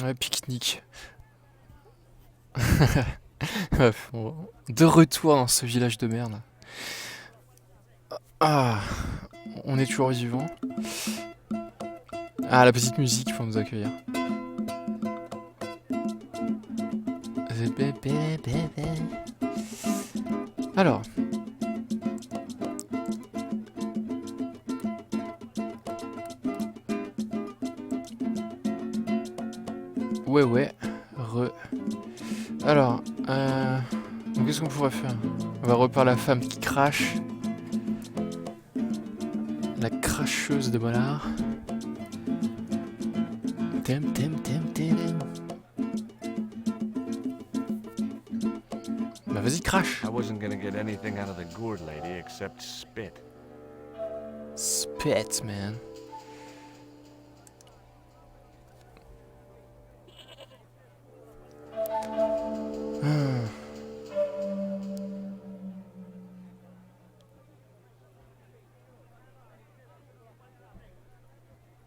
Ouais, pique-nique. Bref, de retour dans ce village de merde. Ah, on est toujours vivant. Ah, la petite musique pour nous accueillir. Alors. Ouais. Alors, qu'est-ce qu'on pourrait faire? On va reparler à la femme qui crache. La cracheuse de Bollard. Bah vas-y, crache. I wasn't gonna get anything out of the gourd lady except spit. Spit, man.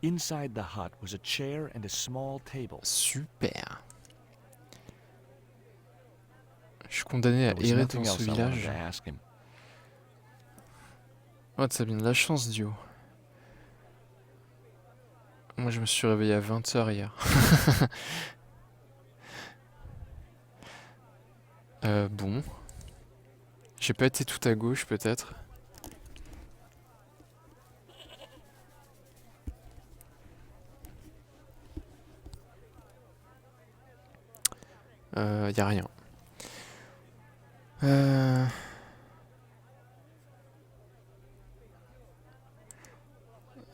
Inside the hut was a chair and a small table. Super. Je suis condamné à errer dans ce village. Oh, ça vient de la chance, Dio. Moi, je me suis réveillé à 20h hier. Bon. J'ai pas été tout à gauche, peut-être. Y a rien. J'ai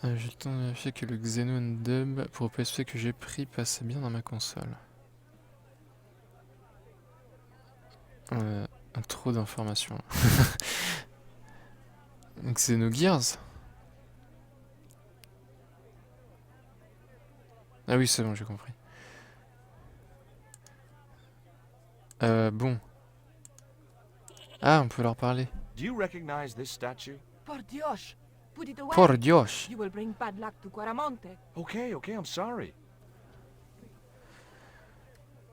le temps de vérifier que le Xenon Dub pour PSP que j'ai pris passait bien dans ma console. Trop d'informations. Xenogears. Ah oui, c'est bon, j'ai compris. Bon. Ah, on peut leur parler. Do you recognize this statue? Por Dios, put it away. Por Dios. You will bring bad luck to Quaramonte. Okay, I'm sorry.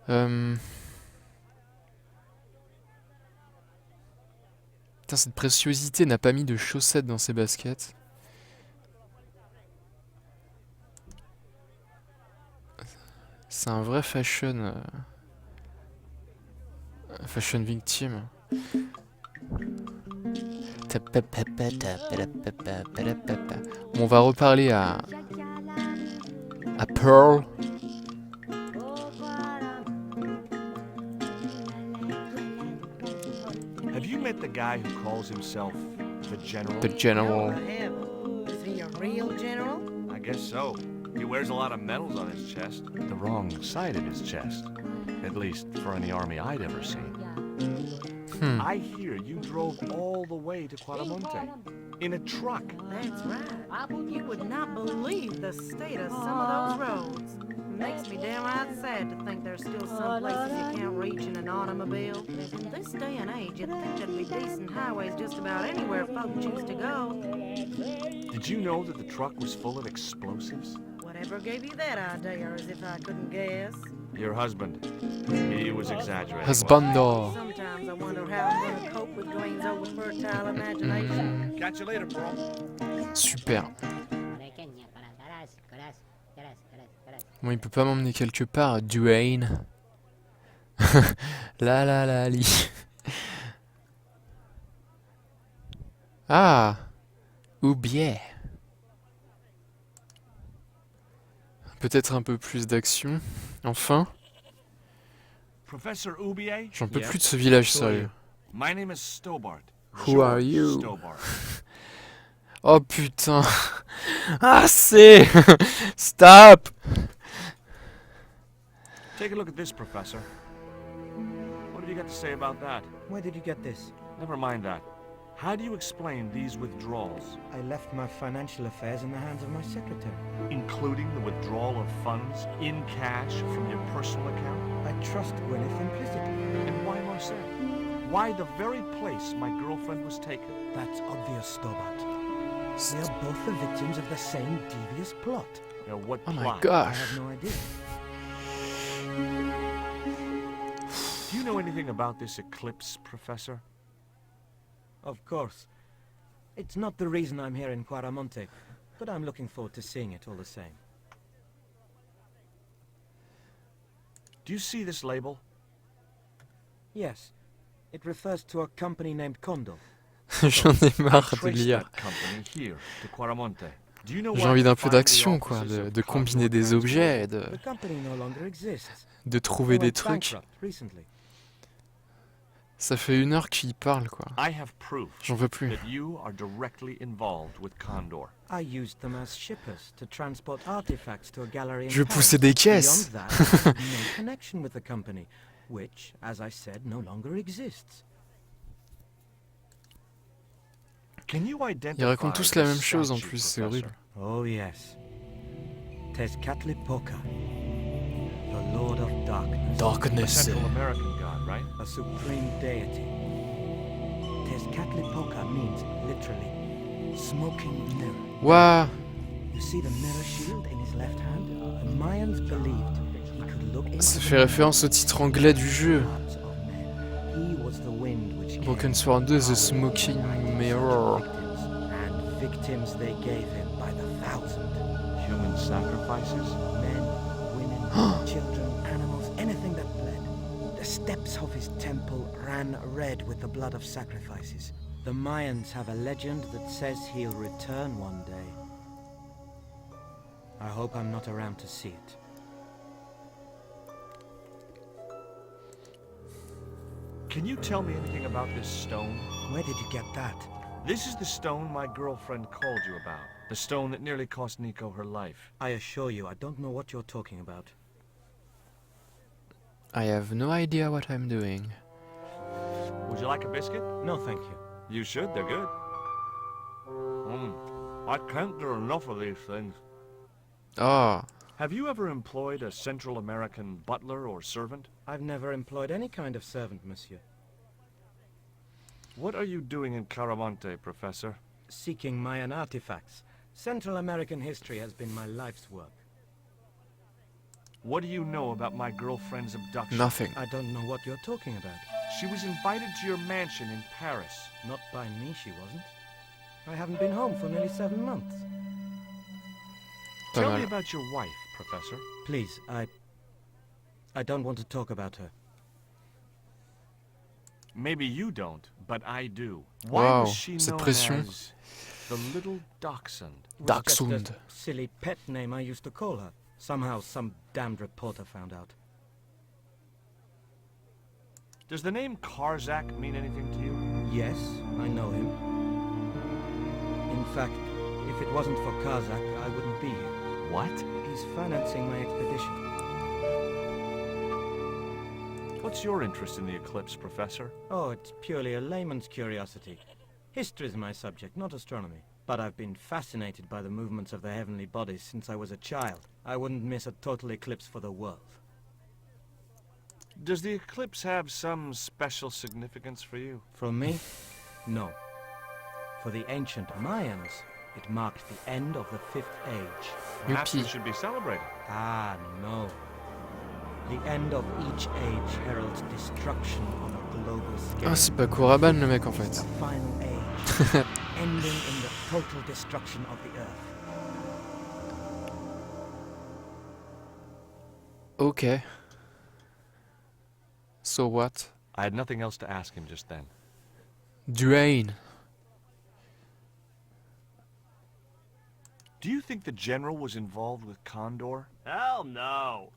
Putain, cette préciosité n'a pas mis de chaussettes dans ses baskets. C'est un vrai fashion... fashion victime. Bon, on va reparler à Pearl. Have you met the guy who calls himself the General? The General. Is he a real general? I guess so. He wears a lot of medals on his chest. The wrong side of his chest. At least for any army I'd ever seen. I hear you drove all the way to Quaramonte in a truck. That's right. You would not believe the state of some of those roads. Makes me downright sad to think there's still some places you can't reach in an automobile. In this day and age, you'd think there'd be decent highways just about anywhere folk choose to go. Did you know that the truck was full of explosives? Whatever gave you that idea, as if I couldn't guess? Your husband. He was exaggerating. Husbando. Sometimes I wonder how I'm going to cope with Green's over-fertile imagination. Catch you later, bro. Super. Bon, il peut pas m'emmener quelque part, Dwayne. li. Ah, ou bien. Peut-être un peu plus d'action. Enfin. Professor Oubier? J'en peux plus de ce village sérieux. My name is Stobart. Who are you? Stobart. Oh putain. Ah c'est. Stop. Take a look at this, Professor. What have you got to say about that? Where did you get this? Never mind that. How do you explain these withdrawals? I left my financial affairs in the hands of my secretary. Including the withdrawal of funds in cash from your personal account? I trust Gwyneth implicitly. And why Marseille? Why the very place my girlfriend was taken? That's obvious, Stobart. We are both the victims of the same devious plot. Now, what Oh my plot? gosh. I have no idea. know anything about this eclipse, Professor? Of course. It's not the reason I'm here in Quaramonte, but I'm looking forward to seeing it all the same. Do you see this label? Yes. It refers to a company named Condor. J'en ai marre de Trace lire. that company here to Quaramonte. Do you know J'ai where envie to d'un peu find the d'action, quoi, offices of de Condor combiner des Transport? objets, The company no longer exists. de They trouver des went trucs. bankrupt recently. Ça fait 1 heure qu'il parle, quoi. I have proof J'en veux plus. that you are directly involved with Condor. I used them as shippers to transport artifacts to a gallery in Je Paris. poussais des caisses. Beyond that, I had no connection with the company, which, as I said, no longer exists. Can you identify Ils racontent tous la the même chose en statue, plus, c'est Professor? horrible. Oh yes. Quetzalcoatl, the Lord of Darkness. A Darkness. Central American god, right? A supreme deity. Quetzalcoatl means literally smoking mirror. Waouh. You see the mirror shield in his left hand? The Mayans believed he could look into Ça the fait référence au titre anglais du jeu. hearts of men. He was the wind which Broken came, Sword 2, The power Smoking ignited Mirror. victims, and victims they gave him by the thousand. Human sacrifices? Men, women, children, animals, anything that bled. The steps of his temple ran red with the blood of sacrifices. The Mayans have a legend that says he'll return one day. I hope I'm not around to see it. Can you tell me anything about this stone? Where did you get that? This is the stone my girlfriend called you about. The stone that nearly cost Nico her life. I assure you, I don't know what you're talking about. I have no idea what I'm doing. Would you like a biscuit? No, thank you. You should, they're good. I can't get enough of these things. Ah, Have you ever employed a Central American butler or servant? I've never employed any kind of servant, monsieur. What are you doing in Caramonte, Professor? Seeking Mayan artifacts. Central American history has been my life's work. What do you know about my girlfriend's abduction? nothing. I don't know what you're talking about. She was invited to your mansion in Paris. Not by me, she wasn't. I haven't been home for nearly 7 months. Pas Tell me mal. about your wife, Professor. Please, I don't want to talk about her. Maybe you don't, but I do. Why Wow, was she cette known pression. as the Little Dachshund? It was just a Dachshund. silly pet name I used to call her. Somehow some damned reporter found out. Does the name Karzak mean anything to you? Yes, I know him. In fact, if it wasn't for Kazakh, I wouldn't be here. What? He's financing my expedition. What's your interest in the eclipse, Professor? Oh, it's purely a layman's curiosity. History's my subject, not astronomy. But I've been fascinated by the movements of the heavenly bodies since I was a child. I wouldn't miss a total eclipse for the world. Does the eclipse have some special significance for you? For me? No. For the ancient Mayans, it marked the end of the Fifth Age. Perhaps Yuppie. it should be celebrated. Ah, no. The end of each age heralds destruction on a global scale. Ah, c'est pas Koraban le mec en fait. The final age, ending in the total destruction of the Earth. Ok. So what? I had nothing else to ask him just then. Duane. Do you think the general was involved with Condor? Hell no.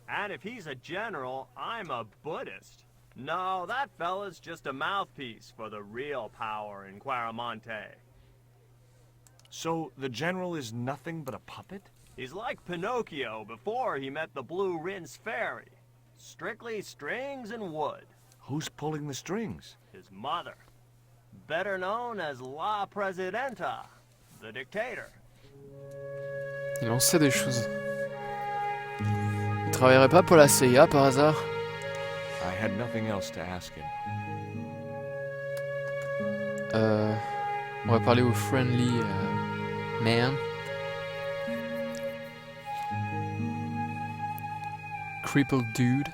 And if he's a general, I'm a Buddhist. No, that fella's just a mouthpiece for the real power in Quaramonte. So the general is nothing but a puppet? He's like Pinocchio before he met the Blue Rinse Fairy. Strictly strings and wood. Who's pulling the strings? His mother. Better known as La Presidenta, the dictator. Il en sait des choses. Il travaillerait pas pour la CIA par hasard? I had nothing else to ask him. On va parler au friendly man. Crippled dude.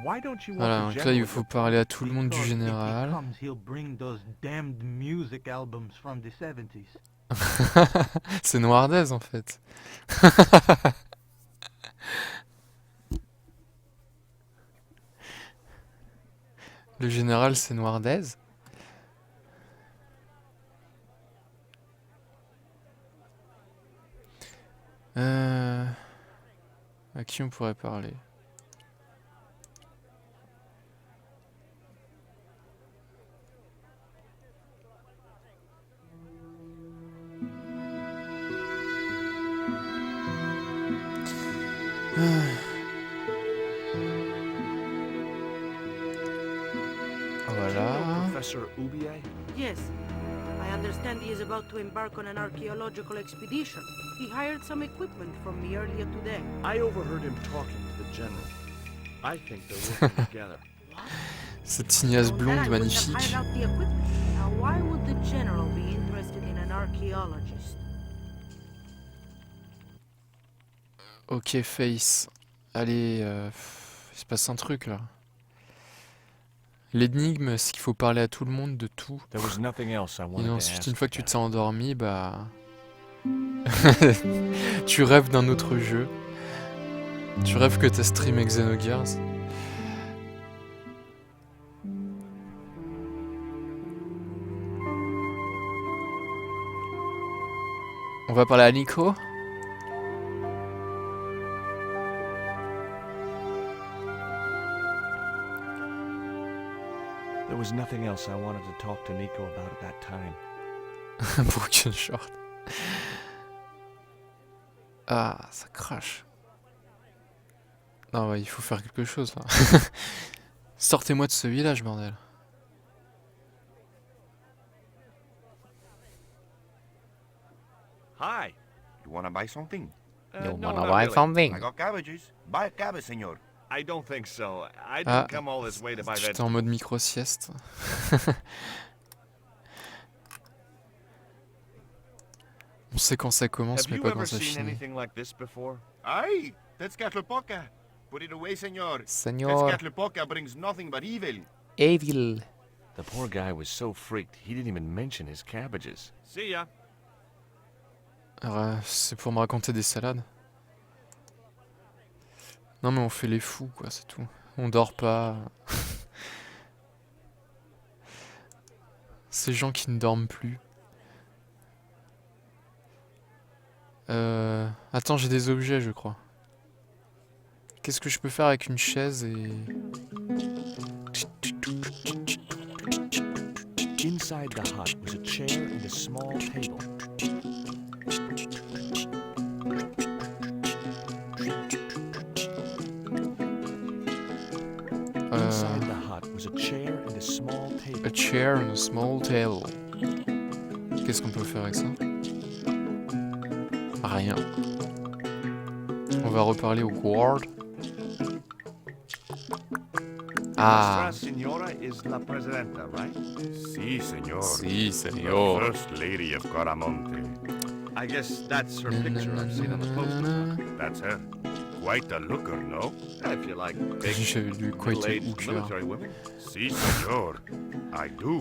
Why don't you want Voilà, the donc là general il faut parler à tout le monde du Because if he général. comes, he'll bring those damned music albums from the 70s. C'est Noirdez en fait. Le général c'est Noirdez. À qui on pourrait parler? Voilà. Professor Ubier? Yes. I understand he is about to embark on an archaeological expedition. He hired some equipment from me earlier today. I overheard him talking to the general. I think they're working together. Cette tignasse Well, then blonde I wouldn't have magnifique. hired out the equipment. Now, why would the general be interested in an archaeologist? Ok, Face. Allez, il se passe un truc là. L'énigme, c'est qu'il faut parler à tout le monde de tout. There was nothing else I Et wanted to ensuite, ask une fois que tu about. t'es endormi, bah... tu rêves d'un autre jeu. Tu rêves que t'as streamé Xenogears. On va parler à Nico. There was nothing else I wanted to talk to Nico about at that time. Broken short. Ah, ça crache. Non, ouais, il faut faire quelque chose là. Sortez-moi de ce village, bordel. Hi. You wanna buy something? No, not I got cabbages. Buy a cabbage, senor. I don't think so. I Ah, didn't come all this way to buy j'étais vegetables. en mode micro-sieste. On sait quand ça commence, Have mais you pas quand ever ça seen finit. anything like this before? Aye, Quetzalcoatl. Put it away, senor. Seigneur, Quetzalcoatl brings nothing but evil. Evil. The poor guy was so freaked, he didn't even mention his cabbages. See ya. C'est pour me raconter des salades. Non mais on fait les fous quoi, c'est tout. On dort pas. Ces gens qui ne dorment plus. Attends, j'ai des objets je crois. Qu'est-ce que je peux faire avec une chaise et... Inside the hut was a chair and a small table. Inside the hut was a chair and a small table. A chair and a small table. Qu'est-ce qu'on peut faire avec ça? Rien. On va reparler au guard. Ah. Nuestra Señora is la Presidenta, right? Si, senor. Si, The señor. First Lady of Caramonte. I guess that's her picture I've seen on the posters. That's her. Quite a looker, no? If you like big, J'avais lu quoi était middle-aged hooker. military women. Si, senor. I do.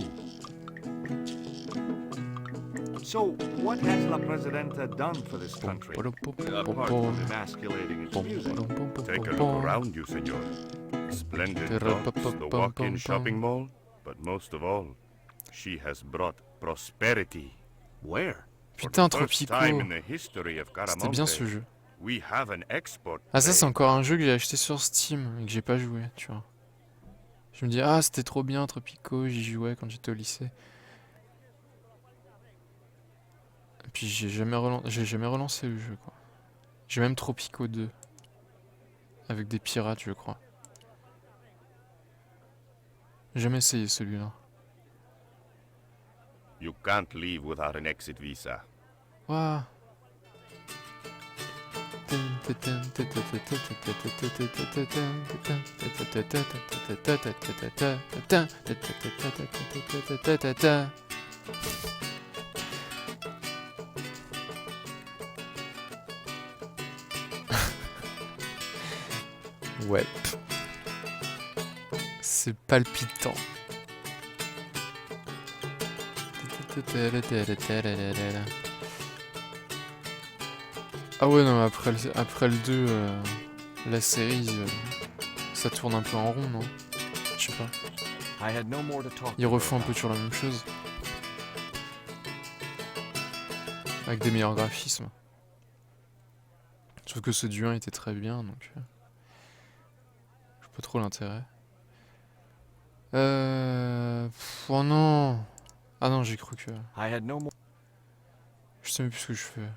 So, what has la Presidenta done for this country? Apart from emasculating its music. Take a look around you, senor. Splendid dogs, the walk-in shopping mall, but most of all, she has brought prosperity. Where? For Putain, the first Tropico. time in the history of C'était bien ce Caramonte, jeu. we have an export Ah ça c'est trade. encore un jeu que j'ai acheté sur Steam et que j'ai pas joué, tu vois. Je me dis ah c'était trop bien Tropico, j'y jouais quand j'étais au lycée. Et puis j'ai jamais relancé le jeu quoi. J'ai même Tropico 2 avec des pirates je crois. J'ai jamais essayé celui-là. You can't leave without an exit visa. Waouh. Ouais. C'est palpitant. Ah ouais, non, mais après le 2, la série, ça tourne un peu en rond, non? Je sais pas. Ils refont un peu toujours la même chose. Avec des meilleurs graphismes. Sauf que ce du 1 était très bien, donc... je vois pas trop l'intérêt. Oh non! Ah non, j'ai cru que... Je sais même plus ce que je fais.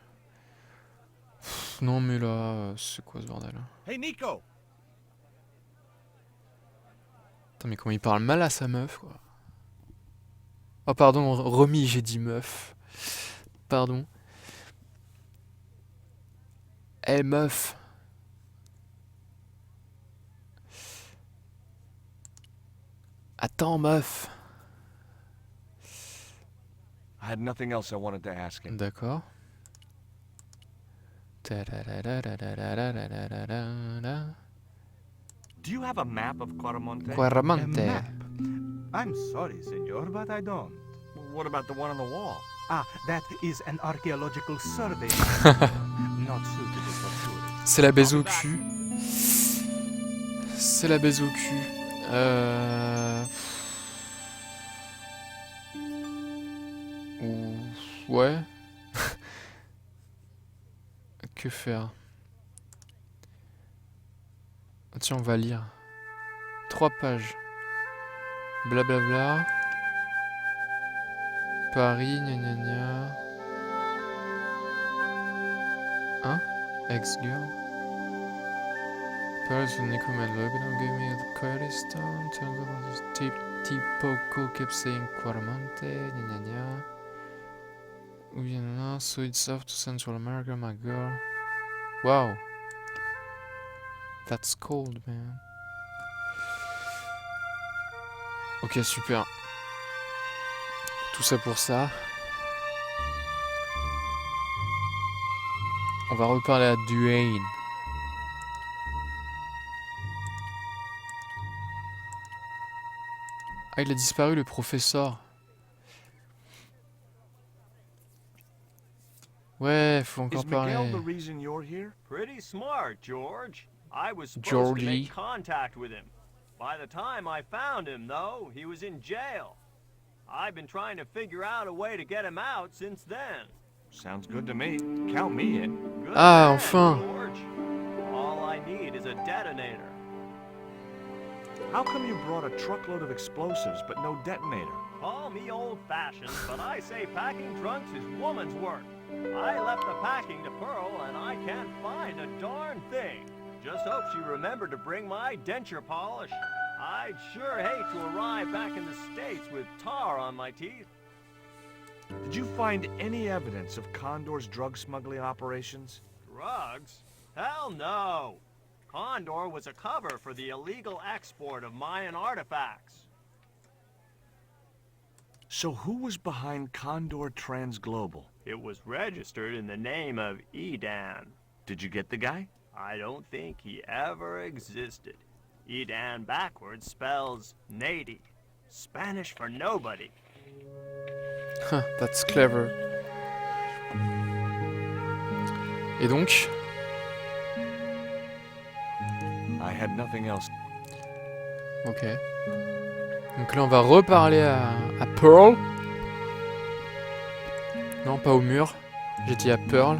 Non mais là, c'est quoi ce bordel? Hey Nico! Attends, mais comment il parle mal à sa meuf, quoi. Oh pardon, Romy, j'ai dit meuf. Pardon. Eh meuf. Attends meuf. I had nothing else I wanted to ask him. D'accord. Do you have a map of Quaramonte? Quaramonte. I'm sorry, senor, but I don't. Well, what about the one on the wall? Ah, that is an archaeological survey. Not suitable for tourists. C'est la baise au cul. C'est la baise au cul. Ouais. Que faire? Tiens, on va lire. 3 pages. Blablabla. Paris, gna gna gna. Hein? Ex-girl. Paris, the Nicoman Logan gave me the quietest town. Tell about this Tipo kept saying Quaramonte, gna gna gna. Uyana, so it's off to Central America, my girl. Wow. That's cold, man. Ok, super. Tout ça pour ça. On va reparler à Duane. Ah, il a disparu, le professeur. Ouais, faut encore Is Miguel parler. the reason you're here? Pretty smart, George. I was supposed to Georgie. make contact with him. By the time I found him, though, he was in jail. I've been trying to figure out a way to get him out since then. Sounds good to me. Count me in. Good Ah, man, enfin. George. All I need is a detonator. How come you brought a truckload of explosives but no detonator? Call me old-fashioned, but I say packing trunks is woman's work. I left the packing to Pearl, and I can't find a darn thing. Just hope she remembered to bring my denture polish. I'd sure hate to arrive back in the States with tar on my teeth. Did you find any evidence of Condor's drug smuggling operations? Drugs? Hell no! Condor was a cover for the illegal export of Mayan artifacts. So who was behind Condor Transglobal? It was registered in the name of Edan. Did you get the guy? I don't think he ever existed. Edan backwards spells Nady, Spanish for nobody. Huh, that's clever. Et donc, I had nothing else. ok. Donc là, on va reparler à Pearl. Non, pas au mur. J'ai dit à Pearl.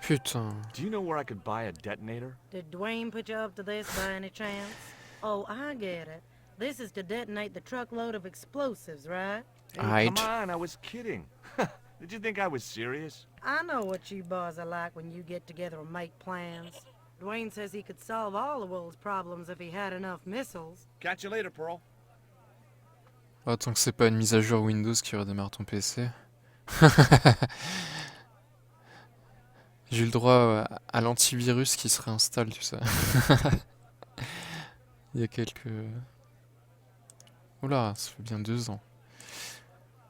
Putain. Do you know where I could buy a detonator? Did Dwayne put you up to this by any chance? Oh, I get it. This is to detonate the truckload of explosives, right? Hey, Aight. come on, I was kidding. Did you think I was serious? I know what you boys are like when you get together and make plans. Dwayne says he could solve all the world's problems if he had enough missiles. Catch you later, Pearl. Oh, tant que c'est pas une mise à jour Windows qui redémarre ton PC. J'ai eu le droit à l'antivirus qui se réinstalle, tu sais. Il y a quelques... Oula, ça fait bien 2 ans.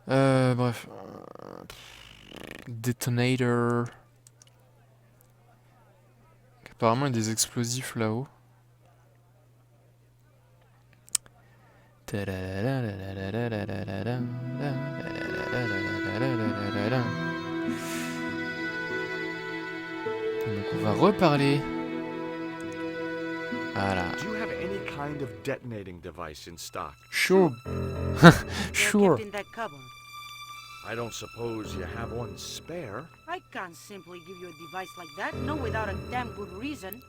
Bref. Detonator. Apparemment, il y a des explosifs là-haut. Donc on va reparler. Voilà. Do you have any kind of detonating device in stock? Sure. Sure. Kept in that cupboard. I don't suppose you have one spare. I can't simply give you a device like that, no without a damn good reason.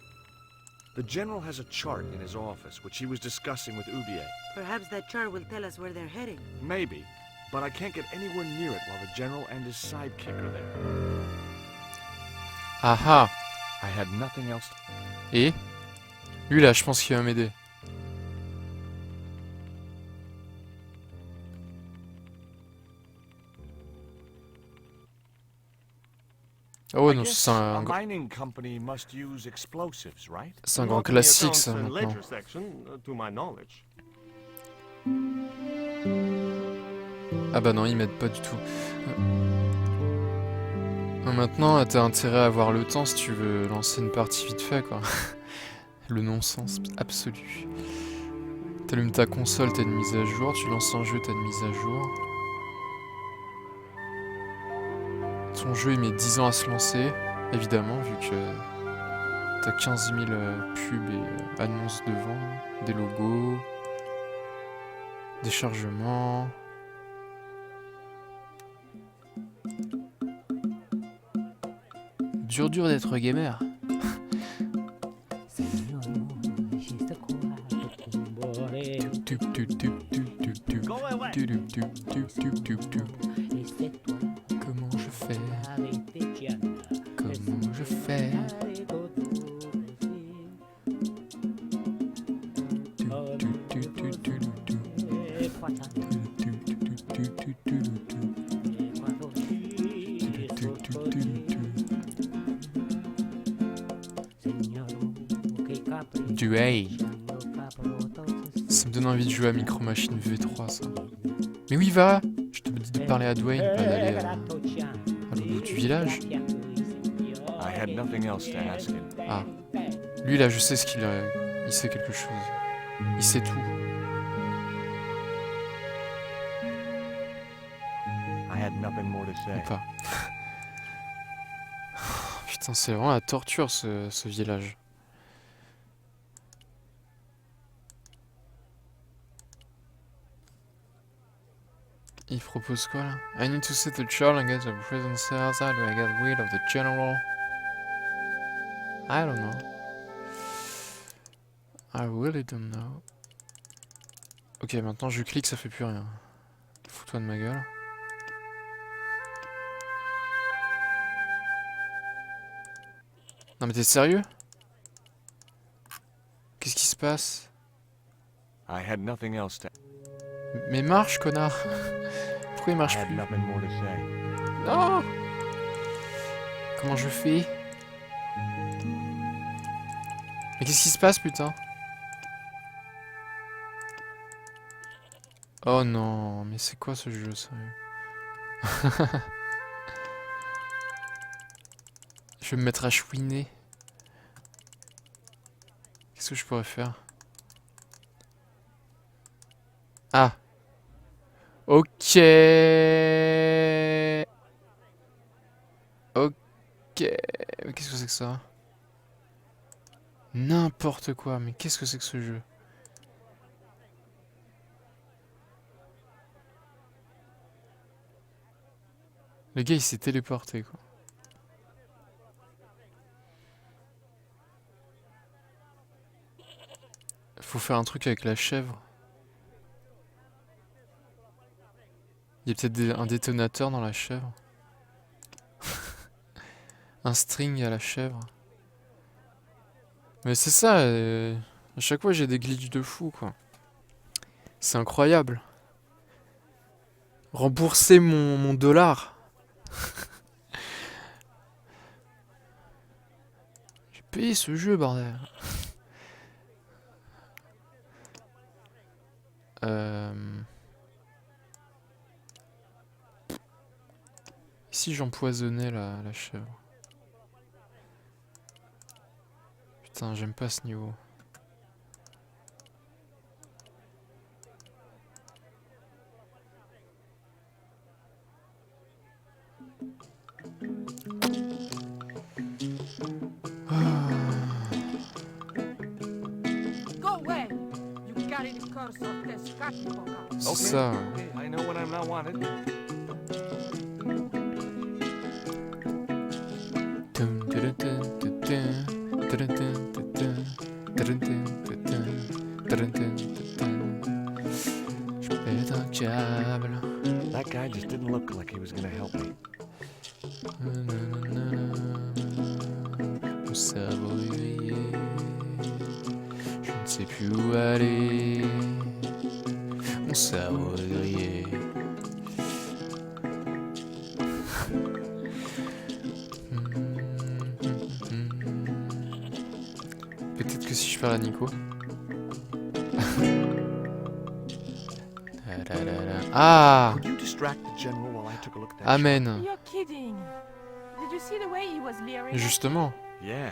The general has a chart in his office, which he was discussing with Ubier. Perhaps that chart will tell us where they're heading. Maybe, but I can't get anywhere near it while the general and his sidekick are there. Aha. I had nothing else. Et lui là, je pense qu'il va m'aider. Oh non, c'est un mining company must use explosives, right? c'est un grand classique ça maintenant. Later section, to my knowledge. Ah bah non, ils m'aident pas du tout. Maintenant, t'as intérêt à avoir le temps si tu veux lancer une partie vite fait, quoi. Le non-sens absolu. T'allumes ta console, t'as une mise à jour, tu lances un jeu, t'as une mise à jour. Ton jeu il met 10 ans à se lancer, évidemment, vu que t'as 15 000 pubs et annonces devant, des logos, des chargements. Dur d'être gamer. Comment je fais? Comment je fais? Du hey. Ça me donne envie de jouer à Micro Machine V3 ça. Mais oui va! Je te dis de parler à Dwayne, pas d'aller à l'autre bout du village. I had nothing else to ask him. Ah. Lui là je sais ce qu'il a. Il sait quelque chose. Il sait tout. I had nothing more to say. Ou pas. Putain c'est vraiment la torture ce village. Il propose quoi là? I need to set the chart and get the prison cells. How do I get rid of the general? I don't know. I really don't know. Ok, maintenant je clique, ça fait plus rien. Fous-toi de ma gueule. Non mais t'es sérieux? Qu'est-ce qui se passe? I had nothing else to. Mais marche, connard! Pourquoi il marche I had plus? nothing more to say. Non! Comment je fais? Mais qu'est-ce qui se passe, putain? Oh non, mais c'est quoi ce jeu, sérieux? Je vais me mettre à chouiner. Qu'est-ce que je pourrais faire? Ah! Ok. Ok. Mais qu'est-ce que c'est que ça? N'importe quoi. Mais qu'est-ce que c'est que ce jeu? Le gars il s'est téléporté quoi. Faut faire un truc avec la chèvre. Il y a peut-être un détonateur dans la chèvre. Un string à la chèvre. Mais c'est ça, à chaque fois j'ai des glitches de fou quoi. C'est incroyable. Rembourser mon dollar. J'ai payé ce jeu bordel. Si j'empoisonnais la chèvre. Putain, j'aime pas ce niveau. Go away! You carry the curse of Quetzalcoatl. C'est ça. Okay, I know when I'm not wanted. Je pète un câble. That guy just didn't look like he was gonna help me. Mon cerveau éveillé, je ne sais plus où aller. Mon cerveau est grillé. Peut-être que si je perds la Nico. Ah! Could you distract the general while I took a look at that Amen. You're kidding. Did you see the way he was leering? Justement. shot? Yeah,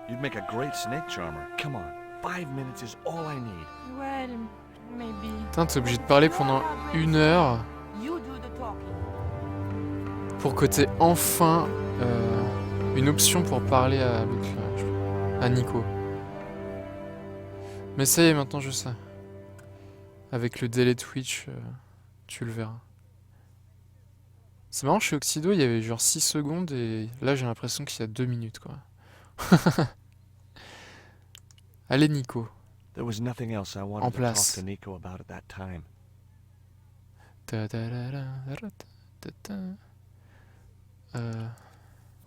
you'd make a great snake charmer. Come on, 5 minutes is all I need. Well, maybe. Putain, t'es obligé de parler pendant 1 heure You do the talking. pour que t'aies enfin une option pour parler à Nico. Mais ça y est, maintenant je sais. Avec le délai Twitch, tu le verras. C'est marrant, chez Oxido, il y avait genre 6 secondes et là j'ai l'impression qu'il y a 2 minutes quoi. Allez Nico. There was nothing else I wanted En to talk place. to Nico about at that time.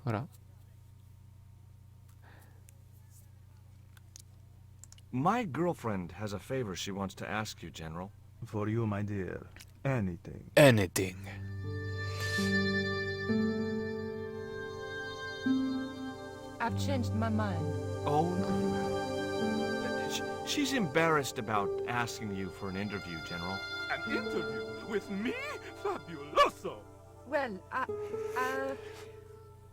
Voilà. My girlfriend has a favor she wants to ask you, General. For you, my dear, anything. Anything. I've changed my mind. Oh, no. She's embarrassed about asking you for an interview, General. An interview with me? Fabuloso! Well,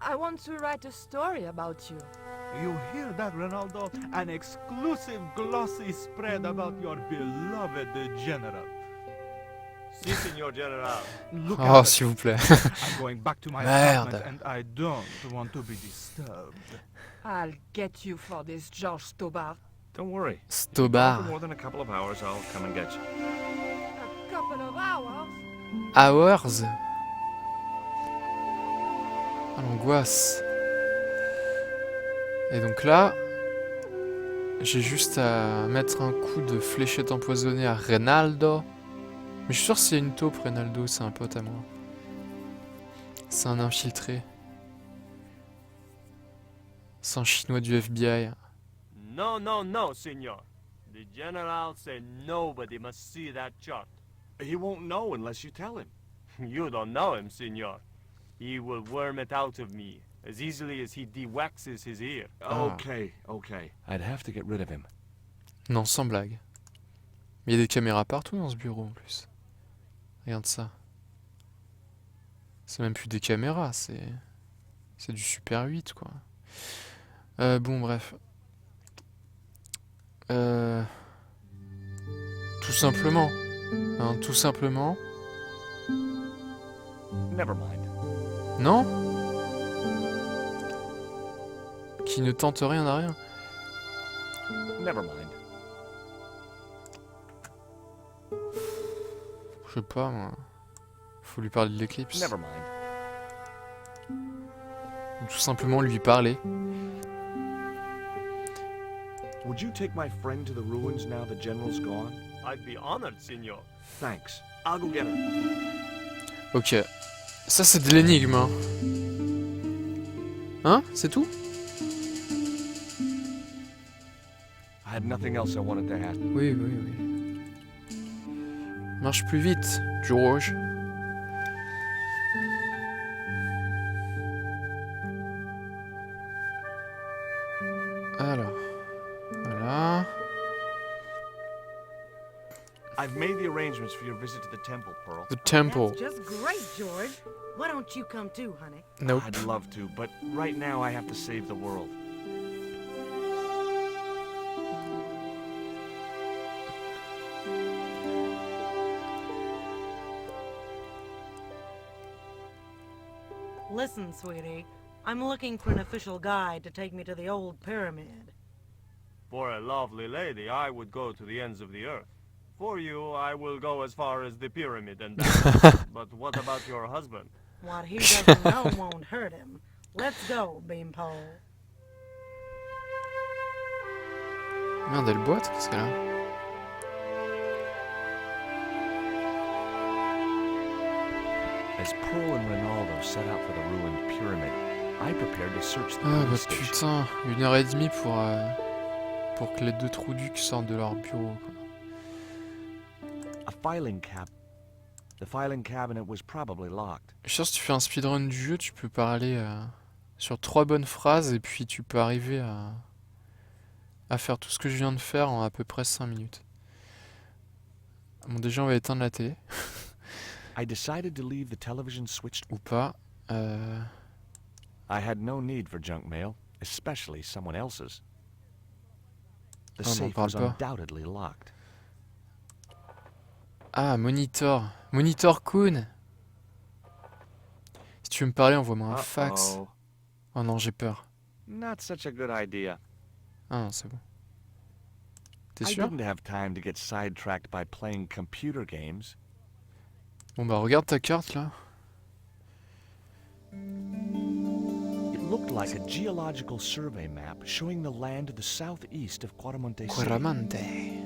I want to write a story about you. You hear that, Ronaldo? An exclusive glossy spread about your beloved general. Si, Signor General. Look Oh, at s'il vous plaît. I'm going back to my Merde. apartment and I don't want to be disturbed. I'll get you for this, George Stobart. Don't worry. Stobar. For more than a couple of hours, I'll come and get you. A couple of hours? Hours. Ah, l'angoisse. Et donc là, j'ai juste à mettre un coup de fléchette empoisonnée à Reynaldo. Mais je suis sûr que c'est une taupe, Reynaldo, c'est un pote à moi. C'est un infiltré. C'est un chinois du FBI. No, no, no, Signor. The General said nobody must see that chart. He won't know unless you tell him. You don't know him, Signor. He will worm it out of me as easily as he de-waxes his ear. Okay, okay. I'd have to get rid of him. Non, sans blague. Mais il y a des caméras partout dans ce bureau en plus. Regarde ça. C'est même plus des caméras, c'est du Super 8 quoi. Bon bref. Tout simplement. Hein, tout simplement. Never mind. Non? Qui ne tente rien à rien. Never mind. Je sais pas moi. Faut lui parler de l'éclipse. Never mind. Ou tout simplement lui parler. Would you take my friend to the ruins now the General's gone? I'd be honored, Signor. Thanks. I'll go get her. Ok. Ça c'est de l'énigme. Hein, hein? C'est tout? I had nothing else I wanted to ask. Oui, oui, oui. Marche plus vite, George. Alors, voilà. I've made the arrangements for your visit to the temple, Pearl. The temple. That's just great, George. Why don't you come too, honey? Nope. I'd love to, but right now I have to save the world. Listen, sweetie. I'm looking for an official guide to take me to the old pyramid. For a lovely lady, I would go to the ends of the earth. For you, I will go as far as the pyramid and back. But what about your husband? What he doesn't know won't hurt him. Let's go, Beanpole. Merde, elle boite, qu'est-ce qu'elle a? As Pearl and Ronaldo set out for the ruined pyramid, I prepared to search the Ah bah police station. putain, 1h30 pour que les deux trous du cul sortent de leur bureau, quoi. The filing cabinet was probably locked. Je suis sûr, si tu fais un speedrun du jeu, tu peux parler sur 3 bonnes phrases et puis tu peux arriver à faire tout ce que je viens de faire en à peu près 5 minutes. Bon, déjà, on va éteindre la télé. I decided to leave the television switched. Ou pas. I had no need for junk mail, especially someone else's. The Oh, safe parle was pas. undoubtedly locked. Ah, Monitor. Monitor Kun. Si tu veux me parler, envoie-moi un fax. Uh-oh. Oh non, j'ai peur. Not such a good idea. Ah non, c'est bon. T'es I sûr? didn't have time to get sidetracked by playing computer games. Bon bah regarde ta carte là. It looked like a geological survey map showing the land to the southeast of Quaramonte City. Queramante.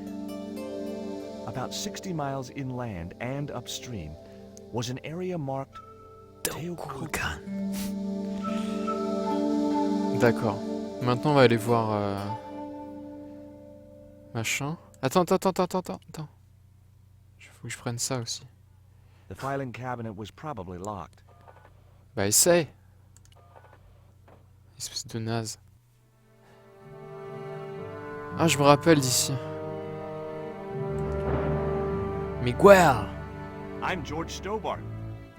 About 60 miles inland and upstream was an area marked Teotihuacan. D'accord. Maintenant on va aller voir machin. Attends. Faut que je prenne ça aussi. The filing cabinet was probably locked. Bah essaye. Espèce de naze. Ah, je me rappelle d'ici. Miguel. I'm George Stobart.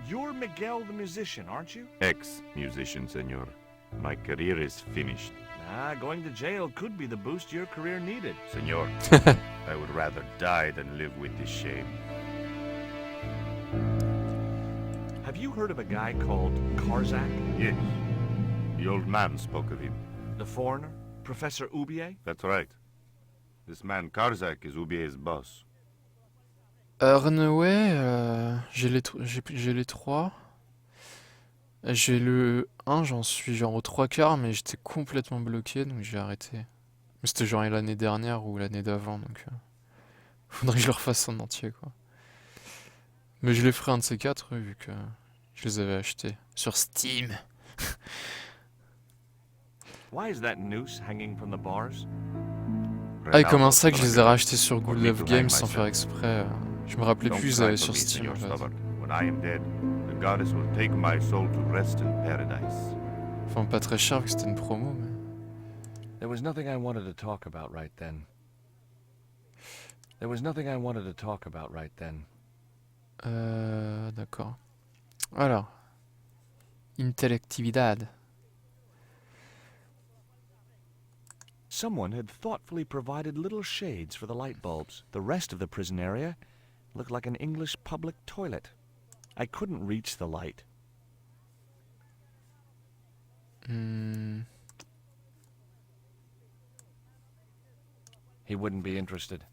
You're Miguel the musician, aren't you? Ex-musician, senor. My career is finished. Going to jail could be the boost your career needed. Senor, I would rather die than live with this shame. Have you heard of a guy called Karzak? Yes. The old man spoke of him. The foreigner? Professor Oubier? That's right. This man Karzak is Ubier's boss. Runaway, j'ai les 3. J'ai le 1, j'en suis genre aux 3/4, mais j'étais complètement bloqué, donc j'ai arrêté. Mais c'était genre l'année dernière ou l'année d'avant, donc faudrait que je le refasse en entier, quoi. Mais je les ferai un de ces 4, vu que je les avais achetés sur Steam. Why is that noose hanging from the bars? Ah, et comment ça que je les ai rachetés sur Good Love Games sans faire exprès Je me rappelais plus, ils avaient sur Steam en fait. When I am dead, the goddess will take my soul to rest in paradise. Enfin, pas très cher vu que c'était une promo, mais... There was nothing I wanted to talk about right then. D'accord. Alors. Intelectividad. Someone had thoughtfully provided little shades for the light bulbs. The rest of the prison area looked like an English public toilet. I couldn't reach the light. He wouldn't be interested.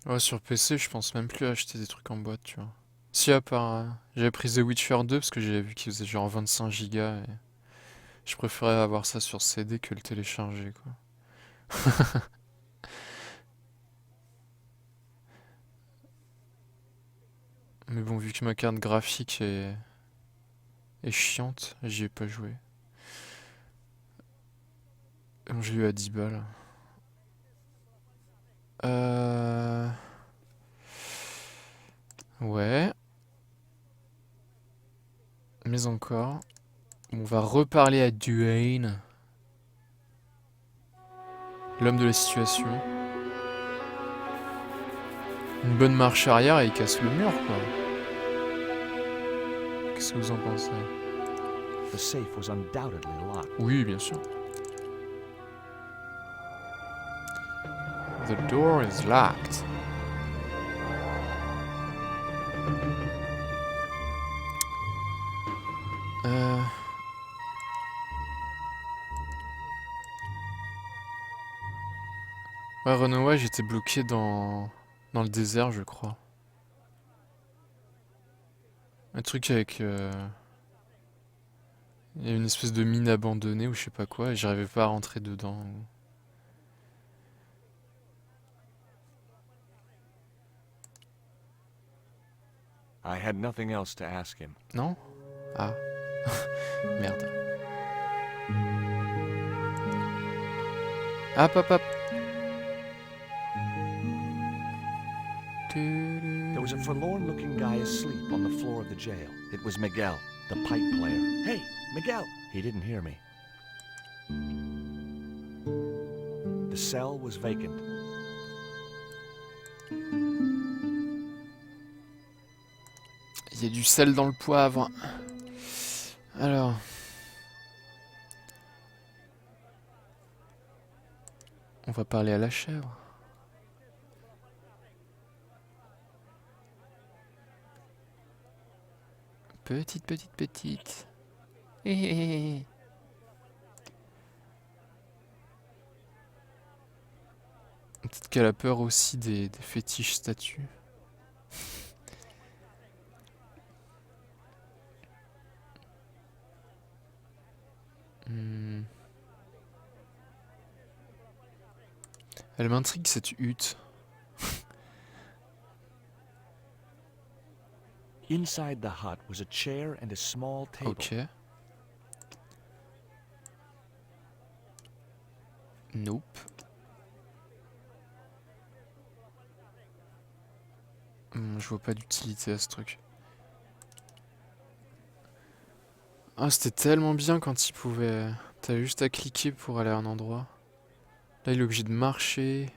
Ouais, sur PC, je pense même plus à acheter des trucs en boîte, tu vois. Si, à part... j'avais pris The Witcher 2 parce que j'avais vu qu'il faisait genre 25 gigas et... Je préférais avoir ça sur CD que le télécharger, quoi. Mais bon, vu que ma carte graphique est chiante, j'y ai pas joué. Donc j'ai eu à 10 balles. Ouais. Mais encore. On va reparler à Duane. L'homme de la situation. Une bonne marche arrière et il casse le mur, quoi. Qu'est-ce que vous en pensez? The safe was undoubtedly locked. Oui, bien sûr. The door is locked. Ouais, Renoir, j'étais bloqué dans le désert, je crois. Un truc avec... Il y a une espèce de mine abandonnée ou je sais pas quoi, et j'arrivais pas à rentrer dedans. I had nothing else to ask him. Non? Ah. Merde. Hop, hop, hop. There was a forlorn-looking guy asleep on the floor of the jail. It was Miguel, the pipe player. Hey, Miguel! He didn't hear me. The cell was vacant. Il y a du sel dans le poivre. Alors... On va parler à la chèvre. Petite, petite, petite. Hé hé hé. Peut-être qu'elle a peur aussi des fétiches statues. Elle m'intrigue cette hutte. Inside the hut was a chair and a small table. Ok. Nope. Je vois pas d'utilité à ce truc. Ah, c'était tellement bien quand il pouvait... T'avais juste à cliquer pour aller à un endroit. Là, il est obligé de marcher.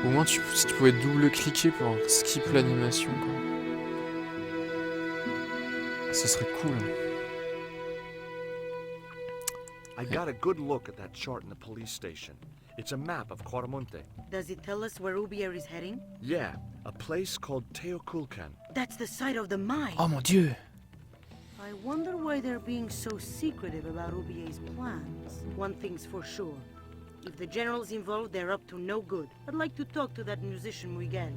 Au moins, si tu pouvais double-cliquer pour skip l'animation, quoi. Ça serait cool. I got a good look at that chart in the police station. It's a map of Quaramonte. Does it tell us where Ubier is heading? Yeah, a place called Teoculcan. That's the site of the mine. Oh mon dieu! I wonder why they're being so secretive about Ubier's plans. One thing's for sure. If the general's involved, they're up to no good. I'd like to talk to that musician Miguel.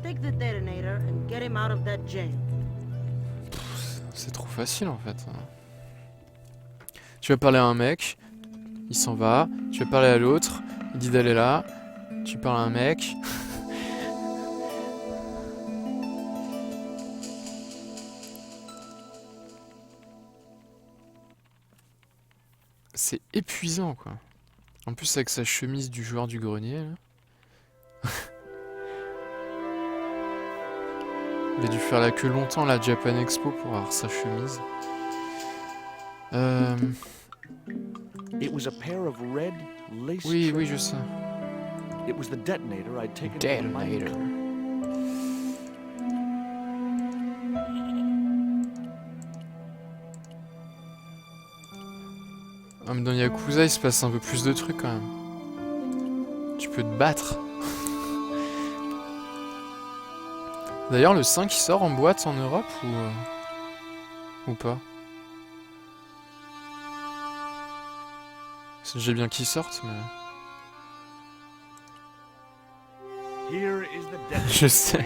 Take the detonator and get him out of that jail. C'est trop facile en fait. Tu vas parler à un mec, il s'en va. Tu vas parler à l'autre, il dit d'aller là. Tu parles à un mec. C'est épuisant quoi. En plus avec sa chemise du joueur du grenier là. Il a dû faire la queue longtemps à la Japan Expo pour avoir sa chemise. It was a pair of red lace Oui, oui, je sais. It was the detonator I'd taken to the mine. Detonator. Ah, mais dans Yakuza, il se passe un peu plus de trucs quand même. Tu peux te battre. D'ailleurs, le 5 il sort en boîte en Europe ou pas? J'ai bien qu'il sorte, mais... Here is the detonator. Je sais.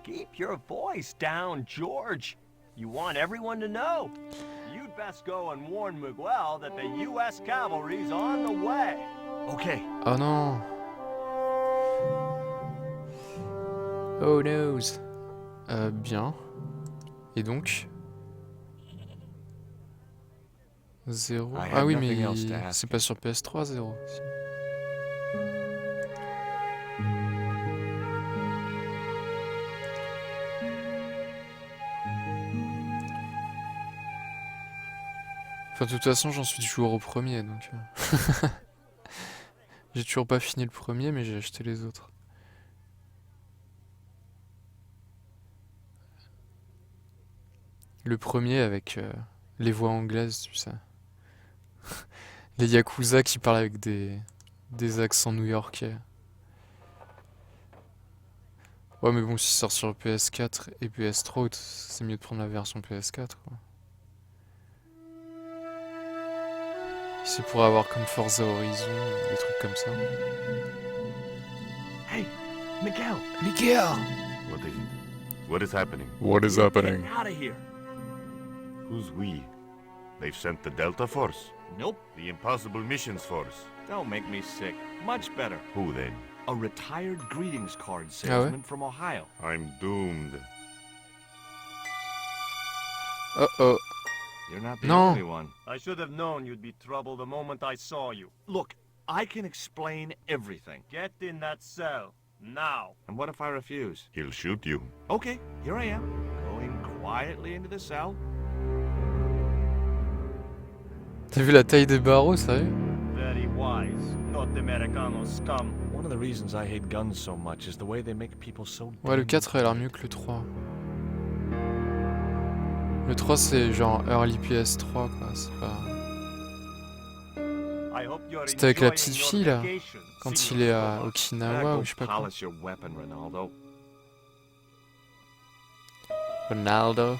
Keep your voice down, George. You want everyone to know. You'd best go and warn Miguel that the U.S. cavalry's on the way. Okay. Oh non. Oh noes. Bien. Et donc 0. Ah oui, mais c'est pas sur PS3, 0. Enfin, de toute façon, j'en suis toujours au premier, donc... J'ai toujours pas fini le premier, mais j'ai acheté les autres. Le premier avec les voix anglaises, tu sais. Les Yakuza qui parlent avec des des accents new-yorkais. Ouais, mais bon, si ça sort sur PS4 et PS3, c'est mieux de prendre la version PS4, quoi. C'est pour avoir comme Forza Horizon, des trucs comme ça. Hey, Miguel! Miguel! What is it? What is happening? What is happening? Out of here! Who's we? They've sent the Delta Force? Nope. The Impossible Missions Force? Don't make me sick. Much better. Who then? A retired greetings card salesman from Ohio. I'm doomed. Oh. You're not the No. only one. I should have known you'd be trouble the moment I saw you. Look, I can explain everything. Get in that cell. Now. And what if I refuse? He'll shoot you. Okay, here I am. Going quietly into the cell. T'as vu la taille des barreaux, sérieux? Very wise. Not Americano scum. One of the reasons I hate guns so much is the way they make people so Ouais, le 4 a l'air mieux que le 3. Le 3 c'est genre early PS3 quoi, c'est pas... I hope you're C'était avec la enjoying petite your fille là, vacation, quand Signor il est à Robot. Okinawa ou je sais pas quoi. polish your weapon, Ronaldo. Ronaldo.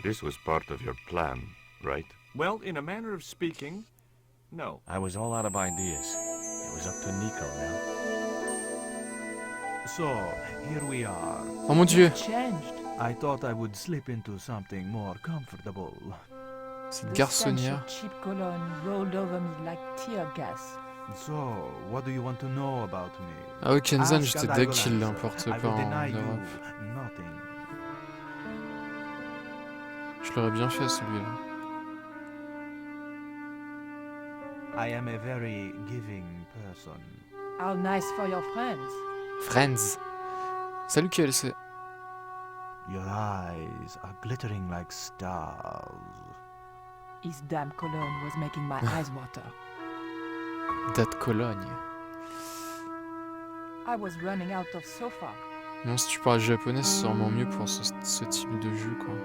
This was part of your plan, right? Well, in a manner of speaking, no. I was all out of ideas. It was up to Nico now. So, here we are. Oh mon dieu, Changed. I thought I would slip into something more comfortable. cette The stench garçonnière. of cheap cologne rolled over me like tear gas. So, what do you want to know about me? Ah ouais, Kenzan, Ask j'étais and I deg will qu'il answer. l'importe I pas will en deny you Europe. nothing. Je l'aurais bien fait celui-là. I am a very giving person. How nice for your friends. Friends. Salut KLC. Your eyes are glittering like stars. His damn cologne was making my eyes water. Date Cologne. I was running out of sofa. Non, si tu parles japonais, c'est sûrement mieux pour ce type de jeu quoi.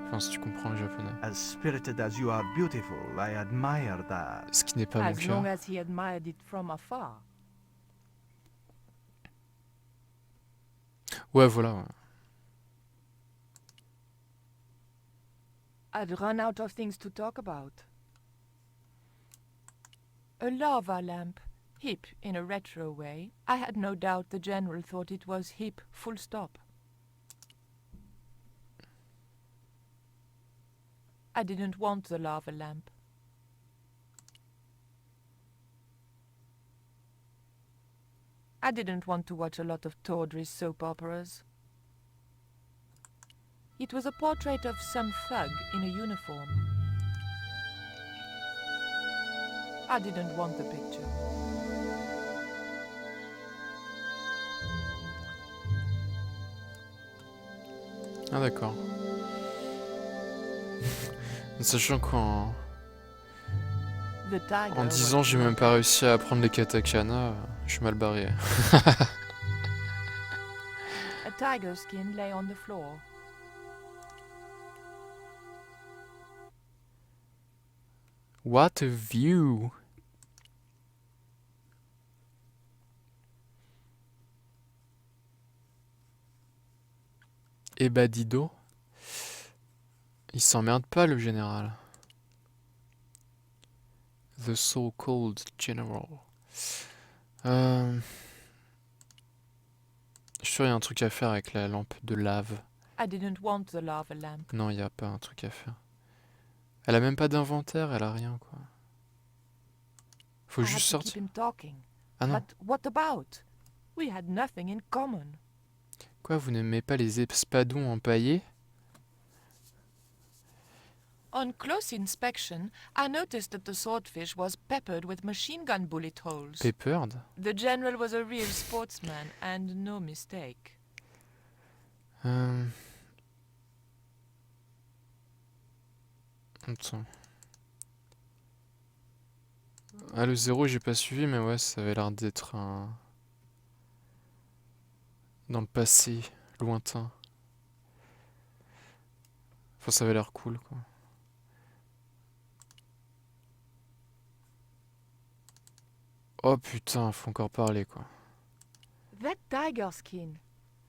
Enfin, si tu comprends le japonais. As spirited as you are beautiful, I admire that. Ce qui n'est pas mon As cas. long as he admired it from afar. Ouais, voilà. Ouais. I'd run out of things to talk about. A lava lamp, hip in a retro way. I had no doubt the general thought it was hip, full stop. I didn't want the lava lamp. I didn't want to watch a lot of tawdry soap operas. It was a portrait of some thug in a uniform. I didn't want the picture. Ah d'accord. Sachant qu'en The tiger en was 10 ans, j'ai même pas réussi à apprendre les katakana, je suis mal barré. A tiger skin lay on the floor. What a view! Eh bah Dido, il s'emmerde pas le général. The so-called general. Je suis sûr il y a un truc à faire avec la lampe de lave. I didn't want the lava lamp. Non, il n'y a pas un truc à faire. Elle a même pas d'inventaire, elle a rien quoi. Faut I juste had to keep sortir. him talking. Ah non. But what about? We had nothing in common. Quoi, vous n'aimez pas les espadons empaillés? On close inspection, I noticed that the swordfish was peppered with machine gun bullet holes. Peppered? The general was a real sportsman, and no mistake. Attends. Ah, le 0, j'ai pas suivi, mais ouais, ça avait l'air d'être un... dans le passé, lointain. Enfin, ça avait l'air cool, quoi. Oh putain, faut encore parler quoi. That tiger skin.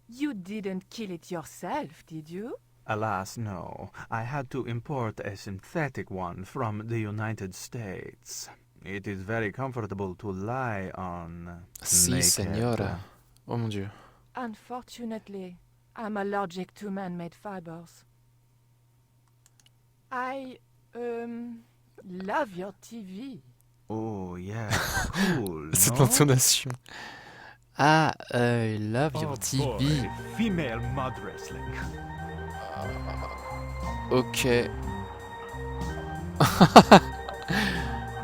You didn't kill it yourself, did you? Alas, no. I had to import a synthetic one from the United States. It is very comfortable to lie on. Si, naked. señora. Oh mon dieu. Unfortunately, I'm allergic to man-made fibers. I, love your TV. Oh, yeah, cool, Cette no? intonation. Ah, I love your Oh, TV. boy. Female mud wrestling. Ok.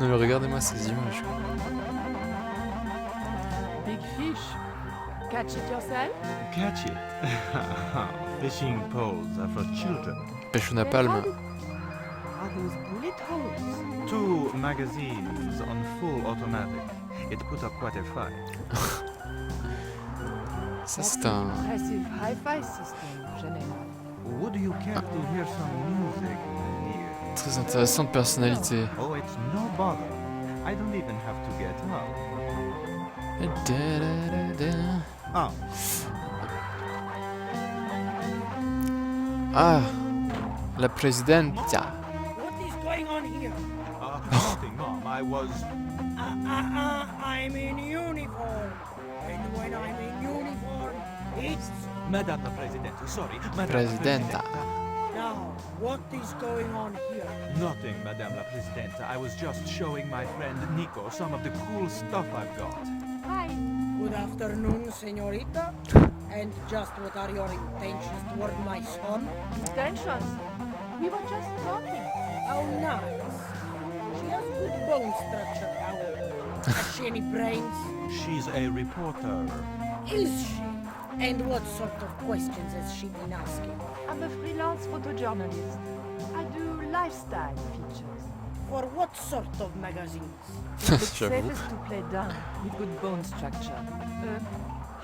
Non mais regardez-moi ces images. Big fish. Catch it yourself? Catch it. Fishing poles are for children. Pêche au napalm. Are those bullet holes? 2 magazines on full automatic. It put up quite a fight. Ça That's c'est an un... impressive hi-fi system, General. Would you care to hear some music here? Très intéressante personnalité. Oh, it's no bother. I don't even have to get up. Oh, Ah, la presidenta. What is going on here? nothing, Mom. I was... I'm in uniform. And when I'm in uniform, it's... Madame la Presidente, sorry. Madame Presidenta. Now, what is going on here? Nothing, Madame la Presidente. I was just showing my friend Nico some of the cool stuff I've got. Hi. Good afternoon, señorita. And just what are your intentions toward my son? Intentions? We were just talking. How nice. She has good bone structure, however. Has she any brains? She's a reporter. Is she? And what sort of questions has she been asking? I'm a freelance photojournalist. I do lifestyle features. For what sort of magazines? It's J'avoue. safest to play dumb with good bone structure.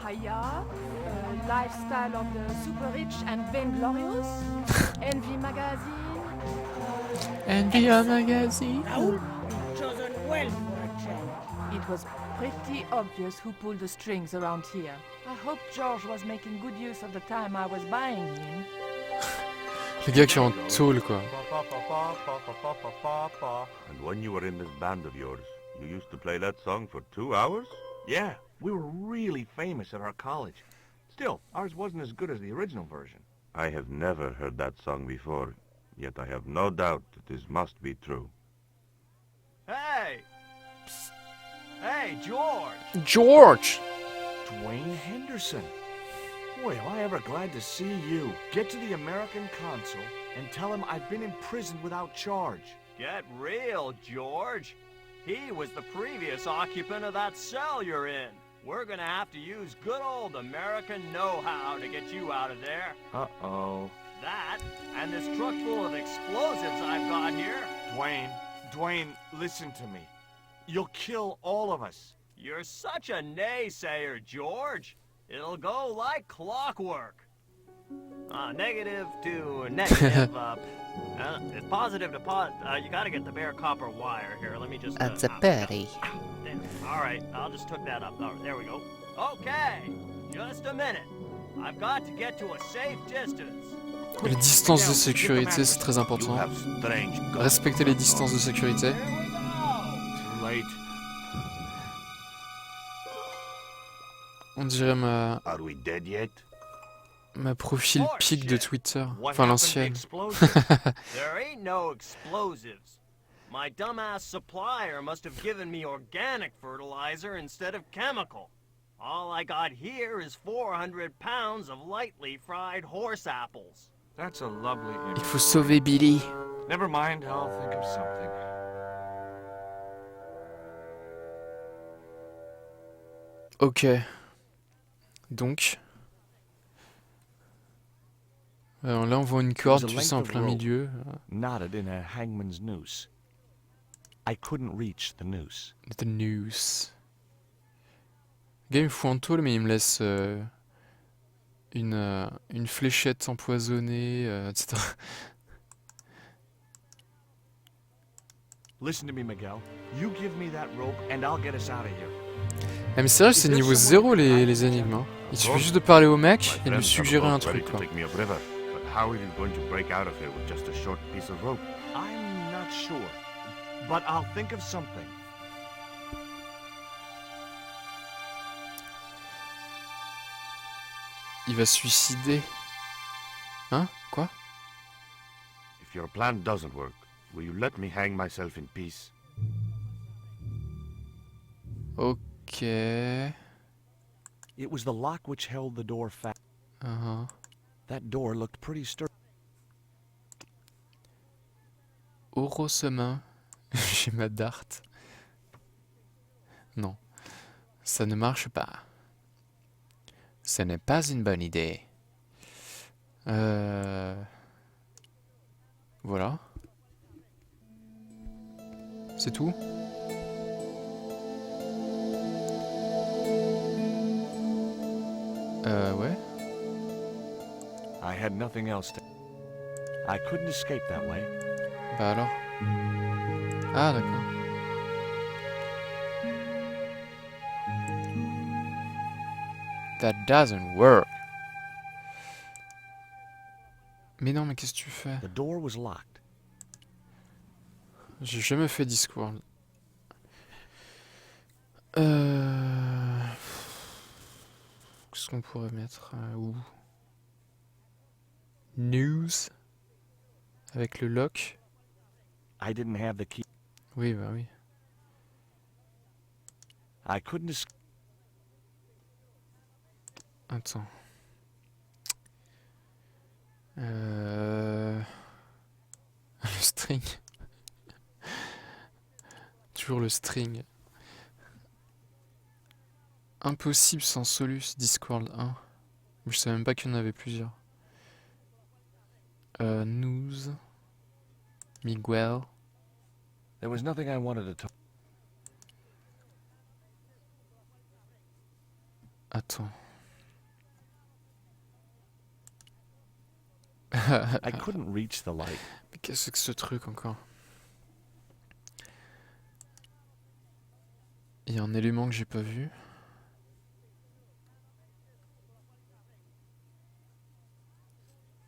Haya, lifestyle of the super rich and vainglorious, Envy magazine. Envy magazine. Raoul, you've chosen well for a change. It was pretty obvious who pulled the strings around here. I hope George was making good use of the time I was buying him. Le gars qui est en tôle quoi. And when you were in this band of yours, you used to play that song for 2 hours? Yeah, we were really famous at our college. Still, ours wasn't as good as the original version. I have never heard that song before, yet I have no doubt that this must be true. Hey! Psst. Hey, George! George! Dwayne Henderson. Boy, am I ever glad to see you. Get to the American consul and tell him I've been in prison without charge. Get real, George. He was the previous occupant of that cell you're in. We're gonna have to use good old American know-how to get you out of there. Uh-oh. That, and this truck full of explosives I've got here. Dwayne, listen to me. You'll kill all of us. You're such a naysayer, George. It'll go like clockwork. Negative to negative. It's positive to you gotta get the bare copper wire here. Let me just. That's a berry. All right, I'll just hook that up. Oh, there we go. Okay, just a minute. I've got to get to a safe distance. Les distances de sécurité, c'est très important. Respecter les distances de sécurité. Here we go. Too late. On dirait Are we dead yet? ma profil pic de Twitter. What Enfin happened to l'ancienne. explosives? There ain't no explosives. My dumbass supplier must have given me organic fertilizer instead of chemical. All I got here is 400 pounds of lightly fried horse apples. That's a lovely Il image. faut sauver Billy. Never mind, I'll think of something. Ok. Donc. Alors là on voit une corde, tu sais, en plein milieu. Knotted in a hangman's noose. I couldn't reach the noose. The news. Le gars il me fout en tôle mais il me laisse une fléchette empoisonnée, etc. Listen to me, Miguel. You give me that rope and I'll get us out of here. Ah mais c'est vrai, c'est niveau 0 les énigmes. Hein. Il suffit juste de parler au mec et de lui suggérer un truc quoi. How are you going to break out of here with just a short piece of rope? I'm not sure, but I'll think of something. Il va se suicider. Hein? Quoi? If your plan doesn't work, will you let me hang myself in peace? Ok. It was the lock which held the door fast. That door looked pretty sturdy. Heureusement, j'ai ma dart. Non, ça ne marche pas. Ce n'est pas une bonne idée. Voilà. C'est tout? Ouais. I had nothing else to... I couldn't escape that way. Bah alors. Ah d'accord. That doesn't work. Mais non, mais qu'est-ce que tu fais? The door was locked. J'ai jamais fait discours. Qu'est-ce qu'on pourrait mettre où? News avec le lock. I didn't have the key. Oui, bah oui. I couldn't escape. Attends. Le string. Toujours le string. Impossible sans Solus, Discworld 1. Je savais même pas qu'il y en avait plusieurs. News. Miguel. There was nothing I wanted to talk. Attends. I couldn't reach the light. Mais qu'est-ce que ce truc encore? Il y a un élément que j'ai pas vu.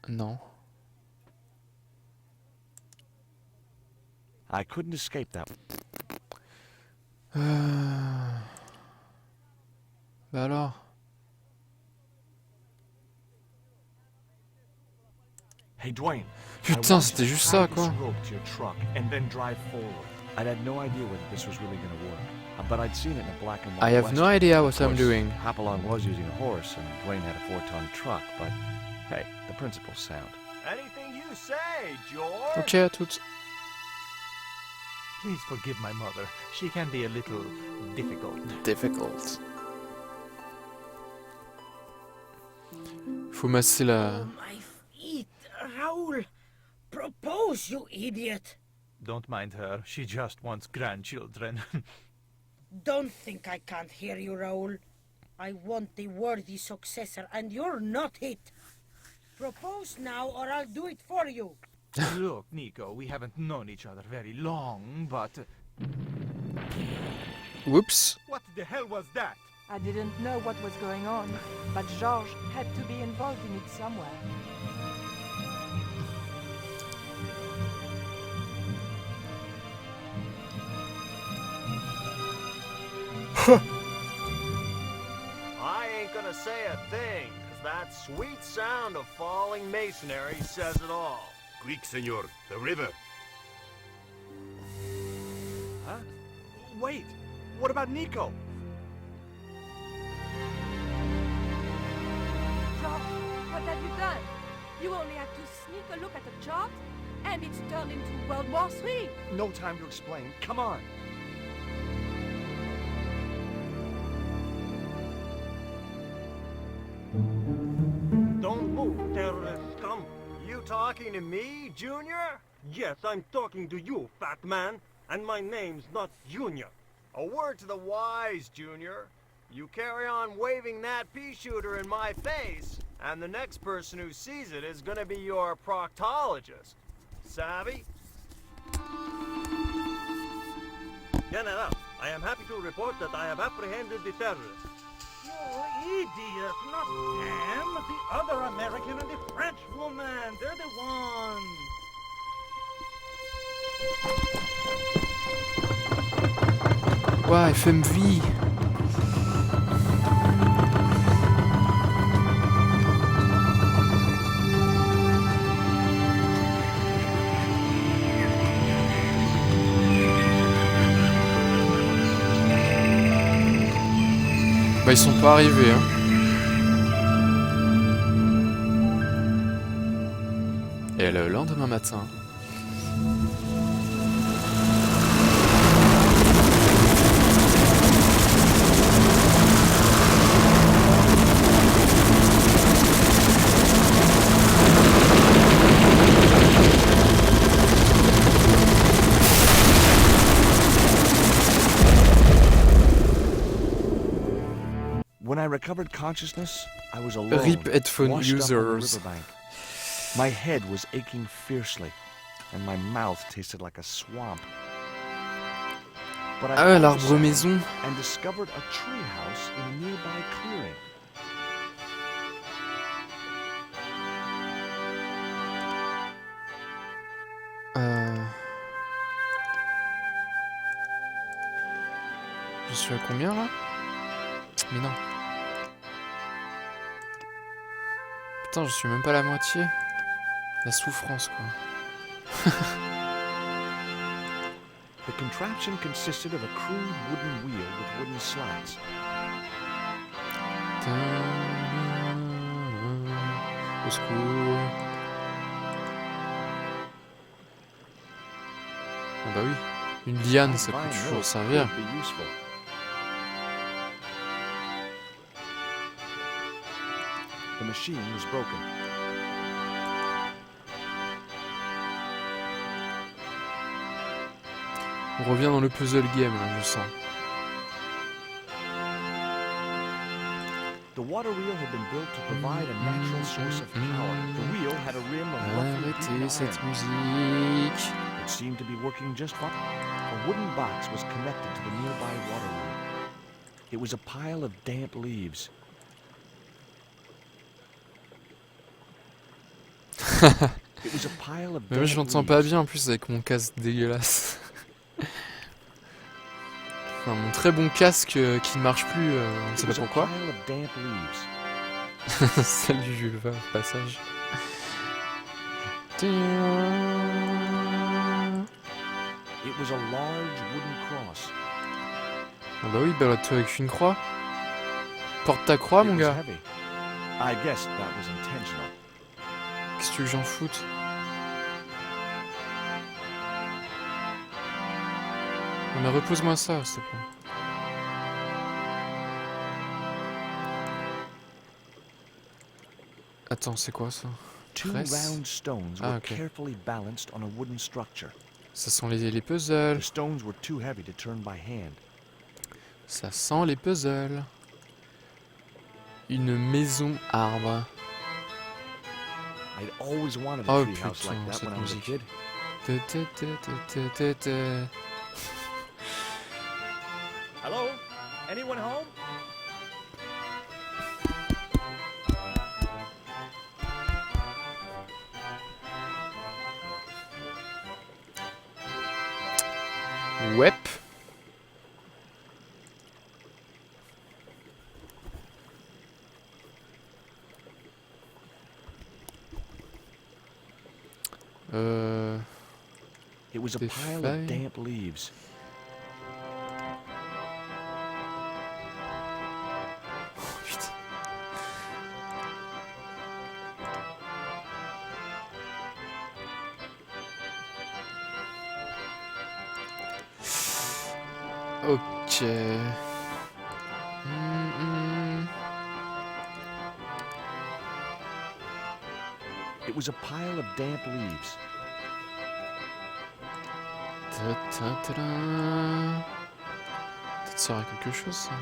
Non. I couldn't escape that. Bah alors. Hey Dwayne. Putain, c'était juste ça quoi. I had no idea whether this was really going to work, but I'd seen it in a black and white. I have no idea what I'm doing. Hopalong was using a horse, and Dwayne had a 4-ton truck, but hey, the principle's sound. Anything you say, George. Ok, à toutes. Please forgive my mother. She can be a little difficult. Difficult. Faut masser la... My feet, Raoul! Propose, you idiot! Don't mind her. She just wants grandchildren. Don't think I can't hear you, Raoul. I want the worthy successor, and you're not it. Propose now, or I'll do it for you. Look, Nico, we haven't known each other very long, but... Whoops. What the hell was that? I didn't know what was going on, but Georges had to be involved in it somewhere. I ain't gonna say a thing, 'cause that sweet sound of falling masonry says it all. Quick, senor, the river. Huh? Wait, what about Nico? Georges, what have you done? You only had to sneak a look at the chart, and it's turned into World War III. No time to explain. Come on. Don't move, terrorist scum. You talking to me, Junior? Yes, I'm talking to you, fat man. And my name's not Junior. A word to the wise, Junior. You carry on waving that pea shooter in my face, and the next person who sees it is gonna be your proctologist. Savvy? General, I am happy to report that I have apprehended the terrorists. You idiot, not them. The other American and the French woman. They're the ones. Ouah, FMV. Bah ils sont pas arrivés hein. Et le lendemain matin. When I recovered consciousness, I was alone, RIP headphone washed up on the users. riverbank. My head was aching fiercely, and my mouth tasted like a swamp. But I Ah ouais, found l'arbre a sound maison. and discovered a tree house in a nearby clearing. Je suis à combien là? Mais non. Putain, je suis même pas à la moitié. La souffrance quoi. The contraption consisted of a crude wooden wheel with wooden slats. Au secours. Ah bah oui. Une liane, ça peut toujours servir. Could be useful. The machine was broken. On revient dans le puzzle game là, je sens. The water wheel had been built to provide a natural source of power. The wheel had a rim of roughly Arrêtez cette iron. musique. It seemed to be working just fine. A wooden box was connected to the nearby water wheel. It was a pile of damp leaves. It was a pile of Mais moi je damp l'entends pas leaves. bien en plus avec mon casque dégueulasse. Enfin, mon très bon casque qui ne marche plus, on ne It sait pas was a pourquoi. pile of damp leaves. Salut Jules, va au passage. It was a large wooden cross. Ah bah oui, balade-toi avec une croix. Porte ta croix mon It was gars. heavy. I guess that was intentional. Qu'est-ce que tu veux que j'en foute? Non mais repose-moi ça, s'il te plaît. Attends, c'est quoi ça? Two Presse. round stones Ah, were okay. carefully balanced on a wooden structure. Ça sent les puzzles. The stones were too heavy to turn by hand. Ça sent les puzzles. Une maison arbre. I'd always wanted a Oh, treehouse like putain, that cette when I was a musique. kid. Hello? Anyone home? Wep. It was a Des pile feuilles. of damp leaves. Putain. Ok. It was a pile of damp leaves. Peut-être ça sert à quelque chose ça.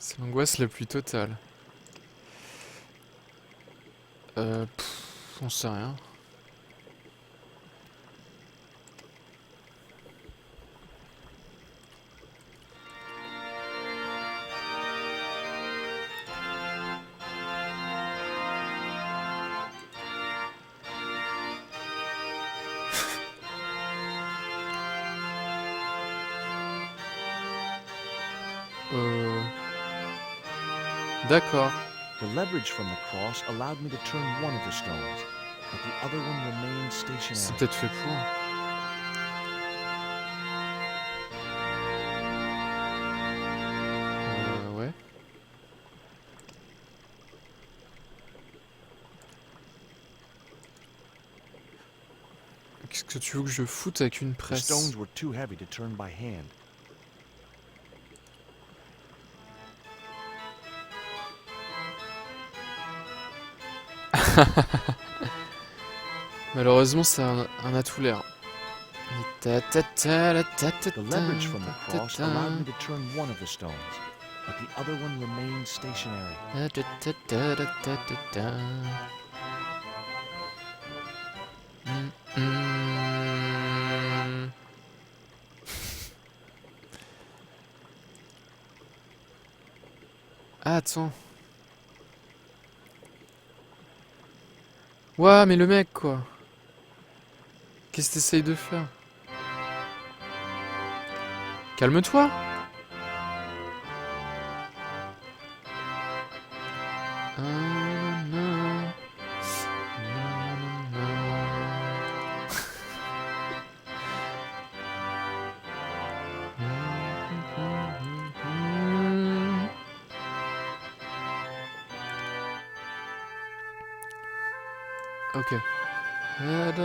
C'est l'angoisse la plus totale. On sait rien. D'accord. The leverage from the cross allowed me to turn one of the stones, but the other one remained stationary. C'est peut-être fait pour. Ouais. Qu'est-ce que tu veux que je foute avec une The presse? stones were too heavy to turn by hand. Malheureusement, ça en a tout l'air. The leverage from the cross allowed me to turn one of the stones, but the other one remained stationary. Ah, attends. Ouah, mais le mec, quoi. Qu'est-ce que t'essayes de faire? Calme-toi. Ok. Elle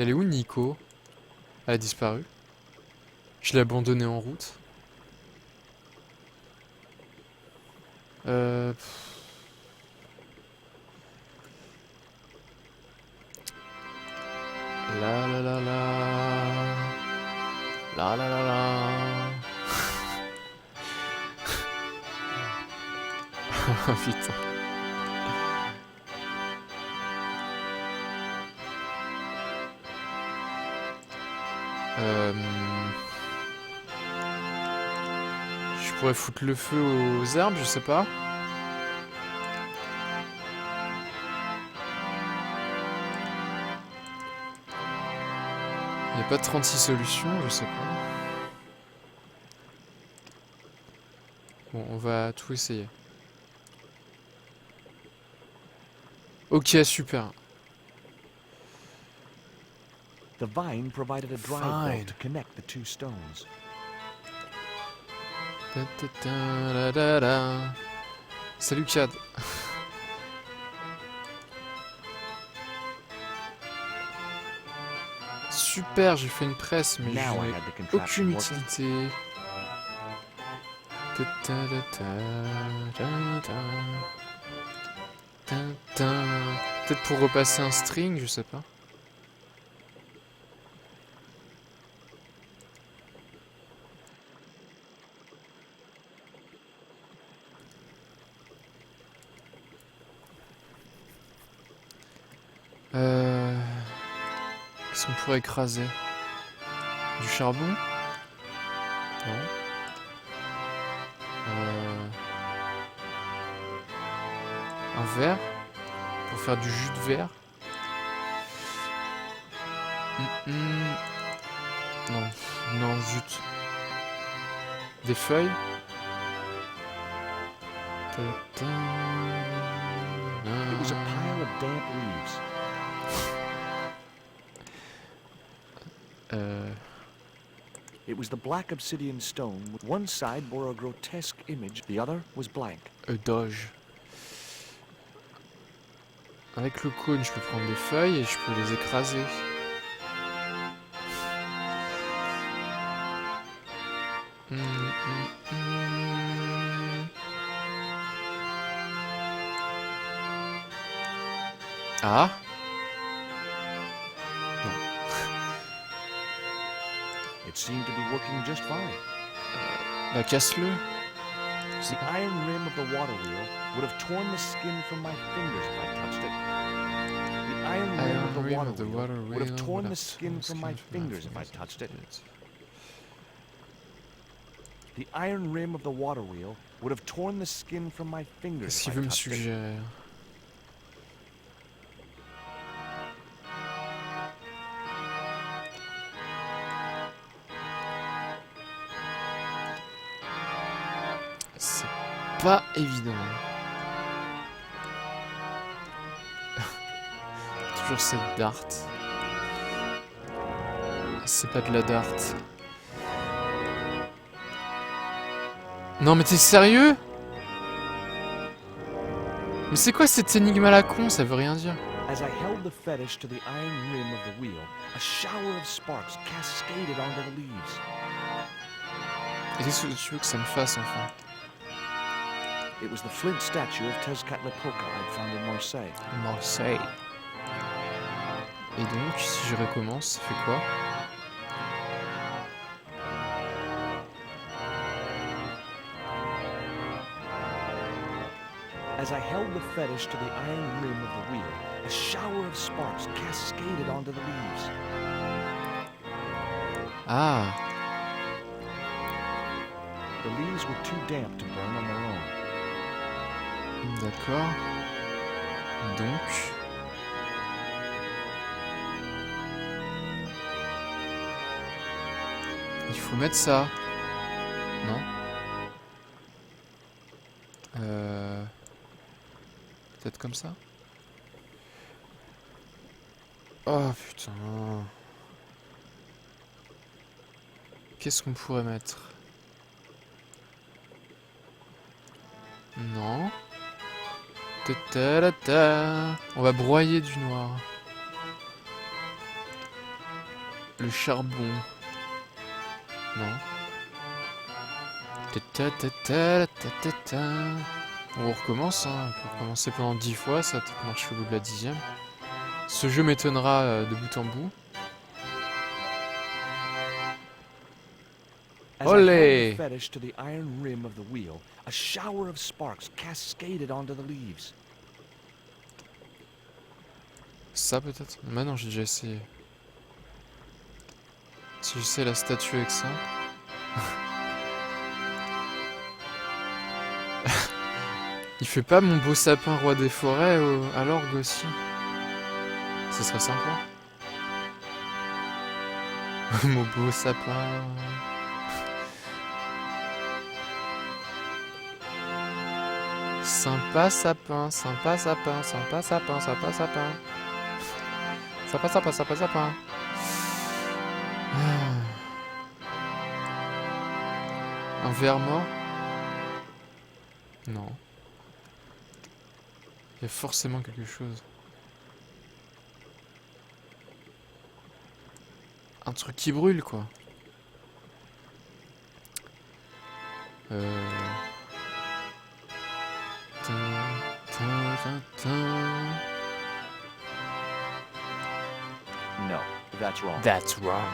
est où Nico? Elle a disparu. Je l'ai abandonnée en route. La la la la. La la la la. Oh putain. Je pourrais foutre le feu aux arbres, je sais pas. Il n'y a pas 36 solutions, je sais pas. Bon, on va tout essayer. Ok, super. The vine provided a driveway to connect the two stones. Salut Cad. Super, j'ai fait une presse, mais j'ai aucune utilité. Peut-être pour repasser un string, je sais pas. Qu'est-ce qu'on pourrait écraser? Du charbon? Non. Un verre? Pour faire du jus de verre? Non, non, zut. Des feuilles? It was a pile of damp leaves. It was the black obsidian stone. One side bore a grotesque image, the other was blank. Doge. Avec le cône, je peux prendre des feuilles et je peux les écraser. Ah. It seemed to be working just fine. Bah casse-le. The iron rim of the water wheel would have torn the skin from my fingers if I touched it. The iron rim of the water wheel would have torn the skin from my fingers if I touched it. The iron rim of the water wheel would have torn the skin from my fingers Qu'est-ce if qu'il I veut me touched it. suggérer? C'est pas évident. Toujours cette dart. C'est pas de la dart. Non mais t'es sérieux? Mais c'est quoi cette énigme à la con? Ça veut rien dire. As I held the fetish to the iron rim of the wheel, a shower of sparks cascaded onto the leaves. Et qu'est-ce que tu veux que ça me fasse enfin? It was the flint statue of Quetzalcoatl I'd found in Marseille. Marseille. Et donc, si je recommence, ça fait quoi? As I held the fetish to the iron rim of the wheel, a shower of sparks cascaded onto the leaves. Ah. The leaves were too damp to burn on their own. D'accord. Donc... il faut mettre ça. Non? Peut-être comme ça? Oh putain. Qu'est-ce qu'on pourrait mettre? Non. Ta-ta-ta-ta. On va broyer du noir. Le charbon. Non. Ta-ta-ta-ta-ta-ta-ta. On recommence, hein. On peut recommencer pendant 10 fois, ça peut marcher au bout de la 10e. Ce jeu m'étonnera de bout en bout. Olé! Ça peut-être? Mais non, j'ai déjà essayé. Si j'essaie la statue avec ça... Il fait pas mon beau sapin roi des forêts à l'orgue aussi? Ce serait sympa. Mon beau sapin... Sympa sapin, sympa sapin, sympa sapin, sympa sapin. Sympa sapin, sympa sapin. Un ver mort? Non. Il y a forcément quelque chose. Un truc qui brûle, quoi. No, that's wrong. That's wrong.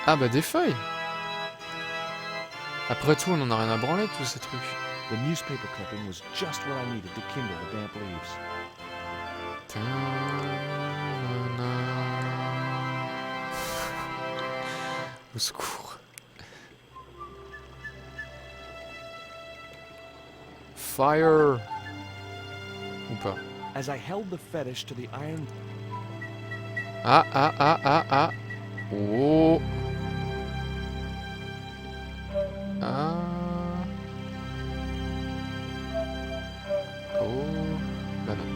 Ah bah des feuilles. Après tout, on en a rien à branler de tous ces trucs. The newspaper clipping was just what I needed to kindle the damp leaves. Au secours. Fire. Ou pas. As I held the fetish to the iron... Ah, ah, ah, ah, ah. Oh. Ah. Oh. Bah non.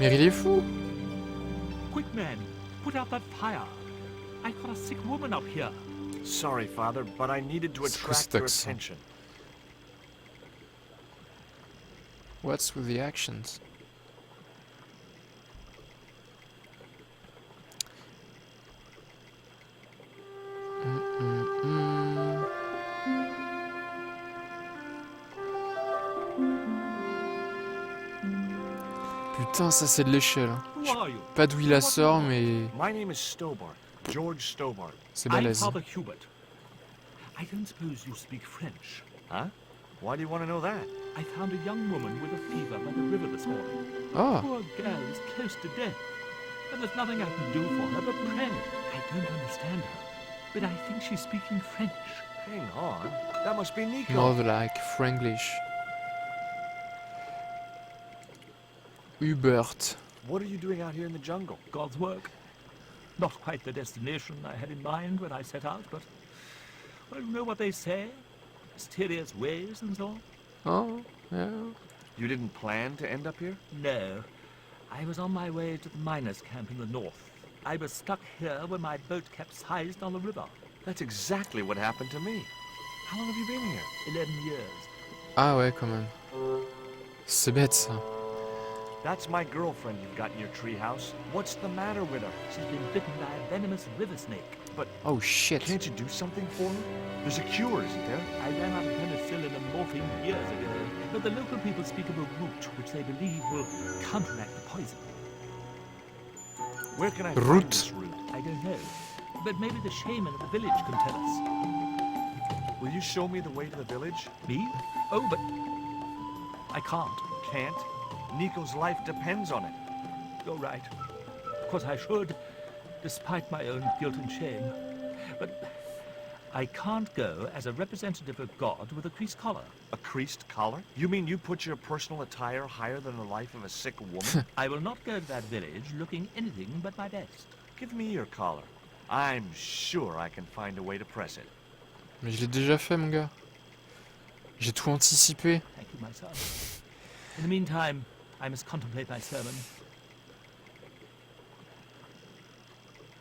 Mais il est fou. Quick, man, put out that fire. I've got a sick woman up here. Sorry, Father, but I needed to attract your attention. What's with the actions? Putain, ça c'est de l'échelle. Who Je sais are you? pas d'où il la sort, mais My name is Stobart, George Stobart. c'est I'm balèze. Father Hubert. I don't suppose you speak French. Huh? Why do you want to know that? I found a young woman with a fever by the river this morning. Ah, Poor girl is close to death. And there's nothing I can do for her but pray. I don't understand her, but I think she's speaking French. Hang on. That must be Nico. more like Franglish. Hubert. What are you doing out here in the jungle? God's work. Not quite the destination I had in mind when I set out, but well, you know what they say? Mysterious ways and so on. Oh, yeah. You didn't plan to end up here? No. I was on my way to the miners' camp in the north. I was stuck here when my boat capsized on the river. That's exactly what happened to me. How long have you been here? 11 years. Ah ouais, quand même. C'est bête ça. That's my girlfriend you've got in your treehouse. What's the matter with her? She's been bitten by a venomous river snake. But Oh shit. can't you do something for her? There's a cure, isn't there? I ran out of penicillin and morphine years ago, but the local people speak of a root which they believe will counteract the poison. Where can I Root. find this root? I don't know, but maybe the shaman of the village can tell us. Will you show me the way to the village? Me? Oh, but I can't. Can't. Nico's life depends on it. You're right. Of course I should, despite my own guilt and shame. But I can't go as a representative of God with a creased collar. A creased collar? You mean you put your personal attire higher than the life of a sick woman? I will not go to that village looking anything but my best. Give me your collar. I'm sure I can find a way to press it. Mais je l'ai déjà fait, mon gars. J'ai tout anticipé. Thank you, my son. In the meantime, I must contemplate my sermon.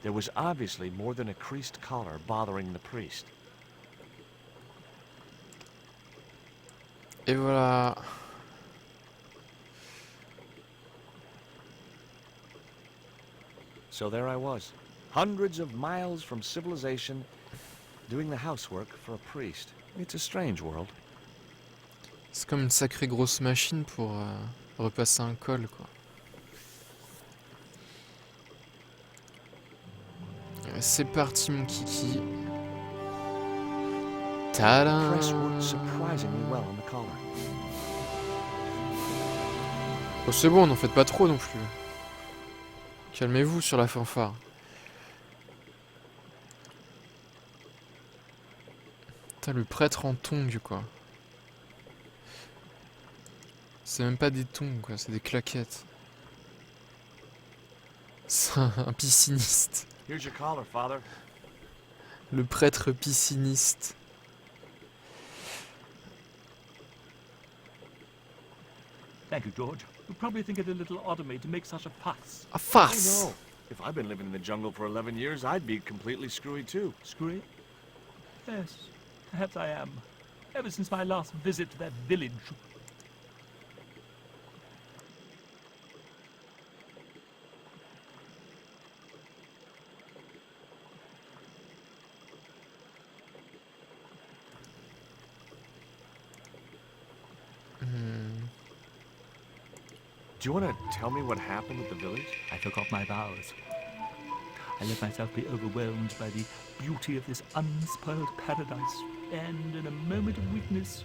There was obviously more than a creased collar bothering the priest. Et voilà. So there I was, hundreds of miles from civilization, doing the housework for a priest. It's a strange world. C'est comme une sacrée grosse machine pour repasser un col, quoi. C'est parti, mon kiki. Tadam! Press worked surprisingly well on the collar. Oh, c'est bon, n'en faites pas trop non plus. Calmez-vous sur la fanfare. Putain, le prêtre en tongs, quoi. C'est même pas des tongs, quoi, c'est des claquettes. C'est un pisciniste. Here's your collar, Father. Le prêtre pisciniste. Thank you, George. You probably think it a little odd of me to make such a fuss. A I farce! know. If I've been living in the jungle for 11 years, I'd be completely screwy too. Screwy? Yes, perhaps I am. Ever since my last visit to that village. Do you want to tell me what happened at the village? I forgot my vows. I let myself be overwhelmed by the beauty of this unspoiled paradise, and in a moment of weakness,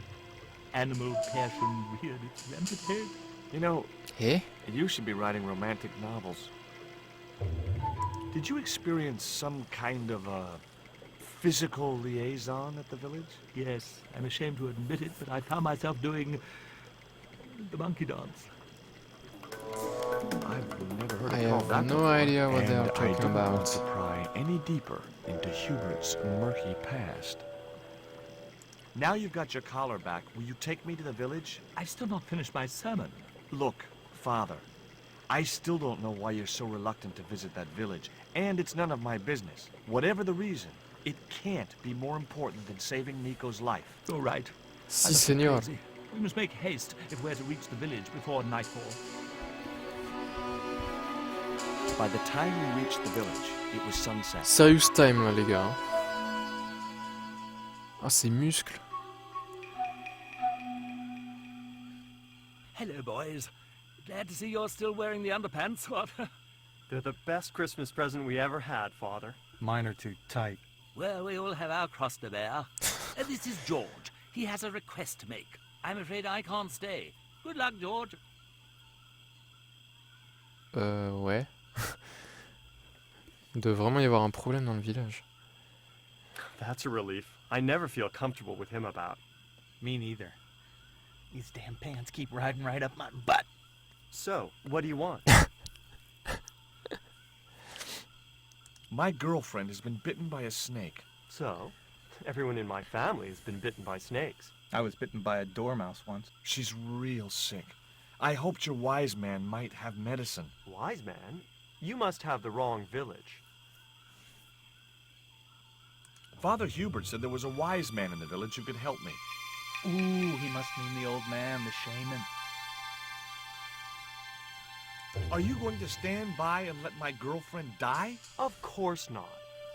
animal passion reared its rampant head. You know, Eh? you should be writing romantic novels. Did you experience some kind of a physical liaison at the village? Yes, I'm ashamed to admit it, but I found myself doing the monkey dance. I've never heard I it called have that no before. idea what they And are talking I don't about. want to pry any deeper into Hubert's murky past. Now you've got your collar back, will you take me to the village? I've still not finished my sermon. Look, Father, I still don't know why you're so reluctant to visit that village, and it's none of my business. Whatever the reason, it can't be more important than saving Nico's life. You're right. Si, I must be señor. crazy. We must make haste if we're to reach the village before nightfall. By the time we reached the village, it was sunset. Serious time, là, les gars. Ah, ces muscles. Hello, boys. Glad to see you're still wearing the underpants, what? They're the best Christmas present we ever had, Father. Mine are too tight. Well, we all have our cross to bear. This is George. He has a request to make. I'm afraid I can't stay. Good luck, George. Ouais. Il doit vraiment y avoir un problème dans le village. That's a relief. I never feel comfortable with him about. Me neither. These damn pants keep riding right up my butt. So, what do you want? My girlfriend has been bitten by a snake. So, everyone in my family has been bitten by snakes. I was bitten by a dormouse once. She's real sick. I hoped your wise man might have medicine. Wise man? You must have the wrong village. Father Hubert said there was a wise man in the village who could help me. Ooh, he must mean the old man, the shaman. Are you going to stand by and let my girlfriend die? Of course not.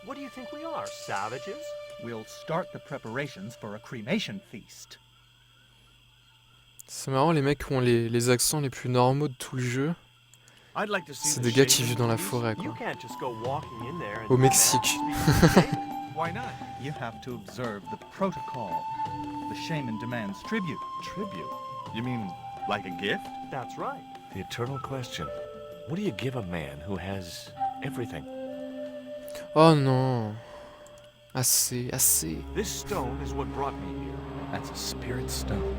What do you think we are, savages? We'll start the preparations for a cremation feast. C'est marrant, les mecs qui ont les accents les plus normaux de tout le jeu. I'd like to see C'est the des gars qui shaman vivent dans la please. forêt, You quoi. can't just go walking in there and Au Mexique. Why not? You have to observe the protocol. The shaman demands tribute. Tribute? You mean like a gift? That's right. The eternal question. What do you give a man who has everything? Oh non. Assez, assez. This stone is what brought me here. That's a spirit stone.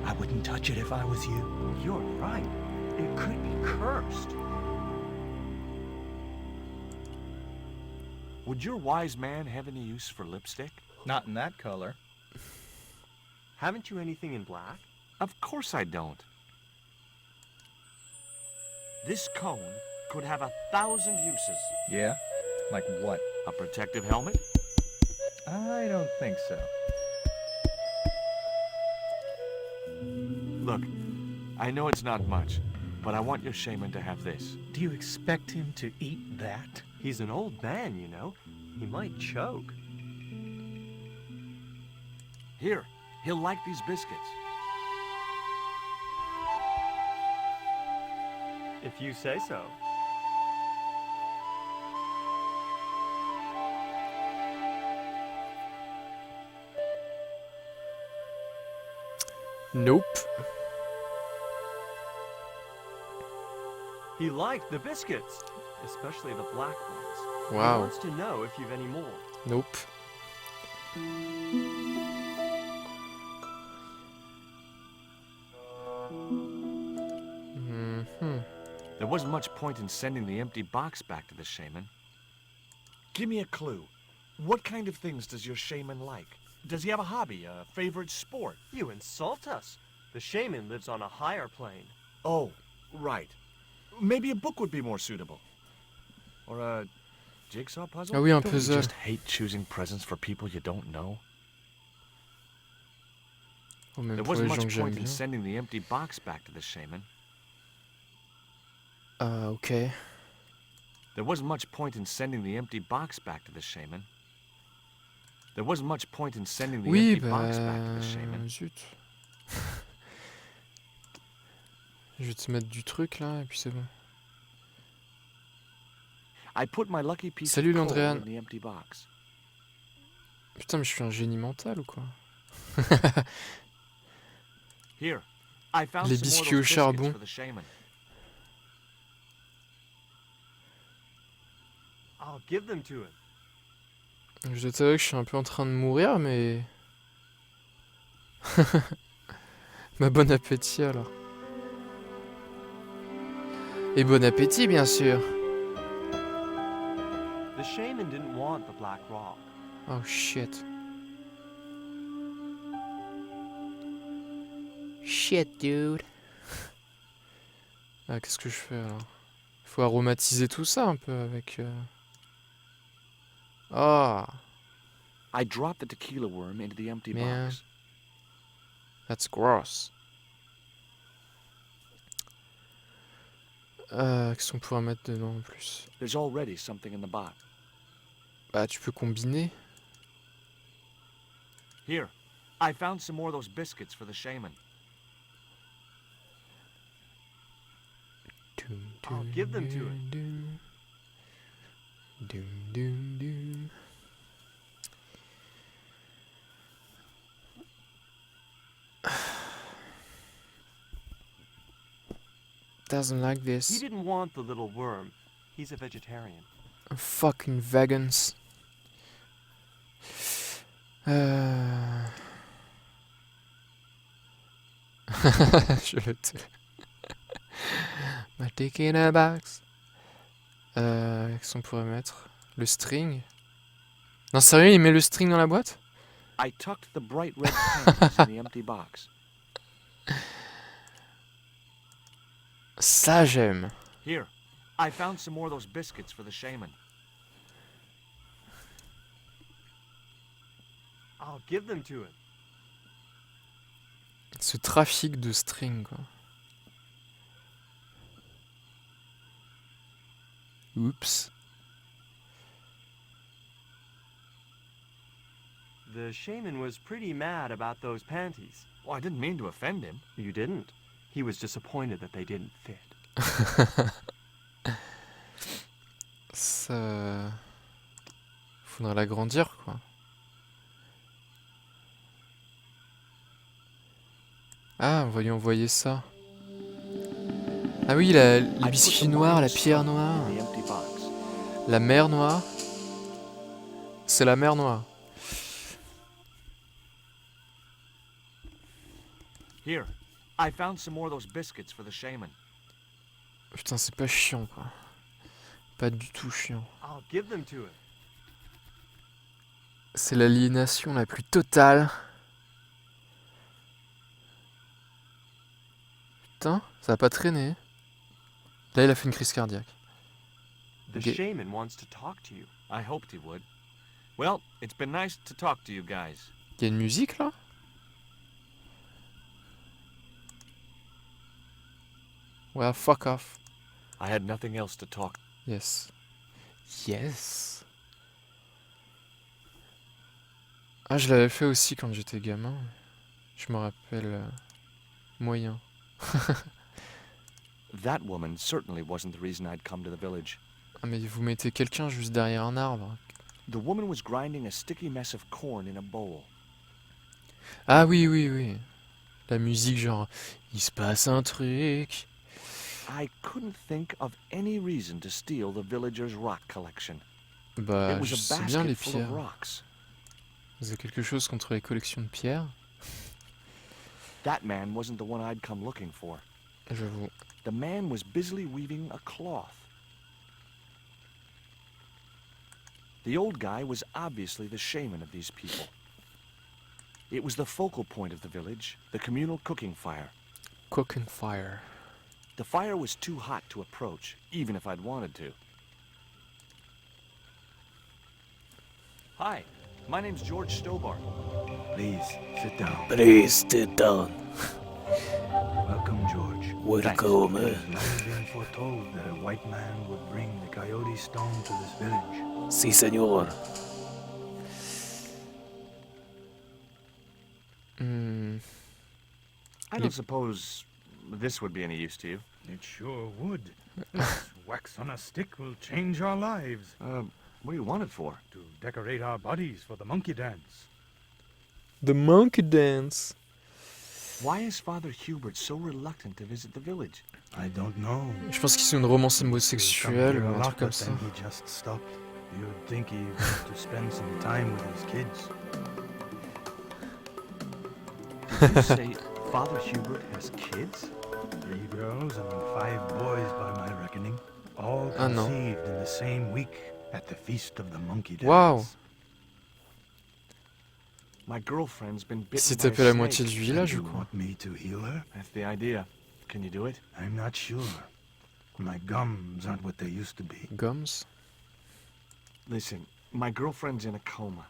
I wouldn't touch it if I was you. You're right. It could be cursed. Would your wise man have any use for lipstick? Not in that color. Haven't you anything in black? Of course I don't. This cone could have 1,000 uses. Yeah? Like what? A protective helmet? I don't think so. Look, I know it's not much, but I want your shaman to have this. Do you expect him to eat that? He's an old man, you know. He might choke. Here, he'll like these biscuits. If you say so. Nope. He liked the biscuits, especially the black ones. He Wow. wants to know if you've any more. Nope. There wasn't much point in sending the empty box back to the shaman. Give me a clue. What kind of things does your shaman like? Does he have a hobby, a favorite sport? You insult us. The shaman lives on a higher plane. Oh, right. Maybe a book would be more suitable. Or a jigsaw puzzle? Ah oui, un Don't you puzzle. just hate choosing presents for people you don't know? Oh, même There pour les wasn't gens much que j'aime point in bien. sending the empty box back to the shaman. Ok. There wasn't much point in sending the empty box back to the shaman. There wasn't much point in sending the Oui, empty box back to the bah... shaman. Zut. Je vais te mettre du truc là, et puis c'est bon. I put my lucky piece Salut, of coal Landréane. in the empty box. Putain, mais je suis un génie mental ou quoi? Here, I found Les some more of biscuits au those biscuits charbon. for the shaman. I'll give them to him. Je dois t'avouer que je suis un peu en train de mourir, mais... Bah, bon appétit alors. Et bon appétit, bien sûr. The shaman didn't want the black rock. Oh shit. Shit, dude. Ah, qu'est-ce que je fais alors? Faut aromatiser tout ça un peu avec... Ah, I dropped the tequila worm into the empty Man. box. that's gross. Qu'est-ce qu'on pourrait mettre dedans en plus? There's already something in the box. Bah, tu peux combiner. Here, I found some more of those biscuits for the shaman. I'll give them to him. Doesn't like He this. didn't want the little worm. He's a vegetarian. Fucking vegans. Je le tue. My dick in a box. Qu'est-ce qu'on pourrait mettre? Le string. Non, sérieux, il met le string dans la boîte? I tucked the bright red panties in the empty box. Ça, j'aime. Here, I found some more of those biscuits for the shaman. I'll give them to him. Ce trafic de string, quoi. Oups. The shaman was pretty mad about those panties. Well, I didn't mean to offend him. You didn't. He was disappointed that they didn't fit. Ça... Faudra l'agrandir, quoi. Ah, on va lui envoyer ça. Ah oui, les biscuits noirs, la pierre noire. La mer noire. C'est la mer noire. Here, I found some more of those biscuits for the shaman. Putain, c'est pas chiant, quoi. Pas du tout chiant. I'll give them to him. C'est l'aliénation la plus totale. Putain, ça va pas traîner. Là, il a fait une crise cardiaque. The shaman wants to talk to you. I hoped he would. Well, it's been nice to talk to you guys. Il y a une musique, là? Well, fuck off. I had nothing else to talk. Yes. Yes. Ah, je l'avais fait aussi quand j'étais gamin. Je me rappelle... moyen. That woman certainly wasn't the reason I'd come to the village. Ah, mais vous mettez quelqu'un juste derrière un arbre. The woman was grinding a sticky mess of corn in a bowl. Ah oui, oui, oui. La musique genre... Il se passe un truc... I couldn't think of any reason to steal the villagers' rock collection. Bah, It was je a sais bien les basket full of pierres. rocks. Vous avez quelque chose contre les collections de pierres? That man wasn't the one I'd come looking for. J'avoue. The man was busily weaving a cloth. The old guy was obviously the shaman of these people. It was the focal point of the village, the communal cooking fire. Cooking fire. The fire was too hot to approach, even if I'd wanted to. Hi, my name's George Stobart. Please, sit down. Please sit down. Welcome, George. Welcome. It has long been foretold that a white man would bring the coyote stone to this village. Si, senor. I don't suppose this would be any use to you. It sure would. This wax on a stick will change our lives. What do you want it for? To decorate our bodies for the monkey dance. The monkey dance. Why is Father Hubert so reluctant to visit the village? I don't know. Je pense qu'ils sont une romance homosexuelle ou un truc comme But ça. then he just stopped. You'd think he wanted to spend some time with his kids. Did you say Father Hubert has kids? 3 girls and 5 boys by my reckoning. All Ah non. conceived in the same week at the feast of the monkey dance. Waouh! My girlfriend's been Il s'est bitten by tapé a la snake. moitié du village ou You quoi? want me to heal her? That's the idea. Can you do it? I'm not sure. My gums aren't what they used to be. Gums? Listen, my girlfriend's in a coma.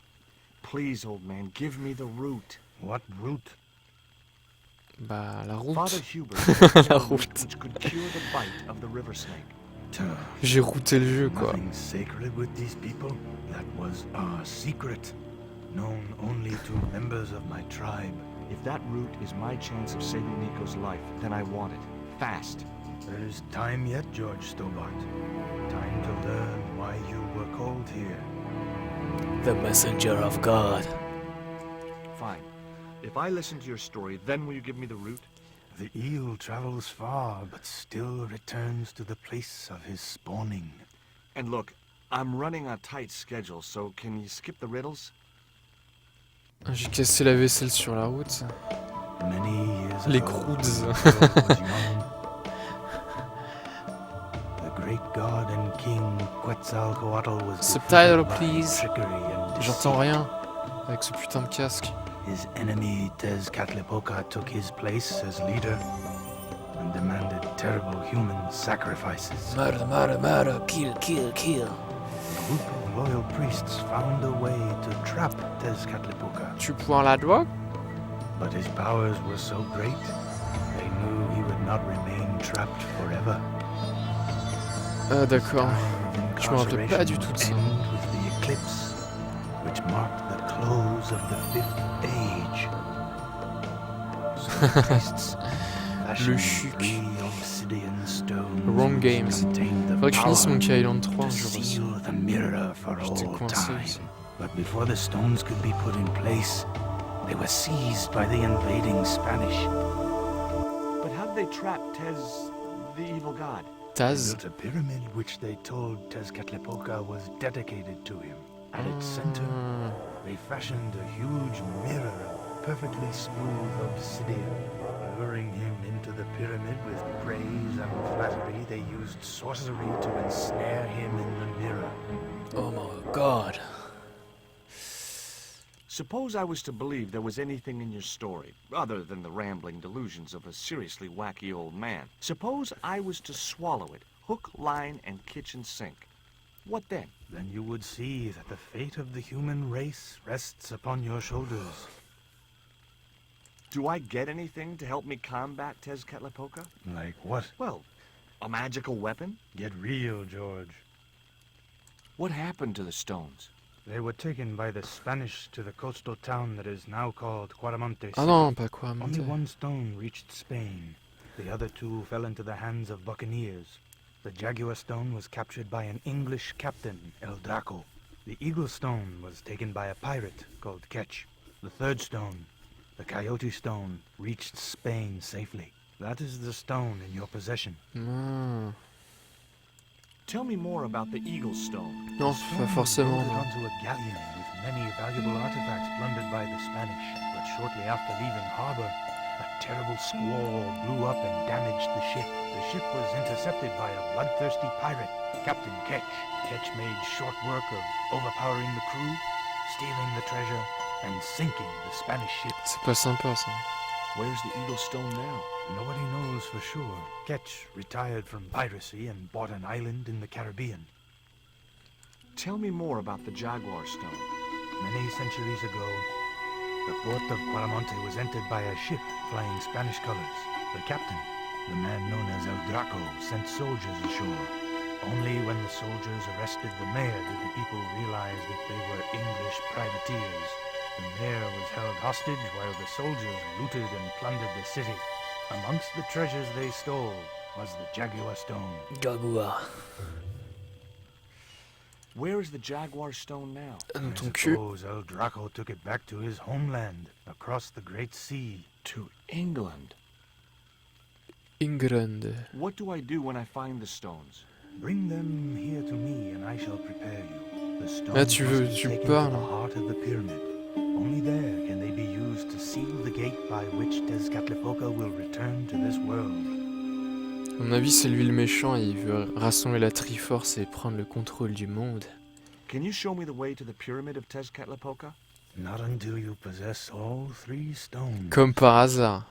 Please, old man, give me the root. What root? Bah, la Father route. Hubert La a root route. which could cure the bite of the river snake. J'ai routé le jeu, quoi. Nothing sacred with these people. That was our secret, known only to members of my tribe. If that root is my chance of saving Nico's life, then I want it. Fast. There is time yet, George Stobart. Time to learn why you were called here. The messenger of God. Fine. If I listen to your story, then will you give me the route? The eel travels far, but still returns to the place of his spawning. And look, I'm running a tight schedule, so can you skip the riddles? J'ai cassé la vaisselle sur la route. Many years Les ago, croods. when the world was young, the great god and king Quetzalcoatl was Subtitle, defeated by please. trickery and deceit. J'entends rien avec ce putain de casque. His enemy Tezcatlipoca took his place as leader and demanded terrible human sacrifices. Murder, murder, murder, kill, kill, kill. A group of loyal priests found a way to trap Tezcatlipoca. Tu points la doigt? But his powers were so great, they knew he would not remain trapped forever. Ah d'accord. Je me rappelle pas du tout de ça. End with the eclipse, which marked the close of the fifth age. So the priests fashioned chic. 3 obsidian stones Wrong which games. contained the Faudrait que je finisse power Monkey Island 3 un to jour aussi. seal the mirror for J'étais all coincé time. aussi. But before the stones could be put in place, they were seized by the invading Spanish. But how did they trap Tez, the evil god? They Taz. built a pyramid which they told Tezcatlipoca was dedicated to him. At its center, they fashioned a huge mirror of perfectly smooth obsidian. Luring him into the pyramid with praise and flattery, they used sorcery to ensnare him in the mirror. Oh my God. Suppose I was to believe there was anything in your story, other than the rambling delusions of a seriously wacky old man. Suppose I was to swallow it, hook, line, and kitchen sink. What then? Then you would see that the fate of the human race rests upon your shoulders. Do I get anything to help me combat Tezcatlipoca? Like what? Well, a magical weapon? Get real, George. What happened to the stones? They were taken by the Spanish to the coastal town that is now called Quaramonte. Ah non, pas quoi, Only monter. one stone reached Spain. The other 2 fell into the hands of buccaneers. The jaguar stone was captured by an English captain, El Draco. The eagle stone was taken by a pirate called Ketch. The 3rd stone, the coyote stone, reached Spain safely. That is the stone in your possession. Ah. Tell me more about the eagle stone. Non, pas forcément. Loaded Non. onto a galleon with many valuable artifacts plundered by the Spanish. But shortly after leaving harbor, a terrible squall blew up and damaged the ship. The ship was intercepted by a bloodthirsty pirate, Captain Ketch. Ketch made short work of overpowering the crew, stealing the treasure, and sinking the Spanish ship. C'est pas sympa ça. Where's the eagle stone now? Nobody knows for sure. Ketch retired from piracy and bought an island in the Caribbean. Tell me more about the jaguar stone. Many centuries ago, the port of Quaramonte was entered by a ship flying Spanish colors. The captain, the man known as El Draco, sent soldiers ashore. Only when the soldiers arrested the mayor did the people realize that they were English privateers. The mayor was held hostage while the soldiers looted and plundered the city. Amongst the treasures they stole was the jaguar stone. Jaguar. Where is the jaguar stone now? Dans I ton cul. suppose El Draco took it back to his homeland, across the Great Sea. To England. England. What do I do when I find the stones? Bring them here to me and I shall prepare you. The stones Là tu must veux, be tu taken parles. to the heart of the pyramid. Only there can they be used to seal the gate by which Tezcatlipoca will return to this world. À mon avis, c'est lui le méchant et il veut rassembler la Triforce et prendre le contrôle du monde. Can you show me the way to the pyramid of Tezcatlipoca? Not until you possess all 3 stones. Comme par hasard.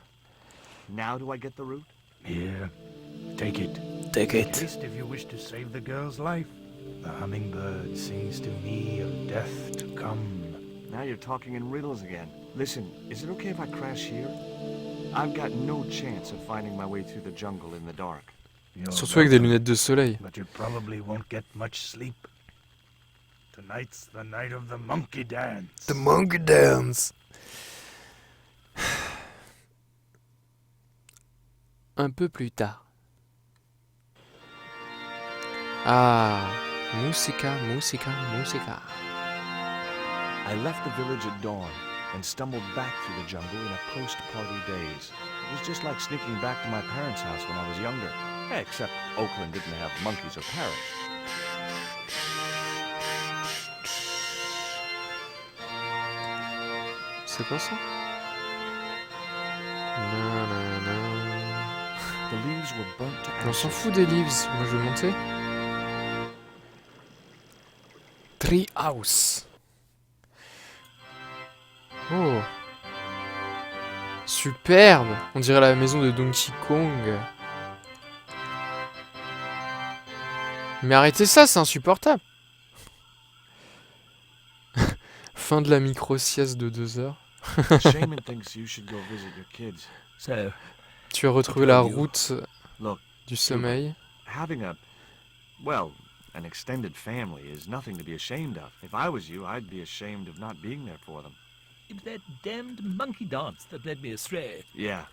Now do I get the route? Here, take it. Take it. Taste if you wish to save the girl's life. The hummingbird sings to me of death to come. Now you're talking in riddles again. Listen, is it okay if I crash here? I've got no chance of finding my way through the jungle in the dark. You're Surtout avec des welcome, lunettes de soleil. but you probably won't get much sleep. Tonight's the night of the monkey dance. The monkey dance. Un peu plus tard. Ah, musica, musica, musica. I left the village at dawn and stumbled back through the jungle in a post-party daze. It was just like sneaking back to my parents' house when I was younger. Except Oakland didn't have monkeys or parrots. C'est quoi ça? Nanana. The leaves were burnt to On s'en ashes. fout des leaves, moi je vais monter. Tree house. Oh. Superbe. On dirait la maison de Donkey Kong. Mais arrêtez ça, c'est insupportable. Fin de la micro-sieste de 2 heures. Shaman thinks you should go visit your kids. So, Tu as retrouvé la route du sommeil. Having an extended family is nothing to be ashamed of. If I was you, I'd be ashamed of not being there for them. It was that damned monkey dance that led me astray. Yeah.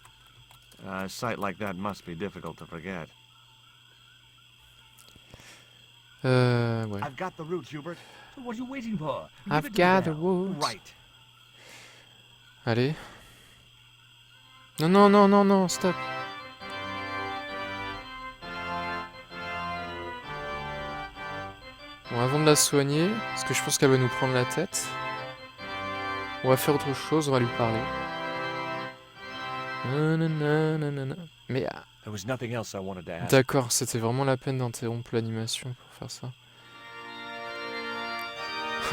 A sight like that must be difficult to forget. Ouais. I've got the route, Hubert. So what are you waiting for? I've Give it got to the me now. wood. Right. Allez. Non, non, non, non, non, stop. Bon, avant de la soigner, parce que je pense qu'elle va nous prendre la tête, on va faire autre chose, on va lui parler. Nanana, nanana. Mais There was nothing else I wanted to ask. d'accord, c'était vraiment la peine d'interrompre l'animation pour faire ça.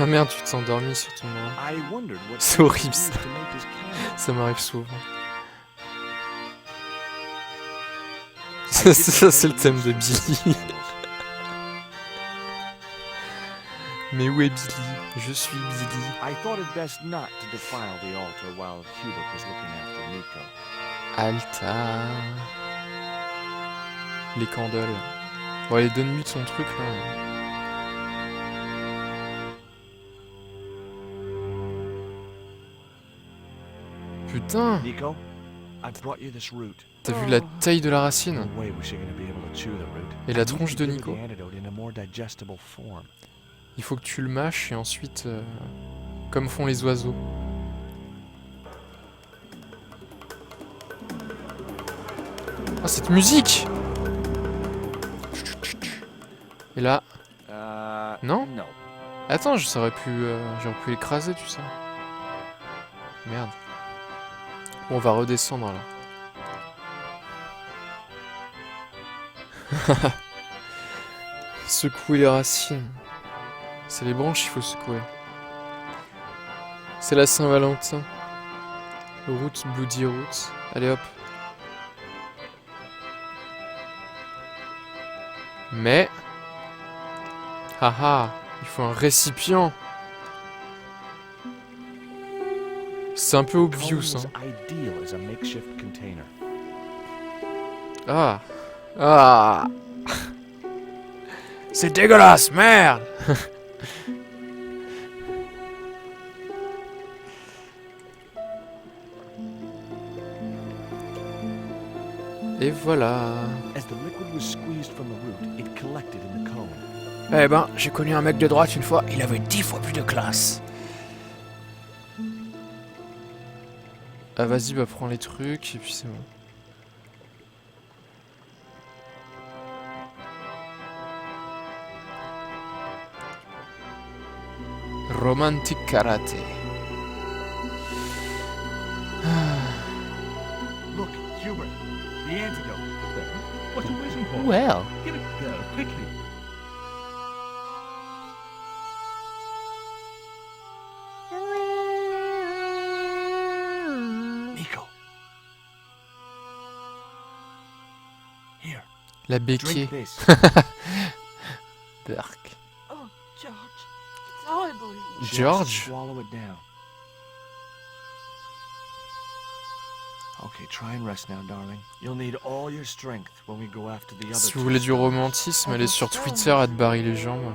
Ah merde, tu t'es endormi sur ton bras. I wondered what C'est horrible he ça. used to make his candle. Ça m'arrive souvent. Ça, c'est le thème de Billy. Mais où est Billy? Je suis Billy. I thought it best not to defile the altar while Hubert was looking after Nico. Alta. Les candles. Bon, allez, donne-lui ton truc là. Putain! Nico, I've brought you this root. T'as vu la taille de la racine? No way was she gonna be able to chew the root. Et la I need tronche to de give her Nico? the antidote in a more digestible form. Il faut que tu le mâches et ensuite... comme font les oiseaux. Ah, cette musique! Et là... Non? No. Attends, j'aurais pu l'écraser, tu sais. Merde. Bon, on va redescendre là. Secouer les racines. C'est les branches qu'il faut secouer. C'est la Saint-Valentin. Route, Bloody Route. Allez hop. Mais... Haha, il faut un récipient. C'est un peu obvious, hein. Ideal as a makeshift container. Ah. Ah. C'est dégueulasse, merde. Et voilà. As the liquid was squeezed from the root, it collected in the cone. eh ben, j'ai connu un mec de droite une fois, il avait 10 fois plus de classe. Ah vas-y, bah prends les trucs et puis c'est bon. Romantic karaté. Look, Hubert, the antidote. What are you waiting for? Well. Give it to her, quickly. Nico. Here. La béquille. Drink this. Berk. Oh, George, it's horrible. George? Just swallow it down. Okay, try and rest now, darling. You'll need all your strength when we go after the other. Si vous voulez du romantisme, allez sur Twitter à te barrer les jambes.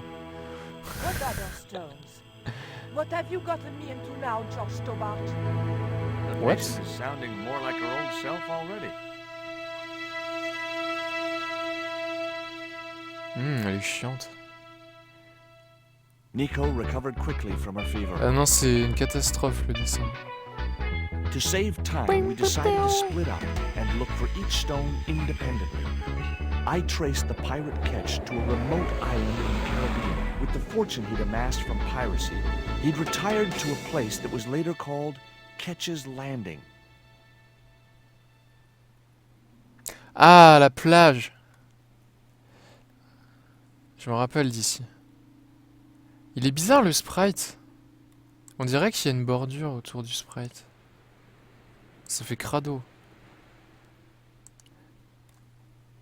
What other stones? What have you gotten me into now, George Stobart? The What? patient is sounding more like her old self already. Elle est chiante. Nico recovered quickly from her fever. Ah non, c'est une catastrophe le dessin. To save time, we decided to split up and look for each stone independently. I traced the pirate Ketch to a remote island in the Caribbean. With the fortune he'd amassed from piracy, he'd retired to a place that was later called Ketch's Landing. Ah, la plage. Je me rappelle d'ici. Il est bizarre le sprite. On dirait qu'il y a une bordure autour du sprite. Ça fait crado.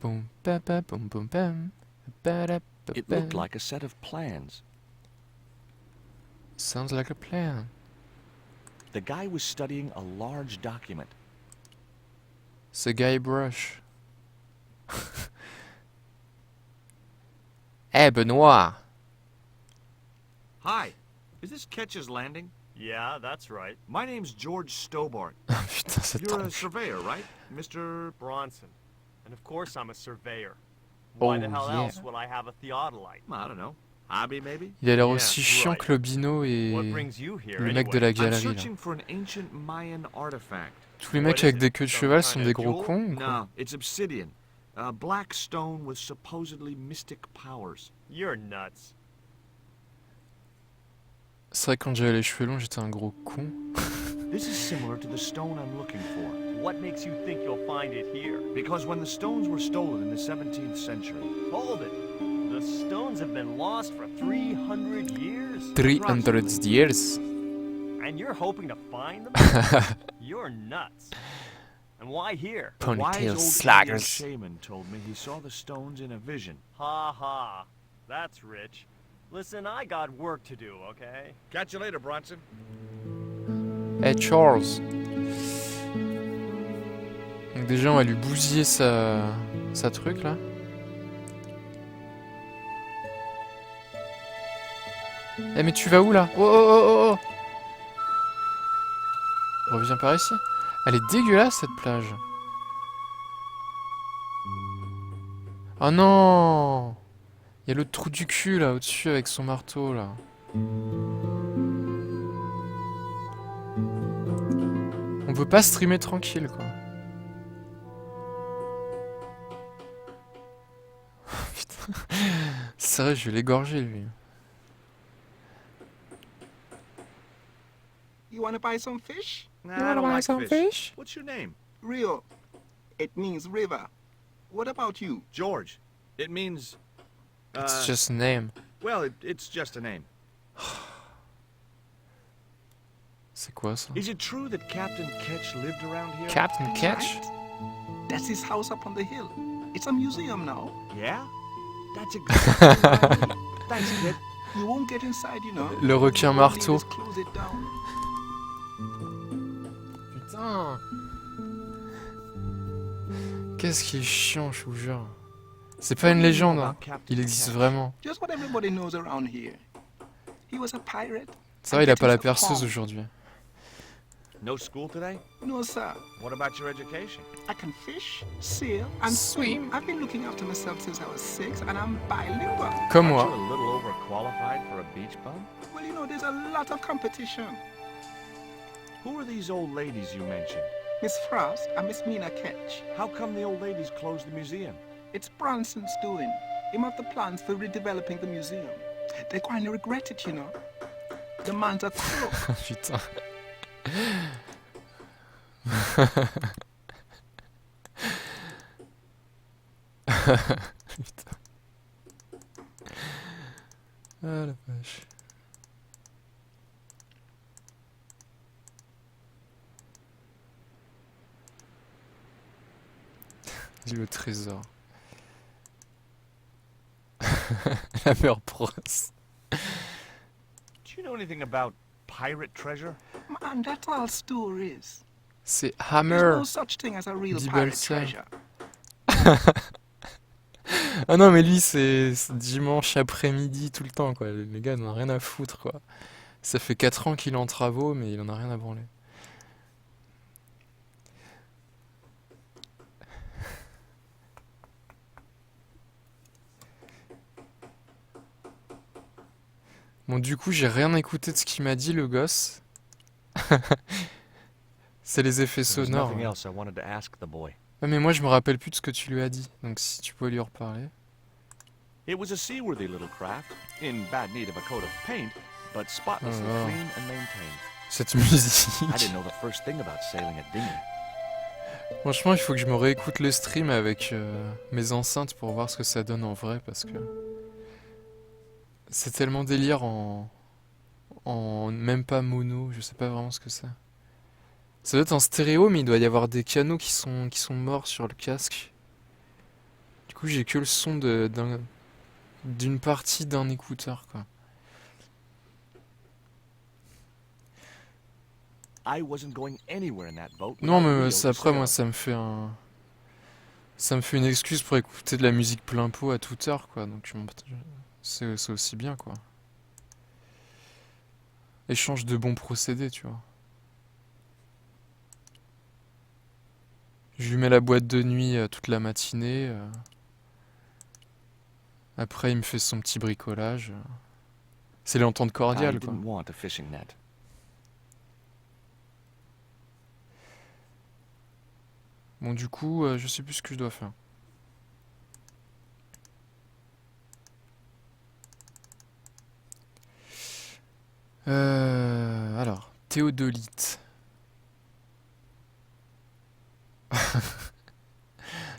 Boum, papa, boum, boum, pam. It looked like a set of plans. Sounds like a plan. The guy was studying a large document. C'est Guybrush. Eh, Benoît. Hi, is this Ketch's Landing? Yeah, that's right. My name's George Stobart. Putain, c'est You're a tranche. surveyor, right? Mr. Bronson. And of course I'm a surveyor. Why the hell yeah. else would I have a theodolite? I don't know. Hobby, maybe? Il a l'air Yeah, aussi chiant right. que Lobino et What brings you here le mec de anyway? la I'm galerie là. searching for an ancient Mayan artifact. Tous les mecs avec des queues de cheval sont des gros cons ou quoi? No, it's obsidian. A black stone with supposedly mystic powers. You're nuts. C'est vrai que quand j'avais les cheveux longs, j'étais un gros con. This is similar to the stone I'm looking for. What makes you think you'll find it here? Because when the stones were stolen in the 17th century, Hold it. The stones have been lost for 300 years? 300 years. And you're hoping to find them? You're nuts. And why here? a wise Ponytail old Indian slaggers. shaman told me he saw the stones in a vision. Ha ha. That's rich. Listen, I got work to do, okay? Catch you later, Bronson. Hey Charles. Donc déjà on va lui bousiller sa truc là. Eh mais tu vas où là? Oh oh oh oh! Reviens par ici. Elle est dégueulasse cette plage. Oh non! Il y a l'autre trou du cul là au-dessus avec son marteau là. On peut pas streamer tranquille quoi. Putain. C'est vrai, je vais l'égorger lui. You wanna buy some fish? Nah, I don't like fish. What's your name? Rio. It means river. What about you? George. It means... It's just a name. Well, it's just a name. C'est quoi ça? Is it true that Captain Ketch lived around here? Captain Ketch? That's his house up on the hill. It's a museum now. Yeah? That's a good... Thanks, kid. You won't get inside, you know. Le requin marteau. Just close it down. Putain. Qu'est-ce qui est chiant, je vous jure. C'est pas une légende, hein. Il existe vraiment. Just what everybody knows around here. He was a pirate. Ça va, il a pas la perceuse aujourd'hui. No school today? No, sir. What about your education? I can fish, sail, and swim. I've been looking after myself since I was 6, and I'm bilingual. Comme Aren't moi. you a little overqualified for a beach bum? Well, you know, there's a lot of competition. Who are these old ladies you mentioned? Miss Frost and Miss Mina Ketch. How come the old ladies closed the museum? It's Bronson's doing. Him have the plans for redeveloping the museum. They're going to regret it, you know. The man's a crook. Putain. Putain. Ah la vache. Dis le trésor. La meilleure brosse. Do you know anything about pirate treasure? Man, that's all stories. C'est There's Hammer. no such thing as a real Dit pirate Belser. treasure. Ah non mais lui c'est dimanche après-midi tout le temps quoi. Les gars n'en ont rien à foutre quoi. Ça fait 4 ans qu'il est en travaux mais il en a rien à branler. Bon, du coup, j'ai rien écouté de ce qu'il m'a dit, le gosse. C'est les effets sonores. Nothing else I wanted to ask the boy. Ouais, mais moi, je me rappelle plus de ce que tu lui as dit. Donc, si tu peux lui reparler. It was a seaworthy little craft, in bad need of a coat of paint, but spotlessly clean and maintained. Cette musique. I didn't know the first thing about sailing a dinghy. Franchement, il faut que je me réécoute le stream avec mes enceintes pour voir ce que ça donne en vrai, parce que c'est tellement délire en même pas mono, je sais pas vraiment ce que c'est. Ça doit être en stéréo, mais il doit y avoir des canaux qui sont morts sur le casque. Du coup, j'ai que le son d'une partie d'un écouteur, quoi. Non, mais après, moi, ça me fait une excuse pour écouter de la musique plein pot à toute heure, quoi. Donc, c'est aussi bien, quoi. Échange de bons procédés, tu vois. Je lui mets la boîte de nuit toute la matinée. Après, il me fait son petit bricolage. C'est l'entente cordiale, quoi. Bon, du coup, je sais plus ce que je dois faire. Alors, théodolite.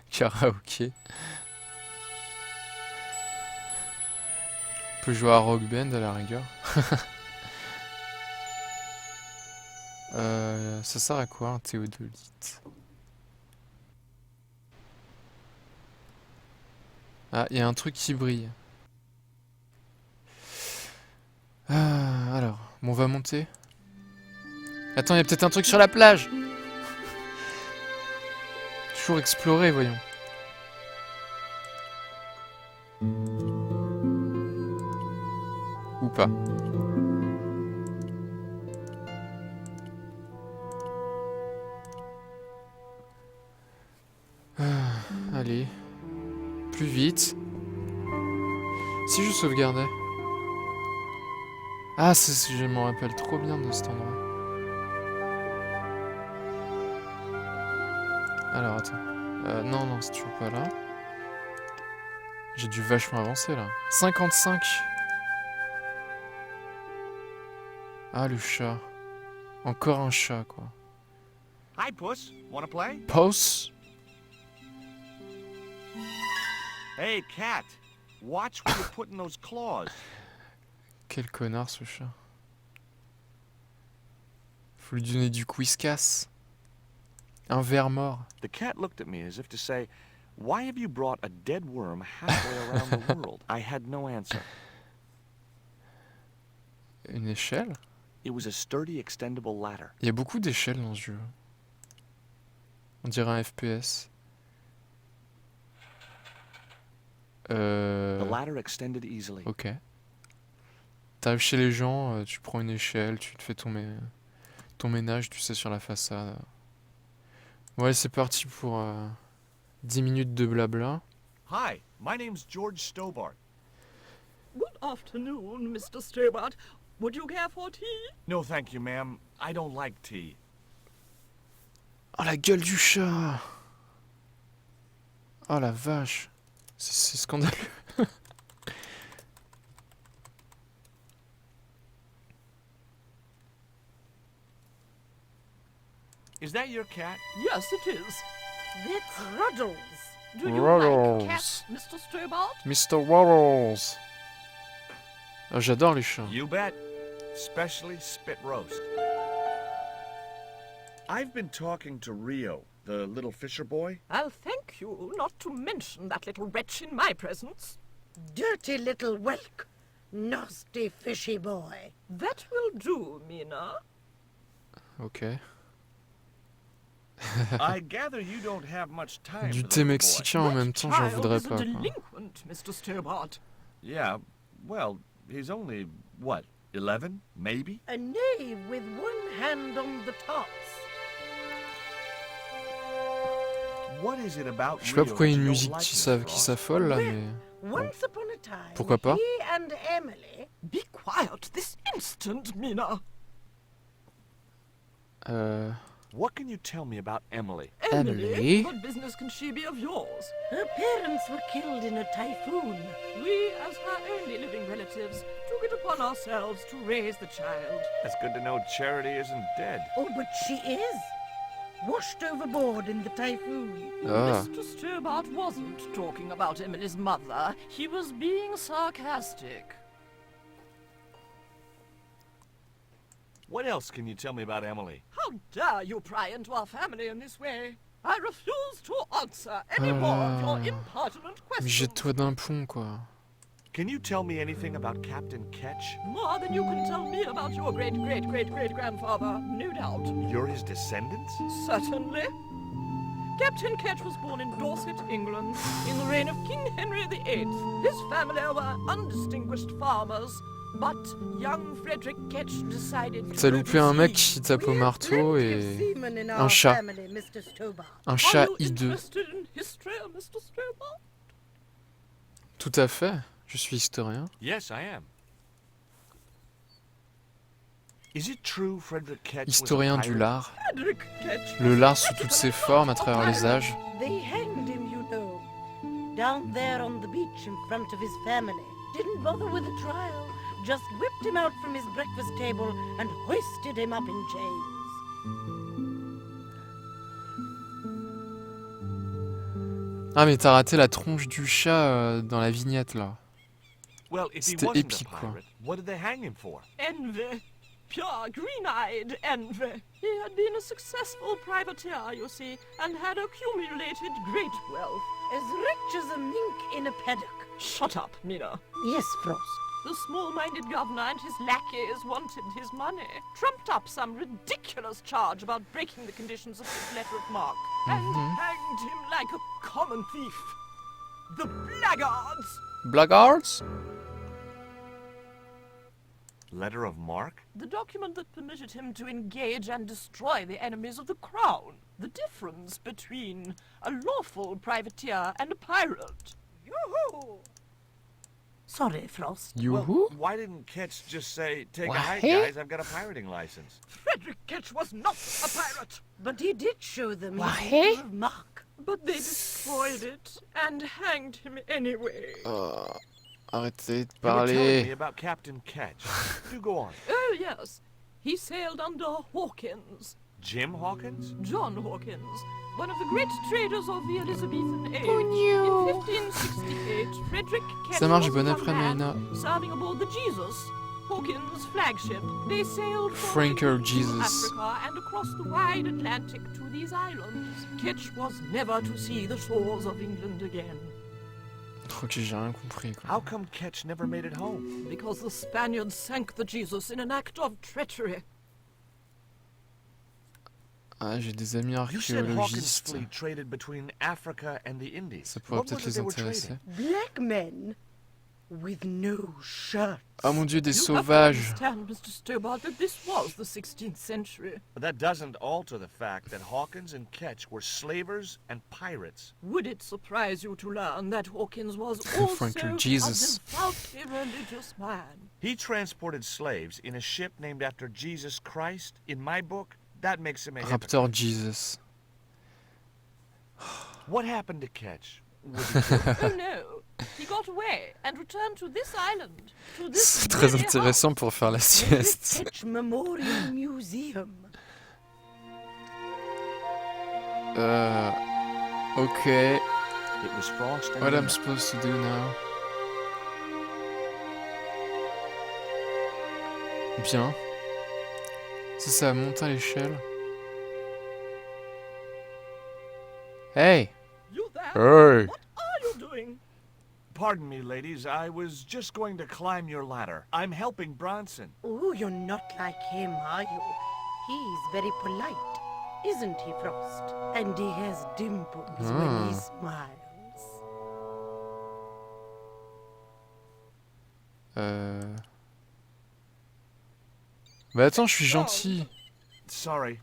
Karaoké. On peut jouer à Rock Band à la rigueur. Ça sert à quoi un théodolite? Ah, il y a un truc qui brille. Alors, bon, on va monter. Attends, il y a peut-être un truc sur la plage. Toujours explorer, voyons. Ou pas. Allez. Plus vite. Si je sauvegardais. Ah, je m'en rappelle trop bien de cet endroit. Alors, attends. Non, c'est toujours pas là. J'ai dû vachement avancer, là. 55. Ah, le chat. Encore un chat, quoi. Hi, Puss. Wanna play? Puss? Hey, cat. Watch where you're putting those claws. Quel connard, ce chat. Faut lui donner du quiscasse. Un ver mort. The cat looked at me as if to say, "Why have you brought a dead worm halfway around the world?" I had no answer. Une échelle? It was a sturdy, extendable ladder. Il y a beaucoup d'échelles dans ce jeu. On dirait un FPS. The ladder extended easily. Ok. T'arrives chez les gens, tu prends une échelle, tu te fais ton ménage, tu sais, sur la façade. Ouais, c'est parti pour 10 minutes de blabla. Hi, my name's George Stobart. Good afternoon, Mr. Stobart. Would you care for tea? No, thank you, ma'am. I don't like tea. Oh, la gueule du chat! Oh, la vache! C'est scandaleux. Is that your cat? Yes, it is. That's Ruddles. Do you Ruddles. like cats, Mr. Stobart? Mr. Waddles. Oh, j'adore les chats. You bet. Especially spit roast. I've been talking to Rio, the little fisher boy. I'll thank you not to mention that little wretch in my presence. Dirty little whelk. Nasty fishy boy. That will do, Mina. Ok. I gather you don't have much time. Du thé mexicain en même temps, j'en voudrais pas. Quoi. Delinquent, Mr. Stobart. Yeah, well, he's only, what, 11, maybe? A knave with one hand on the tops. What is it about Je sais pas pourquoi il y a une Rio musique you don't qui like, s'affole là, mais... Once upon a time, Pourquoi pas? he and Emily... Be quiet this instant, Mina. What can you tell me about Emily? Emily? What business can she be of yours? Her parents were killed in a typhoon. We, as her only living relatives, took it upon ourselves to raise the child. That's good to know Charity isn't dead. Oh, but she is. Washed overboard in the typhoon. Mr. Stobart wasn't talking about Emily's mother. He was being sarcastic. What else can you tell me about Emily? How dare you pry into our family in this way? I refuse to answer any more of your impertinent questions. Jette-toi d'un pont, quoi. Can you tell me anything about Captain Ketch? More than you can tell me about your great-great-great-great-grandfather, no doubt. You're his descendants? Certainly. Captain Ketch was born in Dorset, England, in the reign of King Henry VIII. His family were undistinguished farmers, but young Frederick Ketch decided to... T'as loupé un mec qui tape au marteau et un chat. Un chat hideux. Tout à fait. Je suis historien. Yes, I am. Is it true Frederick Ketch Historien du lard. Frederick Ketch Le lard sous toutes ses formes à travers les âges. They hanged him, you know. Down there on the beach in front of his family. Didn't bother with a trial. Just whipped him out from his breakfast table and hoisted him up in chains. Ah mais t'as raté la tronche du chat dans la vignette là. Well, if he C'était wasn't épique a quoi. pirate, what did they hang him for? Envy. Pure green-eyed envy. He had been a successful privateer, you see, and had accumulated great wealth. As rich as a mink in a paddock. Shut up, Mina. Yes, Frost. The small-minded governor and his lackeys wanted his money, trumped up some ridiculous charge about breaking the conditions of his letter of marque, and hanged him like a common thief. The blackguards! Blackguards? Letter of marque? The document that permitted him to engage and destroy the enemies of the crown. The difference between a lawful privateer and a pirate. Yoo-hoo! Sorry, Frost. Yoo-hoo? Well, why didn't Ketch just say, take What? a hike, guys, I've got a pirating license? Frederick Ketch was not a pirate! But he did show them his What? letter of marque. But they destroyed it and hanged him anyway. Arrêtez de You were telling me parler. about Captain Ketch. Do go on. Oh, yes. He sailed under Hawkins. Jim Hawkins? John Hawkins, one of the great traders of the Elizabethan age. Cognio. In 1568, Frederick Ketch Ça marche, was bon a young après-midi, man Nina. serving aboard the Jesus, Hawkins' flagship. They sailed from Franco England to Jesus. Africa and across the wide Atlantic to these islands. Ketch was never to see the shores of England again. Ok, j'ai rien compris quoi. How come Ketch never made it home? Because the Spaniards sank the Jesus in an act of treachery. Ah, j'ai des amis You said Hawkins' archéologistes. fleet traded between Africa and the Indies. Ça pourrait What was peut-être it les they were intéresser. trading? Black men with no shirts. Ah mon dieu, des You have to sauvages. understand, Mr. Stobart, that this was the 16th century. But that doesn't alter the fact that Hawkins and Ketch were slavers and pirates. Would it surprise you to learn that Hawkins was also Franklin Jesus. a devoutly religious man? He transported slaves in a ship named after Jesus Christ. In my book, that makes him a hypocrite. Raptor Jesus. What happened to Ketch? Was he killed? Oh no, he got away and returned to this island, to this C'est très very intéressant pour faire la sieste. Ketch Memorial Museum. Ok. It was Frost and What I'm Nina. supposed to do now? Bien. C'est ça, monte à l'échelle. Hey! You there? Hey! What are you doing? Pardon me, ladies. I was just going to climb your ladder. I'm helping Bronson. Oh, you're not like him, are you? He's very polite, isn't he, Frost? And he has dimples when he smiles. Bah attends, je suis gentil. Sorry.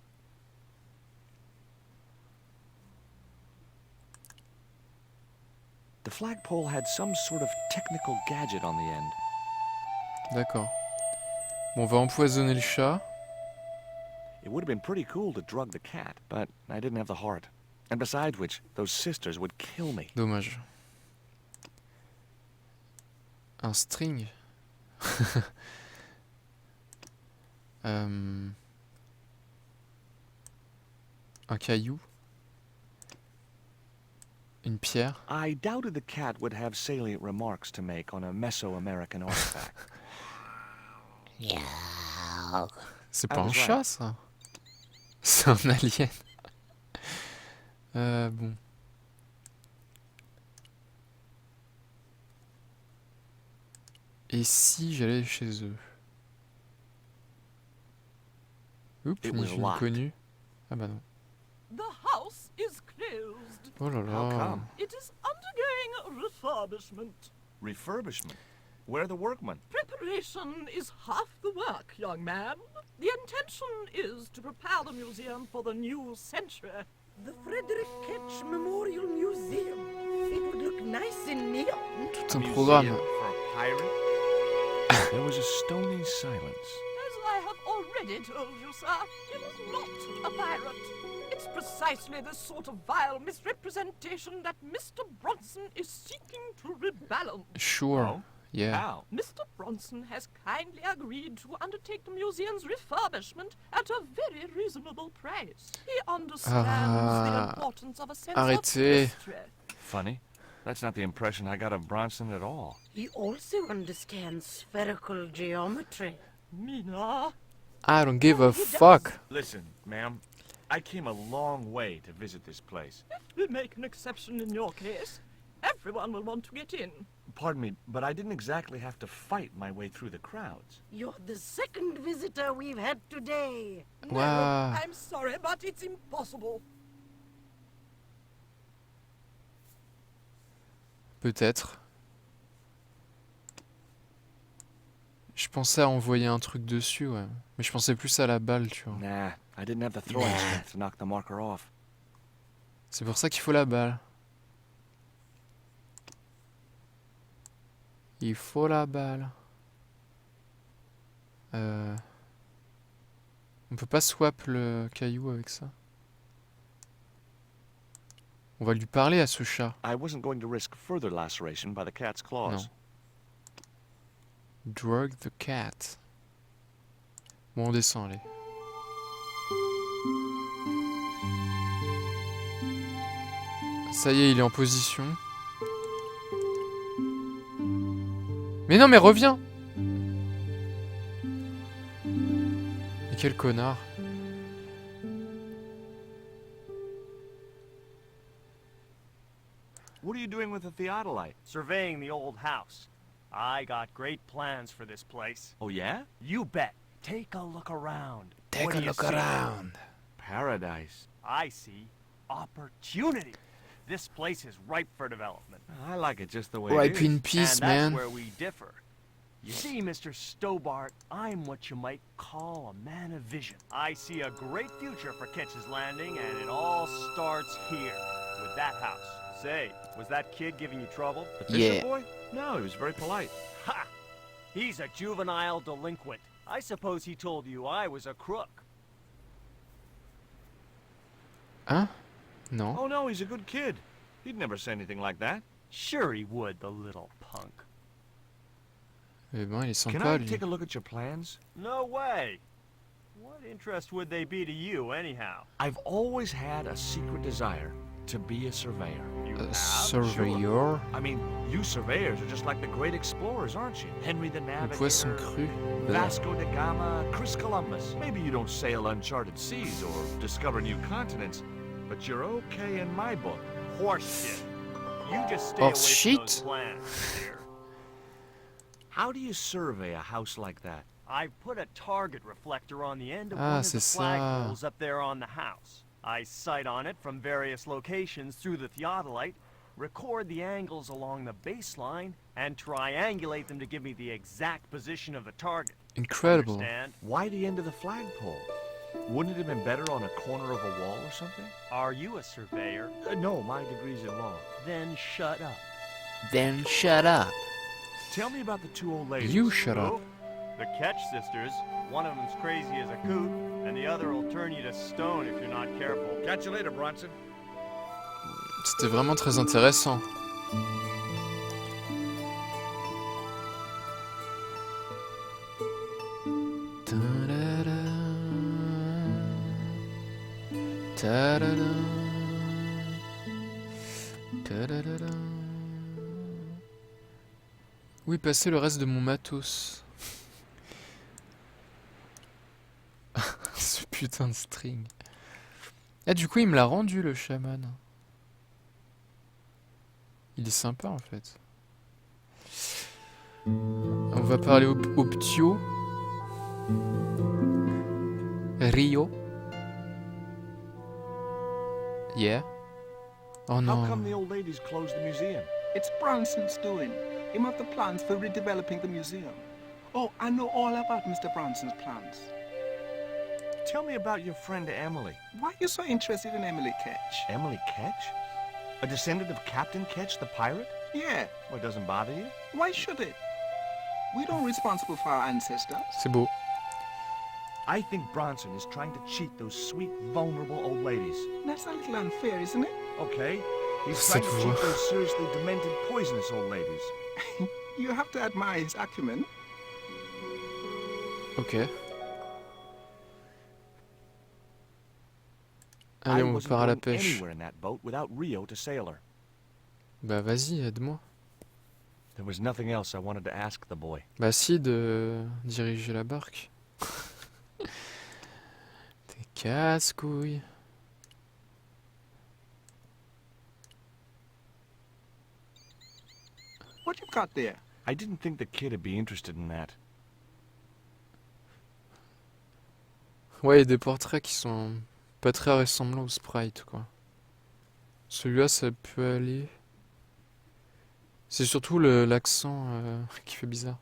The The flagpole had some sort of technical gadget on the end. D'accord. Bon, on va empoisonner le chat. It would have been pretty cool to drug the cat, but I didn't have the heart. And besides which, those sisters would kill me. Dommage. Un string. Un caillou. Une pierre. I doubted the cat would have salient remarks to make on a Mesoamerican artifact. C'est pas un chat, ça. C'est un alien. Bon. Et si j'allais chez eux? Oups, ni vu ni connu. Ah bah non. The house is closed. Oh là How là. come? It is undergoing refurbishment. Refurbishment? Where are the workmen? Preparation is half the work, young man. The intention is to prepare the museum for the new century. The Frederick Ketch Memorial Museum. It would look nice in neon. Tout un programme. For a pirate? There was a stony silence. As I have already told you, sir, he was not a pirate. It's precisely the sort of vile misrepresentation that Mr. Bronson is seeking to rebalance. Sure. Oh? Yeah. How? Mr. Bronson has kindly agreed to undertake the museum's refurbishment at a very reasonable price. He understands the importance of a sense of history. Funny. That's not the impression I got of Bronson at all. He also understands spherical geometry. Mina? I don't give a fuck. Listen, ma'am. I came a long way to visit this place. If we make an exception in your case, everyone will want to get in. Pardon me, but I didn't exactly have to fight my way through the crowds. You're the second visitor we've had today. Wow. I'm sorry, but it's impossible. Peut-être. Je pensais à envoyer un truc dessus, ouais. Mais je pensais plus à la balle, tu vois. Nah, I didn't have the throwing strength to knock the marker off. C'est pour ça qu'il faut la balle. Il faut la balle. On peut pas swap le caillou avec ça. On va lui parler à ce chat. I wasn't going to risk further laceration by the cat's claws. Non. Drug the cat. Bon, on descend, allez. Ça y est, il est en position. Mais non, mais reviens! Mais quel connard. What are you doing with the theodolite? Surveying the old house. I got great plans for this place. Oh, yeah? You bet. Take a look around. Take What a do you look see? around. Paradise. I see opportunity. This place is ripe for development. I like it just the way Ripe it is. in peace, and man. that's where we differ. You see, Mr. Stobart, I'm what you might call a man of vision. I see a great future for Ketch's Landing, and it all starts here, with that house. Say, was that kid giving you trouble? The Fisher Yeah. boy? No, he was very polite. Ha! He's a juvenile delinquent. I suppose he told you I was a crook. Hein? Non. Oh, no, he's a good kid. He'd never say anything like that. Sure he would, the little punk. Eh ben, il est Can sympa, I lui. take a look at your plans? No way. What interest would they be to you, anyhow? I've always had a secret desire to be a surveyor. You A have? surveyor. I mean, you surveyors are just like the great explorers, aren't you? Henry the Le poisson Navigator, cru. Vasco da Gama, Chris Columbus. Maybe you don't sail uncharted seas or discover new continents, but you're okay in my book. Horse shit. You just stay Horse away shit? from those plans, dear. How do you survey a house like that? I've put a target reflector on the end of Ah, one of the c'est ça. flagpoles up there on the house. I sight on it from various locations through the theodolite, record the angles along the baseline, and triangulate them to give me the exact position of the target. Incredible. Understand? Why the end of the flagpole? Wouldn't it have been better on a corner of a wall or something? Are you a surveyor? No, my degree's in law. Then shut up. Then shut up. Tell me about the two old ladies. You shut up. The Ketch sisters. One of them's crazy as a coot, and the other will turn you to stone if you're not careful. Catch you later, Bronson. C'était vraiment très intéressant. Où est passé le reste de mon matos? Ce putain de string. Ah, du coup, il me l'a rendu, le chaman. Il est sympa, en fait. On va parler au ptio. Rio. Yeah. Oh non. How come the old ladies closed the museum? It's Bronson's doing. Him have the plans for redeveloping the museum. Oh, I know all about Mr. Bronson's plans. Tell me about your friend Emily. Why are you so interested in Emily Ketch? Emily Ketch? A descendant of Captain Ketch, the pirate? Yeah. Well, it doesn't bother you? Why should it? We don't responsible for our ancestors. C'est beau. I think Bronson is trying to cheat those sweet, vulnerable old ladies. That's a little unfair, isn't it? Okay. He's trying to cheat those seriously demented, poisonous old ladies. You have to admire his acumen. Ok. Allez, on part à la pêche. Bah vas-y, aide-moi. There was nothing else I wanted to ask the boy. Bah si, de diriger la barque. T'es casse-couille. What you got there? I didn't think the kid would be interested in that. Ouais, il y a des portraits qui sont pas très ressemblants au sprite, quoi. Celui-là, ça peut aller. C'est surtout l'accent qui fait bizarre.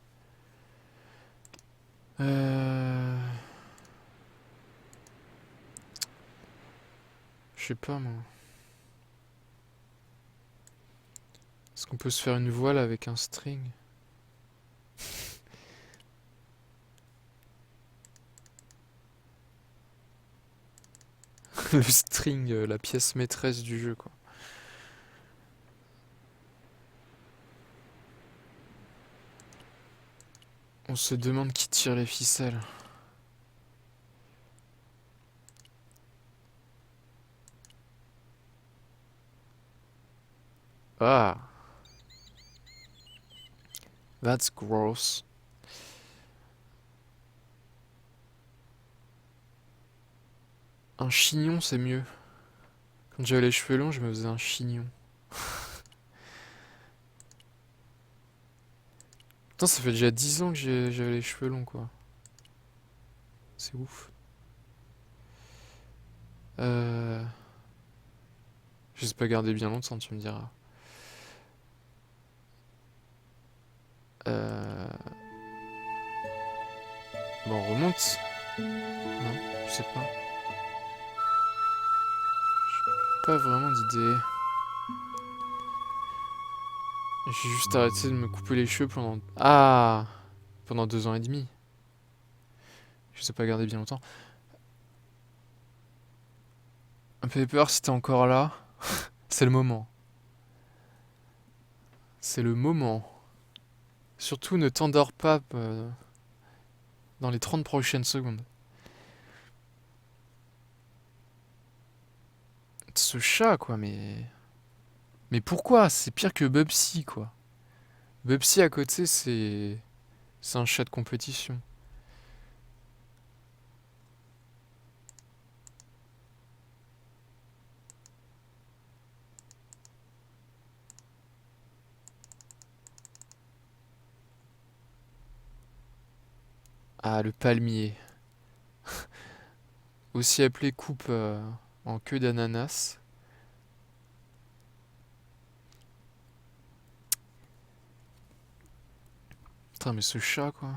Je sais pas, moi. Est-ce qu'on peut se faire une voile avec un string? Le string, la pièce maîtresse du jeu, quoi. On se demande qui tire les ficelles. Ah. That's gross. Un chignon, c'est mieux. Quand j'avais les cheveux longs, je me faisais un chignon. Putain, ça fait déjà 10 ans que j'avais les cheveux longs, quoi. C'est ouf. Je sais pas garder bien longtemps, tu me diras. Bon, on remonte. Non, je sais pas. J'ai pas vraiment d'idée. J'ai juste arrêté de me couper les cheveux pendant... Ah, pendant 2 ans et demi. Je sais pas garder bien longtemps. Un peu peur si t'es encore là. C'est le moment. C'est le moment. Surtout ne t'endors pas dans les 30 prochaines secondes. Ce chat, quoi, mais... Mais pourquoi? C'est pire que Bubsy, quoi. Bubsy à côté, c'est un chat de compétition. Ah, le palmier. Aussi appelé coupe en queue d'ananas. Putain, mais ce chat, quoi.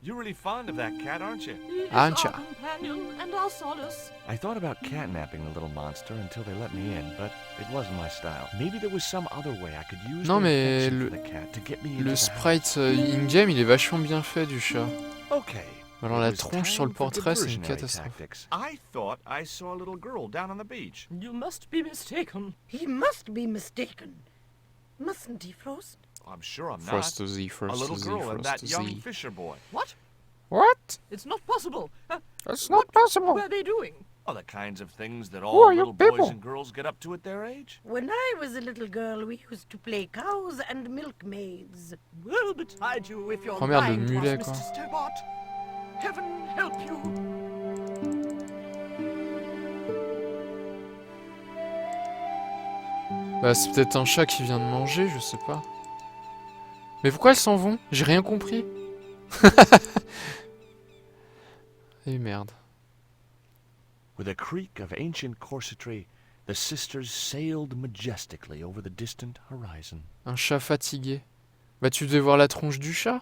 You're really fond of that cat, aren't you? He is Ancha. our companion and our solace. I thought about catnapping the little monster until they let me in, but it wasn't my style. Maybe there was some other way I could use Non, the mais affection for the cat to get me into le the sprite house. in-game, il est vachement bien fait du chat. Okay. Alors It la was tronche sur le time for portrait, c'est une diversionary catastrophe. tactics. I thought I saw a little girl down on the beach. You must be mistaken. He must be mistaken. Mustn't he, Frost? I'm sure I'm Frost not. to Z, A Frost to little Z, girl and Frost that to young Z. fisher boy. What? What? It's not possible. That's not possible. What were they doing? Oh, the kinds of things that Who all are you little boys people? and girls get up to at their age. When I was a little girl, we used to play cows and milkmaids. Well betide you if you're Oh merde, le lying to mulet us, quoi. Mr. Stobart. Heaven help you. Bah c'est peut-être un chat qui vient de manger, je sais pas. Mais pourquoi elles s'en vont? J'ai rien compris. Et merde. With a creak of ancient corsetry, the sisters sailed majestically over the distant horizon. Un chat fatigué. Bah tu devais voir la tronche du chat.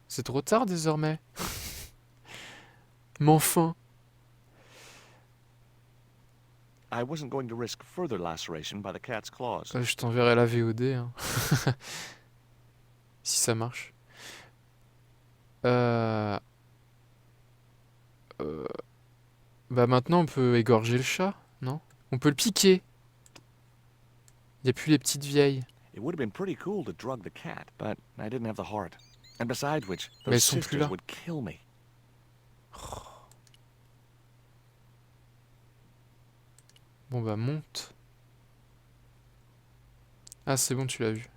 C'est trop tard désormais. Mais enfin. I wasn't going to risk further laceration by the cat's claws. Je t'enverrai la VOD. Hein. Si ça marche. Bah maintenant on peut égorger le chat, non? On peut le piquer. Il n'y a plus les petites vieilles. It would have been pretty cool to drug the cat, but I didn't have the heart. And besides which, Mais elles those sont plus sisters là. would kill me. Bon bah monte. Ah c'est bon, tu l'as vu.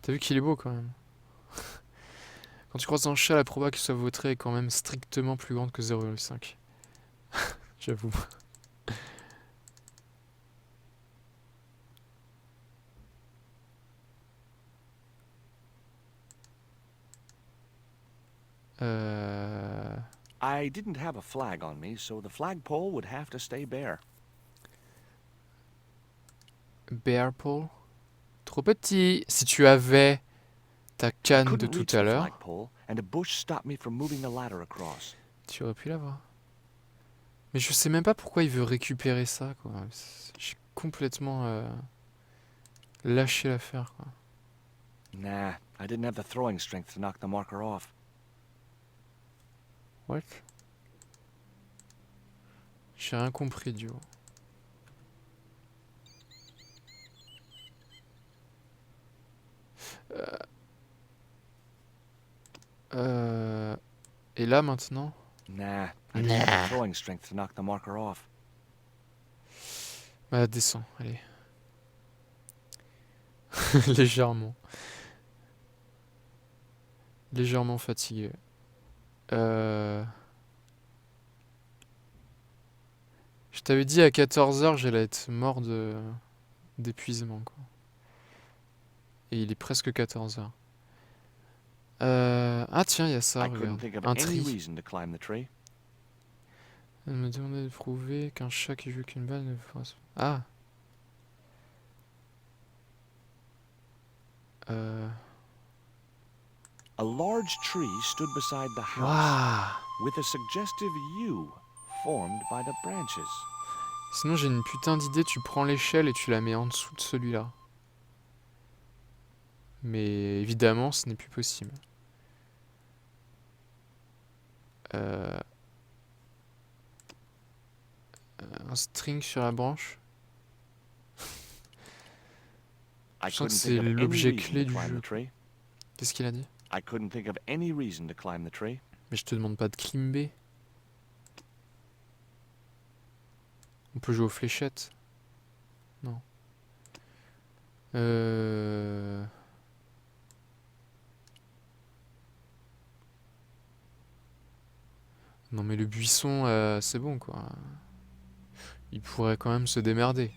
T'as vu qu'il est beau quand même. Quand tu croises un chat, la proba qu'il soit vautré est quand même strictement plus grande que 0,5. J'avoue. I didn't have a flag on me, so the flagpole would have to stay bare. Bear pole. Trop petit. Si tu avais ta canne de Couldn't tout reach à the l'heure, flagpole, and a bush stopped me from moving the ladder across. tu aurais pu l'avoir. Mais je sais même pas pourquoi il veut récupérer ça, quoi. J'ai complètement lâché l'affaire, quoi. Nah, I didn't have the throwing strength to knock the marker off. What? J'ai rien compris, duo. Et là maintenant? Nah, I didn't have the throwing strength to knock the marker off. Bah descends, allez. Légèrement. Légèrement fatigué. Je t'avais dit à 14h j'allais être mort d'épuisement, quoi. Et il est presque 14h. Ah tiens, il y a ça, I couldn't regarde. think of Un any tri. reason to climb the tree. Elle me demandait de prouver qu'un chat qui joue qu'une balle ne fasse... Ah. A large tree stood beside the house, Waouh. with a suggestive U formed by the branches. Sinon j'ai une putain d'idée, tu prends l'échelle et tu la mets en dessous de celui-là. Mais évidemment ce n'est plus possible. Un string sur la branche. I Je sens couldn't que c'est think of any l'objet reason clé to du climb jeu. the tree. Qu'est-ce qu'il a dit? I couldn't think of any reason to climb the tree. Mais je te demande pas de climber. On peut jouer aux fléchettes. Non. Non mais le buisson, c'est bon quoi. Il pourrait quand même se démerder.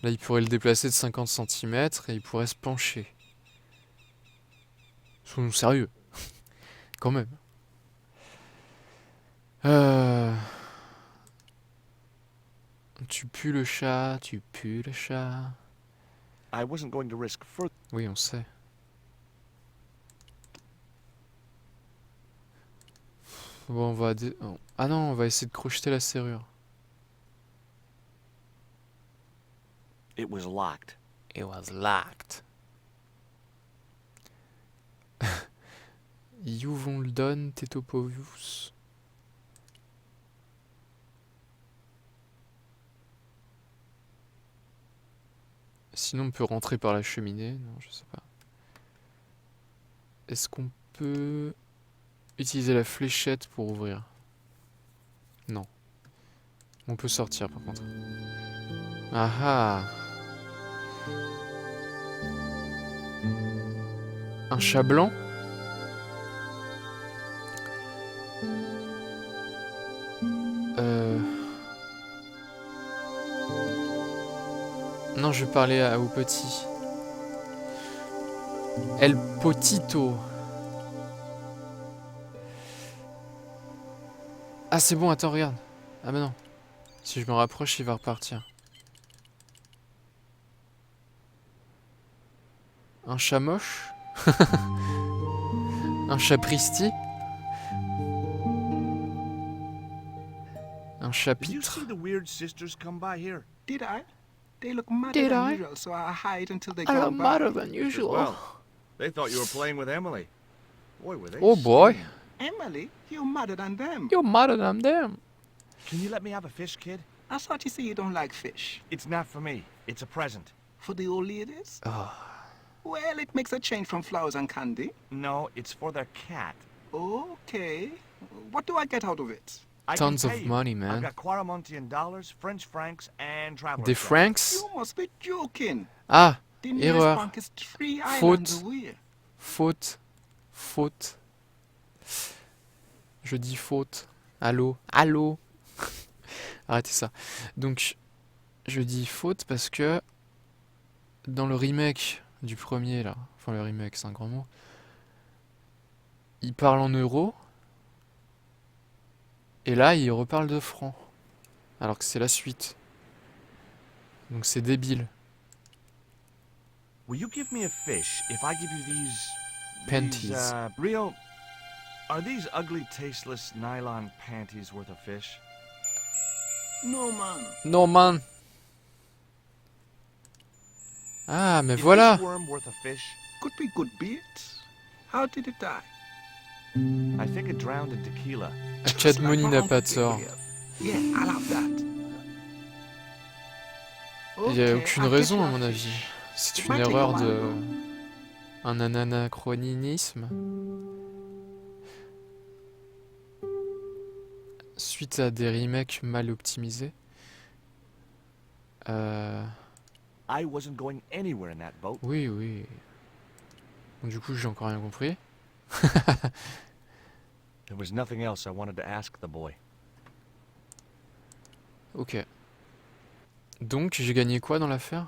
Là il pourrait le déplacer de 50 cm et il pourrait se pencher. Soyons sérieux. Quand même. Tu pues le chat, tu pues le chat. I wasn't going to risk further. Oui, on sait. Bon, on va... Ah non, on va essayer de crocheter la serrure. It was locked. It was locked. You vont le donne, Tetopovius. Sinon, on peut rentrer par la cheminée. Non, je sais pas. Est-ce qu'on peut utiliser la fléchette pour ouvrir? Non. On peut sortir par contre. Ah ah! Un chat blanc? Non, je parlais au petit. El potito. Ah, c'est bon, attends, regarde. Ah bah non. Si je me rapproche, il va repartir. Un chat moche? Un chat pristi? Un Did you chapitre? see the weird sisters come by here? Did I? They look madder Did than I? usual, so I hide until they I go look by. madder than usual. Well, they thought you were playing with Emily. Boy, were they Oh boy. skinny. Emily, you're madder than them. You're madder than them. Can you let me have a fish, kid? I thought you say you don't like fish. It's not for me. It's a present. For the old ladies? Oh. Well, it makes a change from flowers and candy. No, it's for their cat. Okay. What do I get out of it? I Tons can of pay you. money, I've man. got Quarramontian dollars, French francs, and traveler's Des checks. francs? You must be joking. Ah, The nearest erreur. bank is 3 Faute. islands away. Faute. Faute. Je dis faute. Allô? Allô? Arrêtez ça. Donc, je dis faute parce que dans le remake du premier, là, enfin le remake, c'est un grand mot, il parle en euros, et là, il reparle de francs, alors que c'est la suite. Donc c'est débile. Will you give me a fish if I give you these... Panties. Rio, are these ugly, tasteless nylon panties worth a fish? No, man. Non, man. Ah, mais Is voilà. this worm worth a fish? Could be good bait. How did it die? I think it drowned in tequila. Chadmoni n'a pas tort. Yeah, I'll have that. Il n'y a Okay, aucune I'll get raison you à a mon fish. avis. C'est It une might take a erreur while, de... though. Un anachronisme. Suite à des remakes mal optimisés. I wasn't going anywhere in that boat. Oui, oui. Bon, du coup, j'ai encore rien compris. There was nothing else I wanted to ask the boy. Ok. Donc, j'ai gagné quoi dans l'affaire?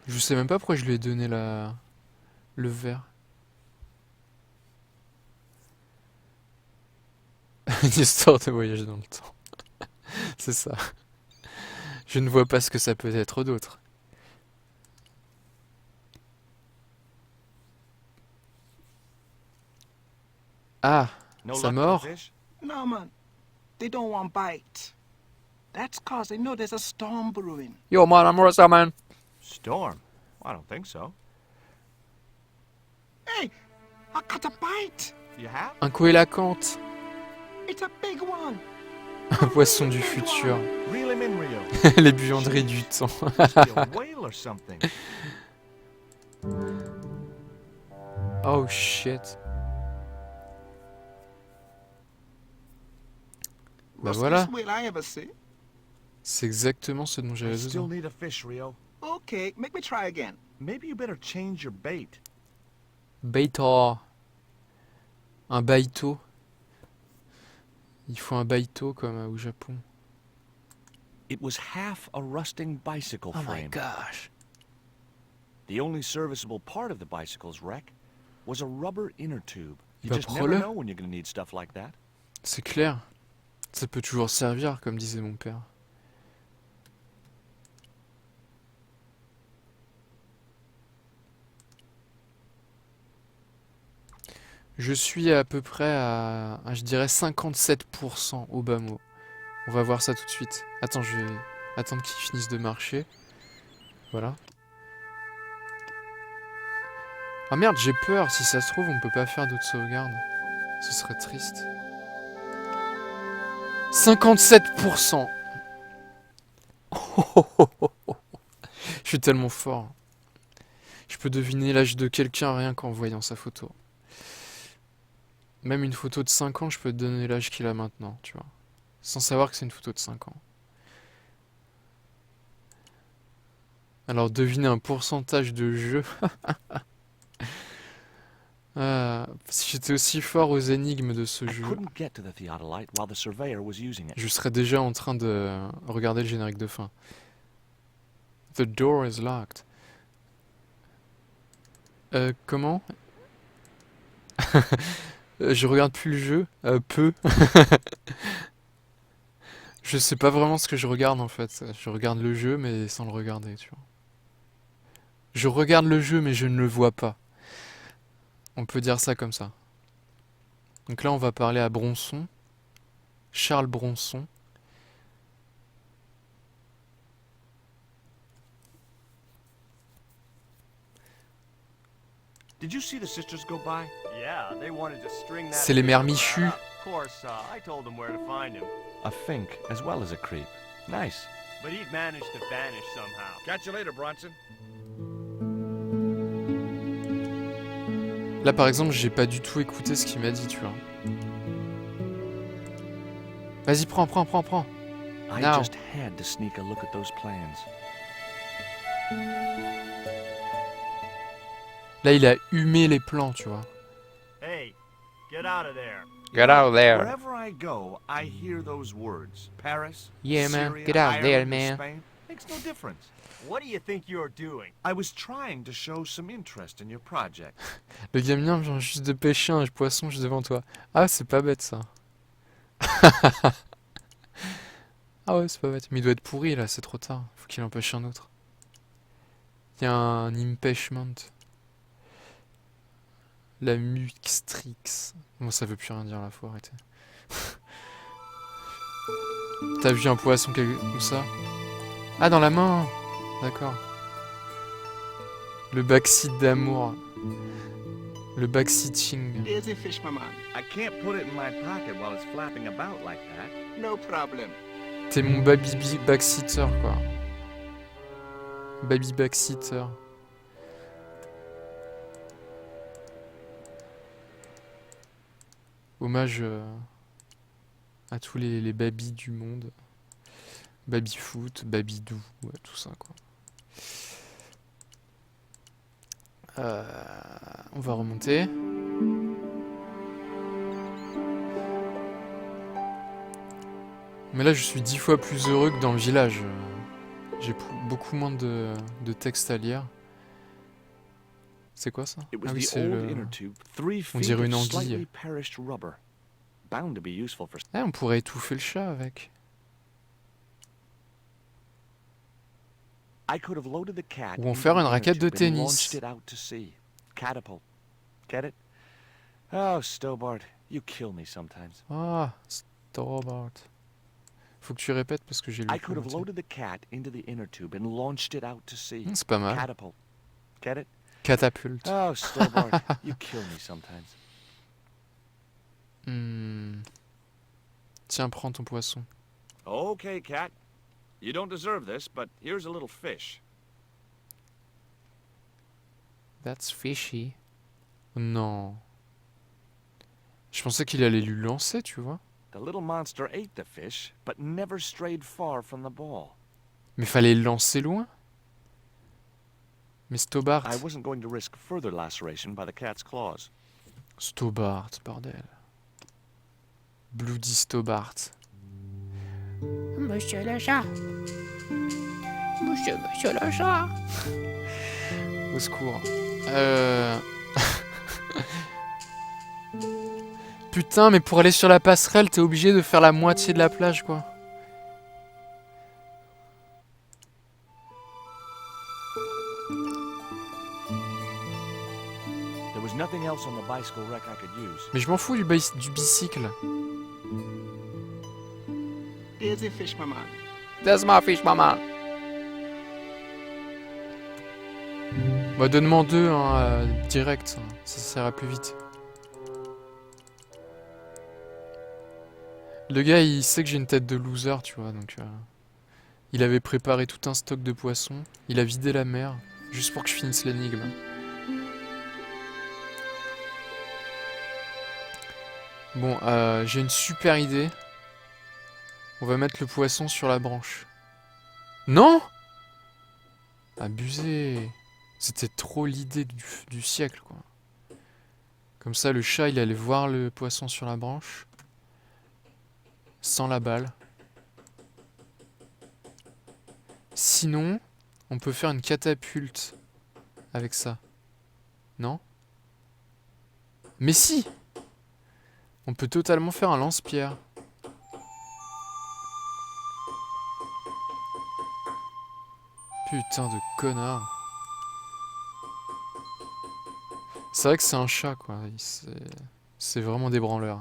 Je sais même pas pourquoi je lui ai donné le verre. Une histoire de voyage dans le temps. C'est ça. Je ne vois pas ce que ça peut être d'autre. Ah, No sa luck mort. with fish? No, man. They don't want bite. That's cause they know there's a storm brewing. Yo, man, I'm Rosa, man. Storm? I don't think so. Hey, I caught a bite. You have? Un coélacanthe. It's a big one. Un poisson du futur. Reel him in, Rio. Les buanderies du temps. Must be a whale or something. Oh shit. Bah voilà. Rustest whale I ever see. C'est exactement ce dont I j'avais still besoin. need a fish, Rio. Okay, make me try again. Maybe you better change your bait. Baito. Un baito. Il faut un baito comme au Japon. It was half a rusting bicycle Oh my frame. gosh. The only serviceable part of the bicycle's wreck was a rubber inner tube. You Bah, just never prends-le. know when you're gonna need stuff like that. C'est clair. Ça peut toujours servir, comme disait mon père. Je suis à peu près à je dirais 57% au bas mot. On va voir ça tout de suite. Attends, je vais attendre qu'il finisse de marcher. Voilà. Ah merde, j'ai peur. Si ça se trouve, on peut pas faire d'autres sauvegardes. Ce serait triste. 57%. Je suis tellement fort. Je peux deviner l'âge de quelqu'un rien qu'en voyant sa photo. Même une photo de 5 ans, je peux te donner l'âge qu'il a maintenant, tu vois. Sans savoir que c'est une photo de 5 ans. Alors, deviner un pourcentage de jeu. Si j'étais aussi fort aux énigmes de ce jeu, je serais déjà en train de regarder le générique de fin. The door is locked. Comment? Je regarde plus le jeu. Peu. Je sais pas vraiment ce que je regarde en fait. Je regarde le jeu mais sans le regarder, tu vois. Je regarde le jeu mais je ne le vois pas. On peut dire ça comme ça. Donc là on va parler à Bronson. Charles Bronson. Did you see the sisters go by? Yeah, they wanted to string that. C'est les mères Michu. Of course, I told them where to find him. A fink as well as a creep. Nice. But he'd managed to vanish somehow. Catch you later, Bronson. Là par exemple j'ai pas du tout écouté ce qu'il m'a dit, tu vois. Vas-y, prends. I Now. just had to sneak a look at those plans. Là il a humé les plans, tu vois. Hey, get out of there. Get out there. Wherever I go, I hear those words. Paris, Yeah, man. Syria, Get out there, Ireland, man. Spain. Makes no difference. What do you think you're doing? I was trying to show some interest in your project. Le gamin vient juste de pêcher un poisson juste devant toi. Ah, c'est pas bête ça. Ah ouais, c'est pas bête. Mais il doit être pourri là, c'est trop tard. Faut qu'il en pêche un autre. Il y a un impêchement. La muxtrix. Bon, ça veut plus rien dire là, faut arrêter. T'as vu un poisson comme ça? Ah, dans la main. D'accord. Le backseat d'amour. Le backseating. Here's a fish, my man. I can't put it in my pocket while it's flapping about like that. No problem. T'es mon baby backseater, quoi. Baby backseater. Hommage à tous les babys du monde. Baby foot, baby dou, ouais, tout ça, quoi. On va remonter. Mais là, je suis 10 fois plus heureux que dans le village. J'ai beaucoup moins de texte à lire. C'est quoi ça? Ah oui, c'est le... On dirait une anguille. Ah, on pourrait étouffer le chat avec. Ou en faire une raquette de tennis. Oh, Stobart, you kill me sometimes. Ah, Stobart. Faut que tu répètes parce que j'ai lu. C'est pas mal. Catapulte. Oh, Stobart, you kill me sometimes. Tiens, prends ton poisson. Okay, cat. You don't deserve this, but here's a little fish. That's fishy. Non. Je pensais qu'il allait lui lancer, tu vois. The little monster ate the fish, but never strayed far from the ball. Mais fallait le lancer loin. Mais Stobart. I wasn't going to risk further laceration by the cat's claws. Stobart, bordel. Bloody Stobart. Monsieur le chat. Monsieur le chat. Au secours. Putain, mais pour aller sur la passerelle, t'es obligé de faire la moitié de la plage, quoi. There was nothing else on the bicycle wreck I could use. Mais je m'en fous du bicycle. There's a fish, maman. There's my fish, maman. Bah donne-moi deux, hein, direct, ça ira plus vite. Le gars, il sait que j'ai une tête de loser, tu vois, donc... il avait préparé tout un stock de poissons. Il a vidé la mer, juste pour que je finisse l'énigme. Bon, j'ai une super idée. On va mettre le poisson sur la branche. Non! Abusé. C'était trop l'idée du siècle, quoi. Comme ça, le chat, il allait voir le poisson sur la branche. Sans la balle. Sinon, on peut faire une catapulte avec ça. Non? Mais si! On peut totalement faire un lance-pierre. Putain de connard. C'est vrai que c'est un chat, quoi. C'est vraiment des branleurs.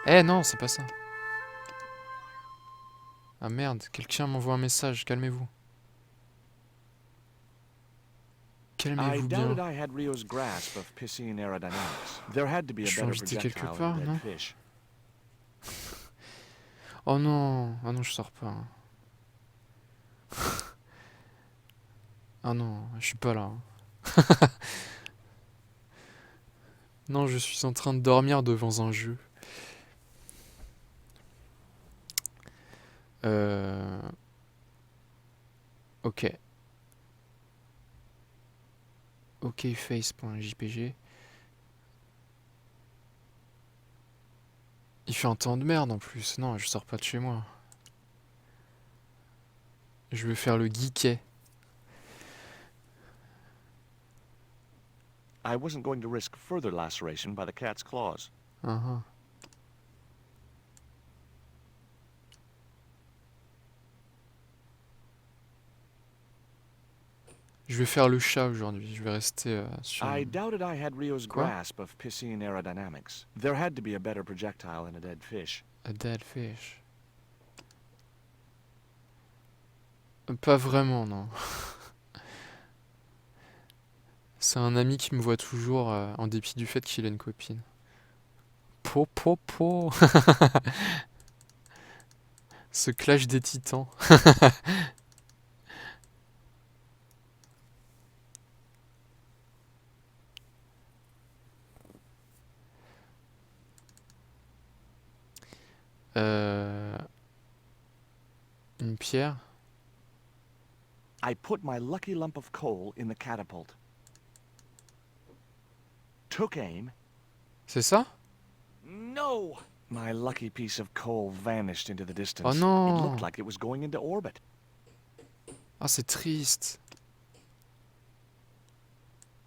Eh non, c'est pas ça. Ah merde, quelqu'un m'envoie un message, calmez-vous. Calmez-vous bien. Je suis invité quelque part, non? Oh non, ah non, je sors pas. Ah non, je suis pas là. Non, je suis en train de dormir devant un jeu. Ok. okface.jpg. Il fait un temps de merde en plus. Non, je sors pas de chez moi. Je vais faire le geeké. I wasn't going to risk further laceration by the cat's claws. Uh-huh. Je vais faire le chat aujourd'hui. Je vais rester sur... I doubted I had Rio's grasp of Piscean aerodynamics. There had to be a better projectile than a dead fish. A dead fish. Pas vraiment, non. C'est un ami qui me voit toujours, en dépit du fait qu'il a une copine. Po. Ce clash des titans. Une pierre. I put my lucky lump of coal in the catapult. Took aim. C'est ça? No! My lucky piece of coal vanished into the distance. Oh non! It looked like it was going into orbit. Ah, c'est triste.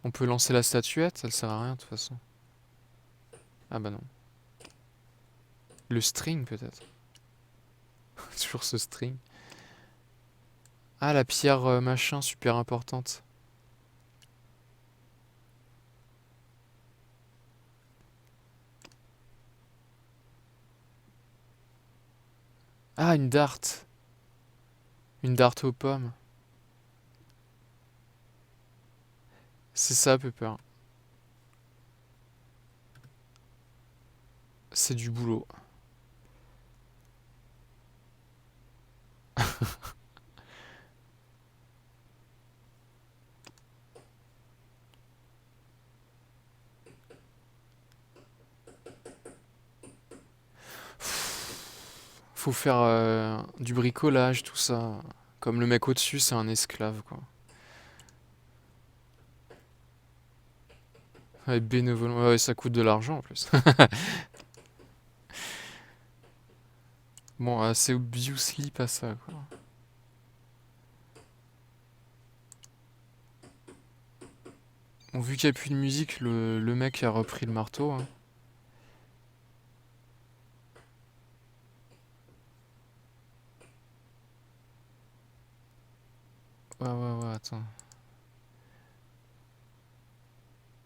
On peut lancer la statuette, elle sert à rien de toute façon. Ah bah non. Le string peut-être. Toujours ce string. Ah, la pierre machin super importante. Ah, une dart. Une dart aux pommes. C'est ça, Pepper. C'est du boulot. Faut faire du bricolage, tout ça. Comme le mec au-dessus, c'est un esclave, quoi. Ouais, bénévolement. Ouais, ça coûte de l'argent en plus. Bon, c'est obviously pas ça, quoi. Bon, vu qu'il n'y a plus de musique, le mec a repris le marteau. Hein. Ouais, attends.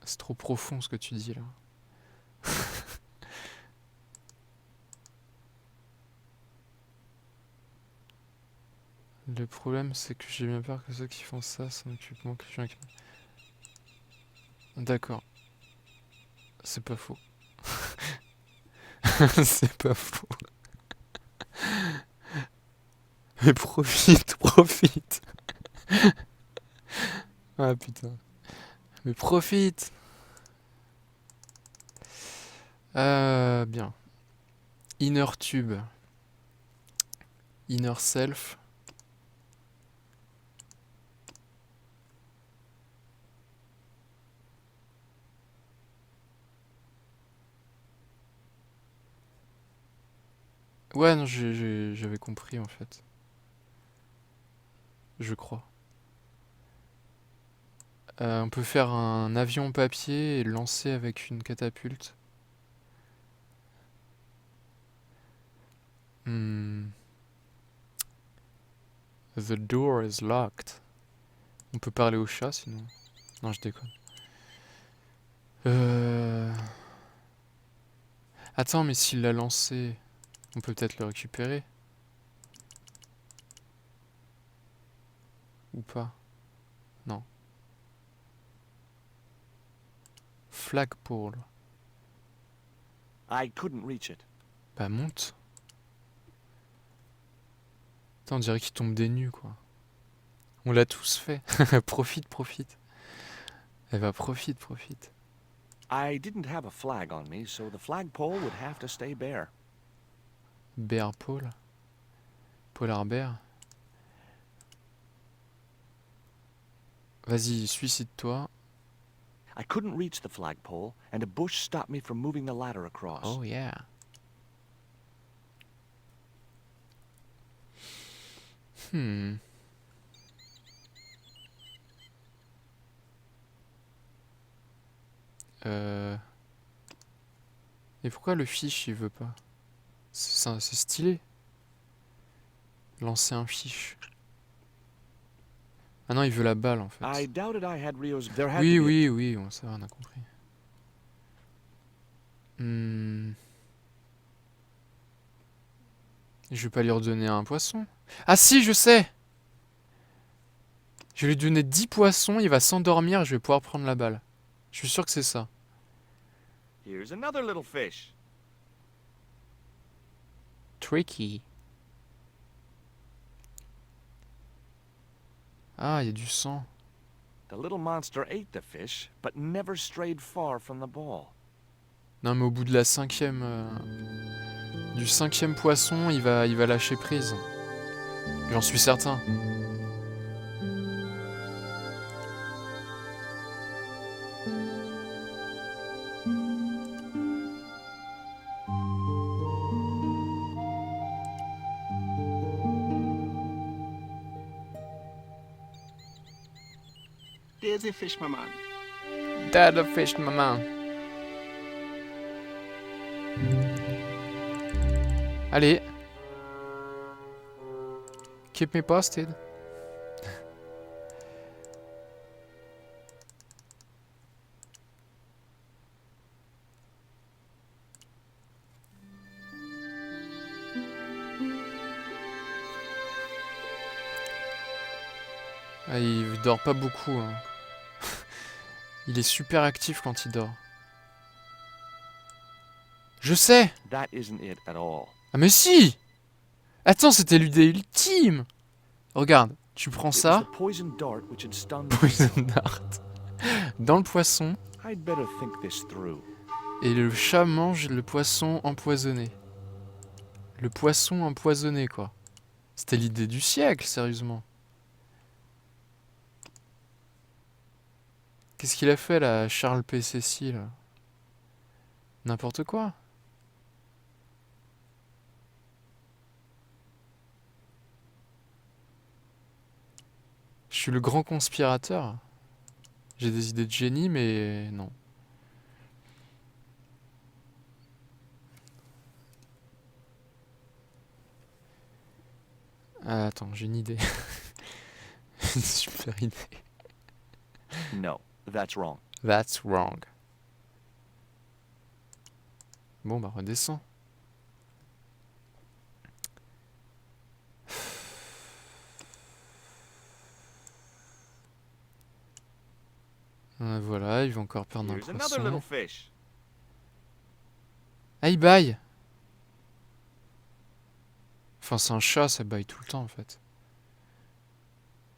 C'est trop profond ce que tu dis là. Le problème, c'est que j'ai bien peur que ceux qui font ça s'en occupent moins que les gens qui... D'accord. C'est pas faux. C'est pas faux. Mais profite. Ah putain. Mais profite. Bien. Inner tube. Inner self. Ouais, non, j'avais compris en fait. Je crois. On peut faire un avion en papier et le lancer avec une catapulte. The door is locked. On peut parler au chat sinon. Non, je déconne. Attends, mais s'il l'a lancé, on peut peut-être le récupérer. Ou pas? Non. Flagpole. I couldn't reach it. Bah monte. Attends, on dirait qu'il tombe des nues, quoi. On l'a tous fait. Profite. Eh bah profite. I didn't have a flag on me, so the flagpole would have to stay bare. Bear pole. Polar bear. Vas-y, suicide-toi. I couldn't reach the flagpole, and a bush stopped me from moving the ladder across. Oh yeah. Et pourquoi le fiche il veut pas? C'est stylé. Lancer un fiche. Ah non, il veut la balle en fait. I doubted I had Rio's. There had Oui, to be oui, ça va, on a compris. Je vais pas lui redonner un poisson. Ah si, je sais! Je vais lui donner 10 poissons, il va s'endormir et je vais pouvoir prendre la balle. Je suis sûr que c'est ça. Here's another little fish. Tricky. Ah, il y a du sang. The little monster ate the fish, but never strayed far from the ball. Non, mais au bout de la cinquième... du 5e poisson, il va lâcher prise. J'en suis certain. There's a fish, my man. Dad a fish, maman. Allez. Keep me posted. Ah, il dort pas beaucoup. Hein. Il est super actif quand il dort. Je sais! That isn't it at all. Ah mais si! Attends, c'était l'idée ultime! Regarde, tu prends ça. Poison dart which had stunned Poison dart. Dans le poisson. I'd better think this through. Et le chat mange le poisson empoisonné. Le poisson empoisonné, quoi. C'était l'idée du siècle, sérieusement. Qu'est-ce qu'il a fait, là, Charles P. Cécile? N'importe quoi. Je suis le grand conspirateur. J'ai des idées de génie, mais non. Ah, attends, j'ai une idée. une super idée. No, that's wrong. That's wrong. Bon, bah, redescends. Voilà, il va encore perdre un Here's another poisson. little fish. Ah, il baille. Enfin, c'est un chat, ça baille tout le temps, en fait.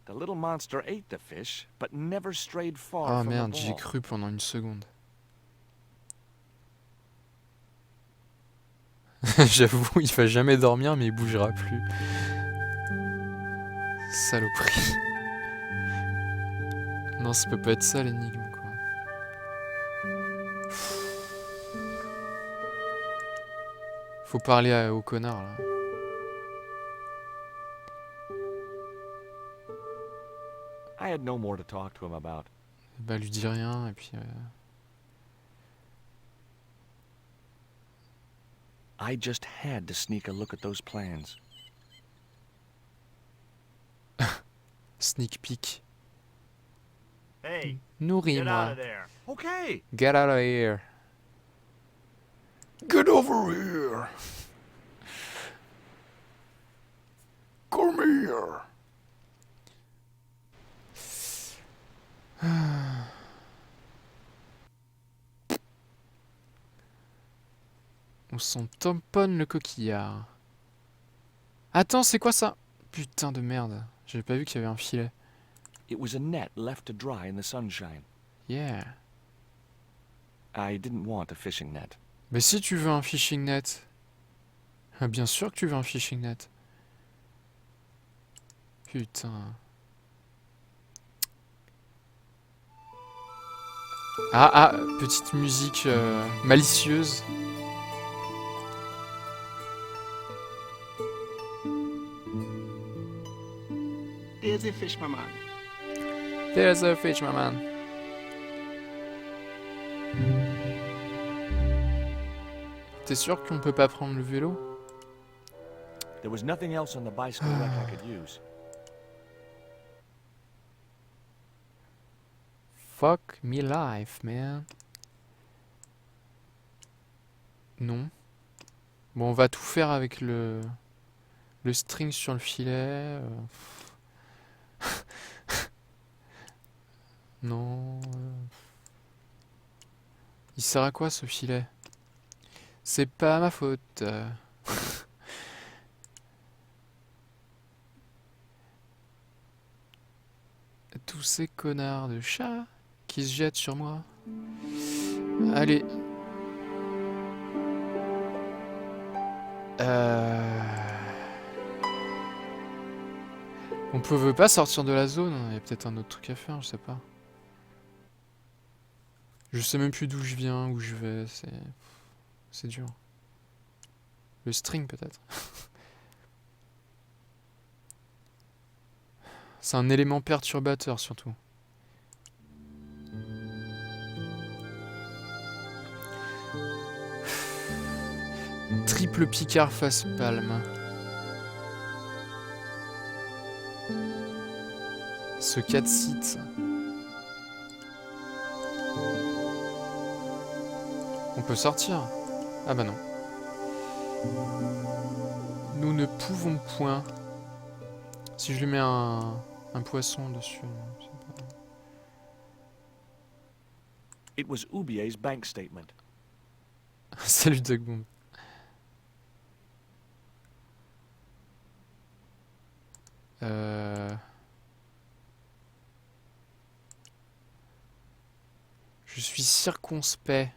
The little monster ate the fish, but never strayed far Ah from merde, the j'y ai ball. cru pendant une seconde. J'avoue, il va jamais dormir, mais il bougera plus. Saloperie. Non, ça peut pas être ça l'énigme, quoi. Faut parler au connard, là. I had no more to talk to him about. Bah, lui dis rien, et puis... I just had to sneak a look at those plans. Sneak peek. Hey, get out Nourris-moi. of there. Okay. Get out of here. Get over here. Come here. On s'en tamponne le coquillard. Attends, c'est quoi ça? Putain de merde. J'avais pas vu qu'il y avait un filet. It was a net left to dry in the sunshine. Yeah. I didn't want a fishing net. Mais si tu veux un fishing net. Ah, bien sûr que tu veux un fishing net. Putain. Ah, petite musique malicieuse. There's a fish, my man. There's a fish, my man. T'es sûr qu'on peut pas prendre le vélo? There was nothing else on the bicycle rack I could use. Fuck me life, man. Non. Bon, on va tout faire avec le string sur le filet. Non. Il sert à quoi ce filet? C'est pas ma faute. Tous ces connards de chats qui se jettent sur moi. Allez. On peut pas sortir de la zone. Il y a peut-être un autre truc à faire, je sais pas. Je sais même plus d'où je viens, où je vais. C'est dur. Le string peut-être. C'est un élément perturbateur surtout. Triple picard face palme. Ce 4 sites. On peut sortir? Ah bah non. Nous ne pouvons point. Si je lui mets un poisson dessus. Je sais pas. It was Ubier's bank statement. Salut Doug Bomb. Je suis circonspect.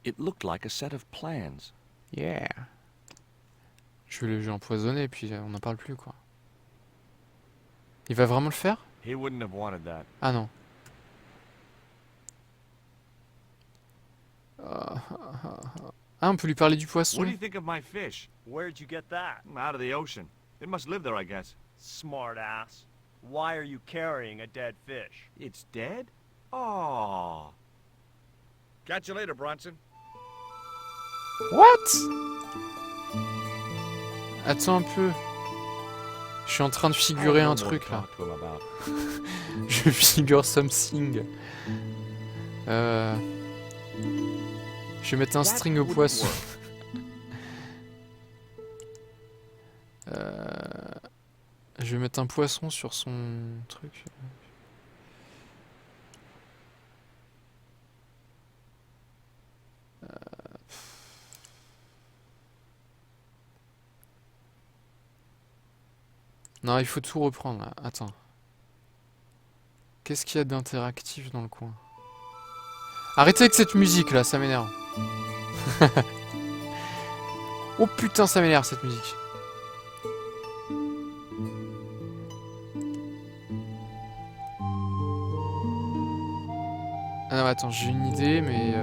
It looked like a set of plans. Yeah. Je vais empoisonner et puis on n'en parle plus quoi. Il va vraiment le faire? He wouldn't have wanted that. Ah non. Ah, on peut lui parler du poisson. What do you think of my fish? Where'd you get that? Out of the ocean. It must live there, I guess. Smart ass. Why are you carrying a dead fish? It's dead? Oh. Catch you later, Bronson. What? Attends un peu. Je suis en train de figurer un truc là. Je figure something. Je vais mettre un string au poisson. Je vais mettre un poisson sur son truc. Non, il faut tout reprendre là. Attends. Qu'est-ce qu'il y a d'interactif dans le coin? Arrêtez avec cette musique là, ça m'énerve. Oh putain, ça m'énerve cette musique. Ah non, attends, j'ai une idée, mais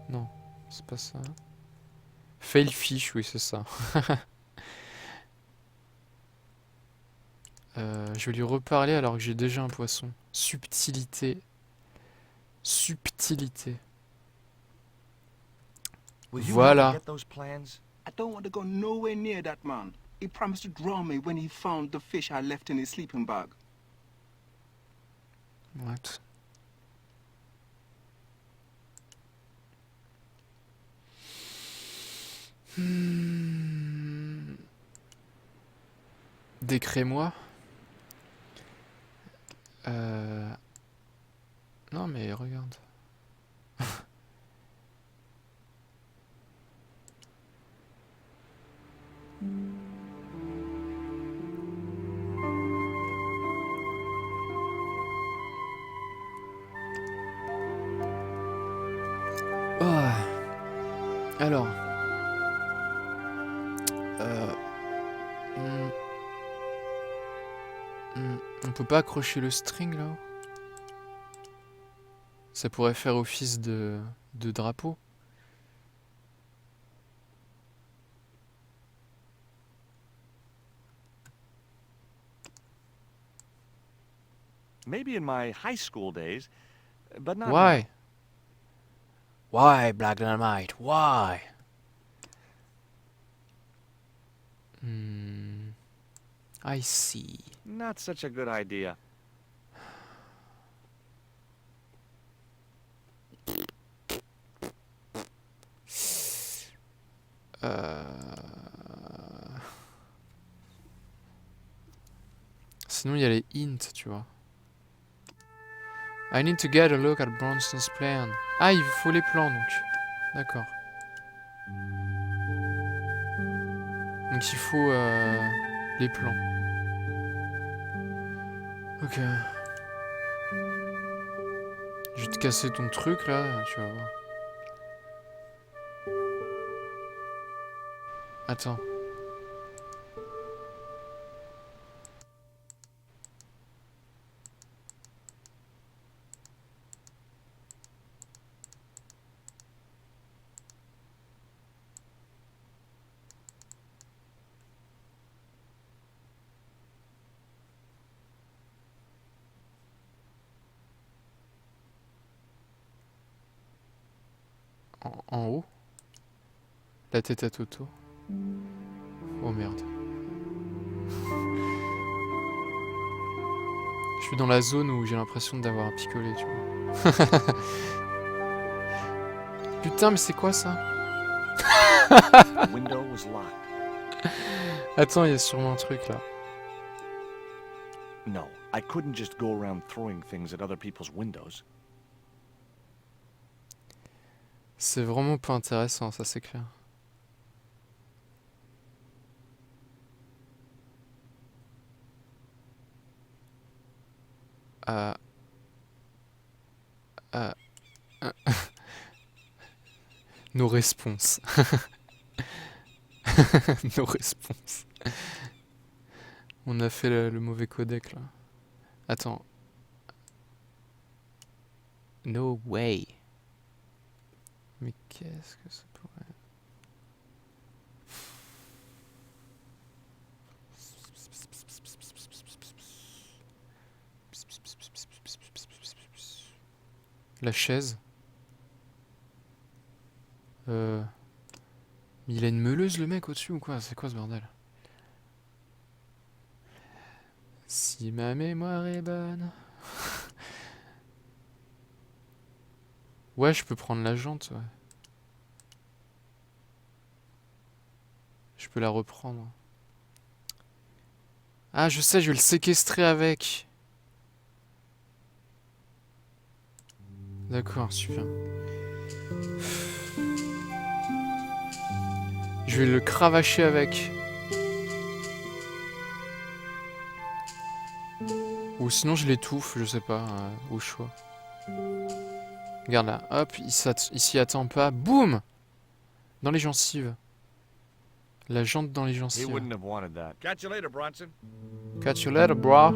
non, c'est pas ça. Fail fish, oui, c'est ça. Je vais lui reparler alors que j'ai déjà un poisson. Subtilité. Subtilité. Voilà. I don't want to go nowhere near that man. He promised to drown me when he found the fish I left in his sleeping bag. What? Décrée-moi. Non mais regarde. Oh. Alors. On peut pas accrocher le string là-haut? Ça pourrait faire office de drapeau. Maybe in my high school days, but not Why? now. Why, Black Dynamite? Why? I see. Not such a good idea. Sinon il y a les hints, tu vois. I need to get a look at Bronson's plan. Ah, il faut les plans donc. D'accord. Donc il faut les plans. Ok. Je vais te casser ton truc là, tu vas voir. Attends. En haut. La tête à Toto. Oh merde. Je suis dans la zone où j'ai l'impression d'avoir un picolé, tu vois. Putain, mais c'est quoi ça? Attends, il y a sûrement un truc là. No, I couldn't just go around throwing things at other people's windows. C'est vraiment pas intéressant, ça c'est clair. Nos réponses. Nos réponses. On a fait le mauvais codec là. Attends. No way. Mais qu'est-ce que ça pourrait... La chaise. Il a une meuleuse le mec au-dessus ou quoi? C'est quoi ce bordel? Si ma mémoire est bonne. Ouais, je peux prendre la jante, ouais. Je peux la reprendre. Ah, je sais, je vais le séquestrer avec. D'accord, super. Je vais le cravacher avec. Ou sinon je l'étouffe, je sais pas, au choix. Regarde là, hop, il s'y attend pas. Boum! Dans les gencives. La jante dans les gencives. Catch you later, Bronson. Catch you later, bro.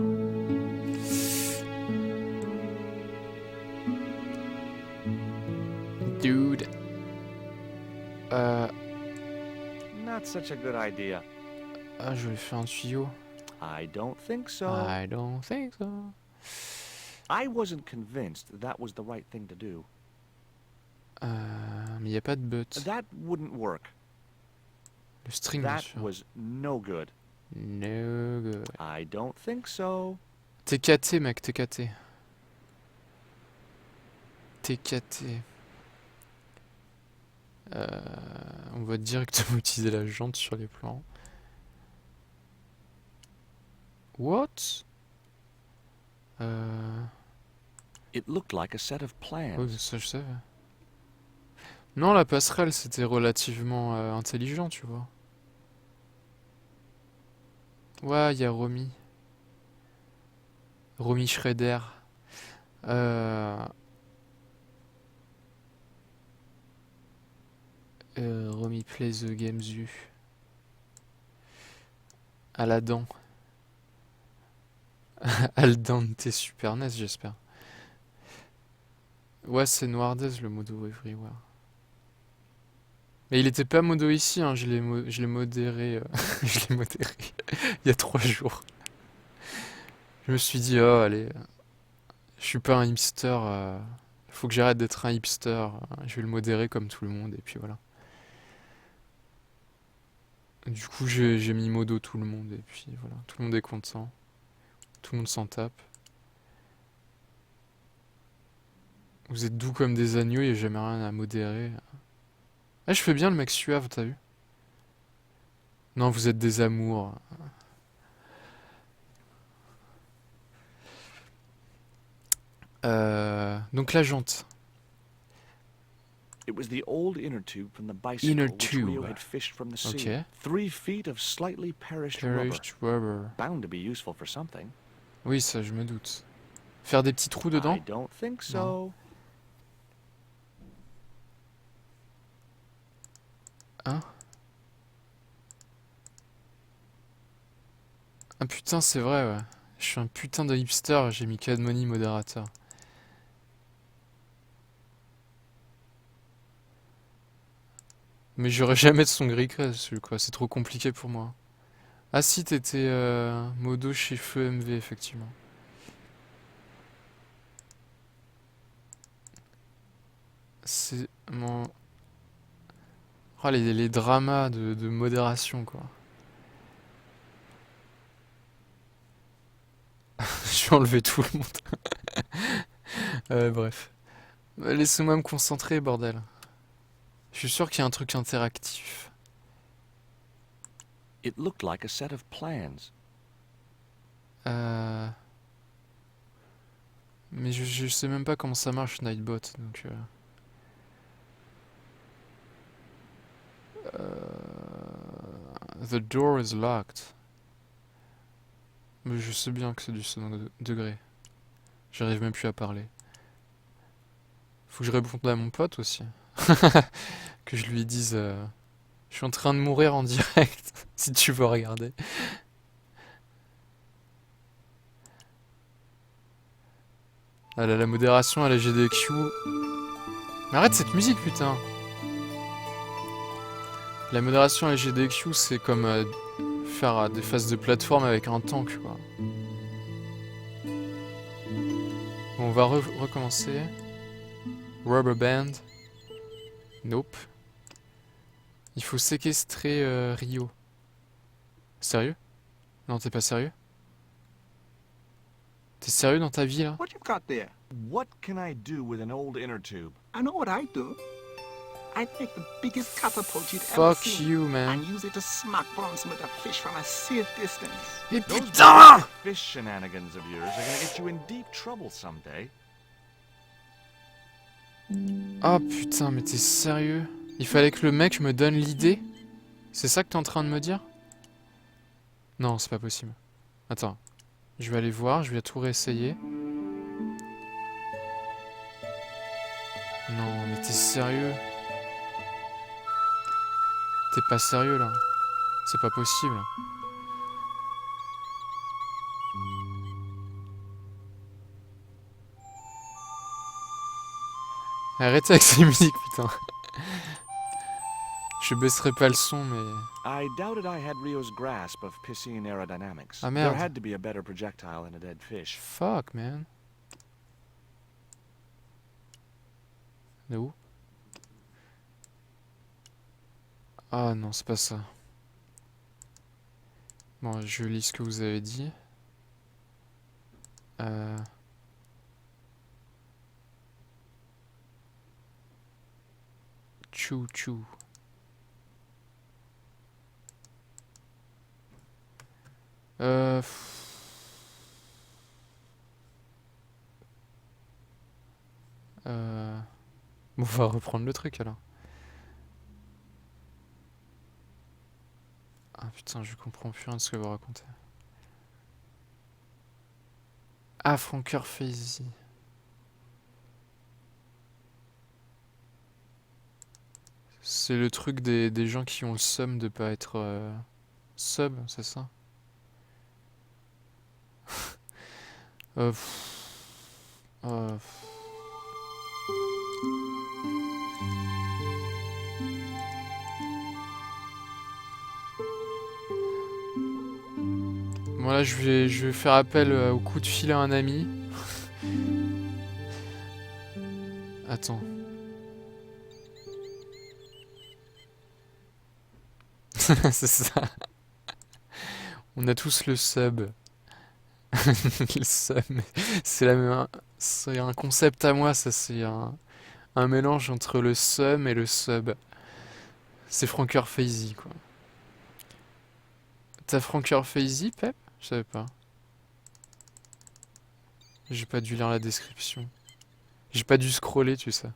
Dude. Not such a good idea. Ah, je vais faire un tuyau. I don't think so. I don't think so. I wasn't convinced that was the right thing to do. Mais il n'y a pas de but. That wouldn't work. Le string, bien That sûr. was no good. No good. I don't think so. T'es caté, mec, t'es caté. T'es caté. On va directement utiliser la jante sur les plans. What? It looked like a set of plans. Oui, ça je savais. Non, la passerelle, c'était relativement intelligent, tu vois. Ouais, il y a Romy. Romy Schrader. Romy plays the game zu. Aladan. Aldante Super NES, j'espère. Ouais, c'est Noirdaise le modo everywhere. Mais il était pas modo ici, hein, je l'ai modéré. Je l'ai modéré il y a 3 jours. Je me suis dit, oh, allez, je suis pas un hipster. Faut que j'arrête d'être un hipster. Je vais le modérer comme tout le monde, et puis voilà. Du coup, j'ai mis modo tout le monde, et puis voilà. Tout le monde est content. Tout le monde s'en tape. Vous êtes doux comme des agneaux, il n'y a jamais rien à modérer. Ah, je fais bien le mec suave, t'as vu? Non, vous êtes des amours. Donc la jante. It was the old inner tube from the bicycle Inner which tube. Rio had fished from the sea. Okay. 3 feet of slightly perished Rubber. Bound to be useful for something. Oui, ça, je me doute. Faire des petits trous dedans? I don't think so. Hein? Ah putain, c'est vrai, ouais. Je suis un putain de hipster, j'ai mis Cadmony modérateur. Mais j'aurais jamais de son gris dessus, quoi. C'est trop compliqué pour moi. Ah si, t'étais modo chez Feu MV, effectivement. C'est mon... Oh, les dramas de modération, quoi. Je vais enlever tout le monde. Bref. Laissez-moi me concentrer, bordel. Je suis sûr qu'il y a un truc interactif. It looked like a set of plans. Mais je sais même pas comment ça marche, Nightbot, donc... The door is locked. Mais je sais bien que c'est du second degré. J'arrive même plus à parler. Faut que je réponde à mon pote aussi. Que je lui dise... Je suis en train de mourir en direct, si tu veux regarder. Ah là, la modération à la GDQ. Mais arrête cette musique, putain! La modération à la GDQ, c'est comme faire des phases de plateforme avec un tank, quoi. Bon, on va recommencer. Rubber band. Nope. Il faut séquestrer Rio. Sérieux? Non, t'es pas sérieux? T'es sérieux dans ta vie là? What you got there? What can I do with an old inner tube? I know what I'd do. I'd take the biggest catapult you'd ever Fuck seen you, man. and use it to smack Bronson with a fish from a safe distance. Et Those putain! fish shenanigans of yours are gonna get you in deep trouble someday. Oh putain, mais t'es sérieux? Il fallait que le mec me donne l'idée? C'est ça que t'es en train de me dire? Non, c'est pas possible. Attends. Je vais aller voir, je vais tout réessayer. Non, mais t'es sérieux? T'es pas sérieux là? C'est pas possible. Arrêtez avec ces musiques, putain. Je baisserai pas le son, mais... I doubted I had Rio's grasp of piscine aerodynamics. Ah merde. There had to be a better projectile than a dead fish. Fuck, man. De où? Ah non, c'est pas ça. Bon, je lis ce que vous avez dit. Chou chou. Bon, on va reprendre le truc alors. Ah putain, je comprends plus rien de ce que vous racontez. Ah, Franker Faisy. C'est le truc des gens qui ont le seum de pas être sub, c'est ça? Bon là je vais faire appel au coup de fil à un ami. Attends. C'est ça. On a tous le sub. Le sub. C'est un concept à moi, ça. C'est un mélange entre le sum et le sub. C'est Franker Faisy, quoi. T'as Franker Faisy, Pep? Je savais pas. J'ai pas dû lire la description. J'ai pas dû scroller, tu sais.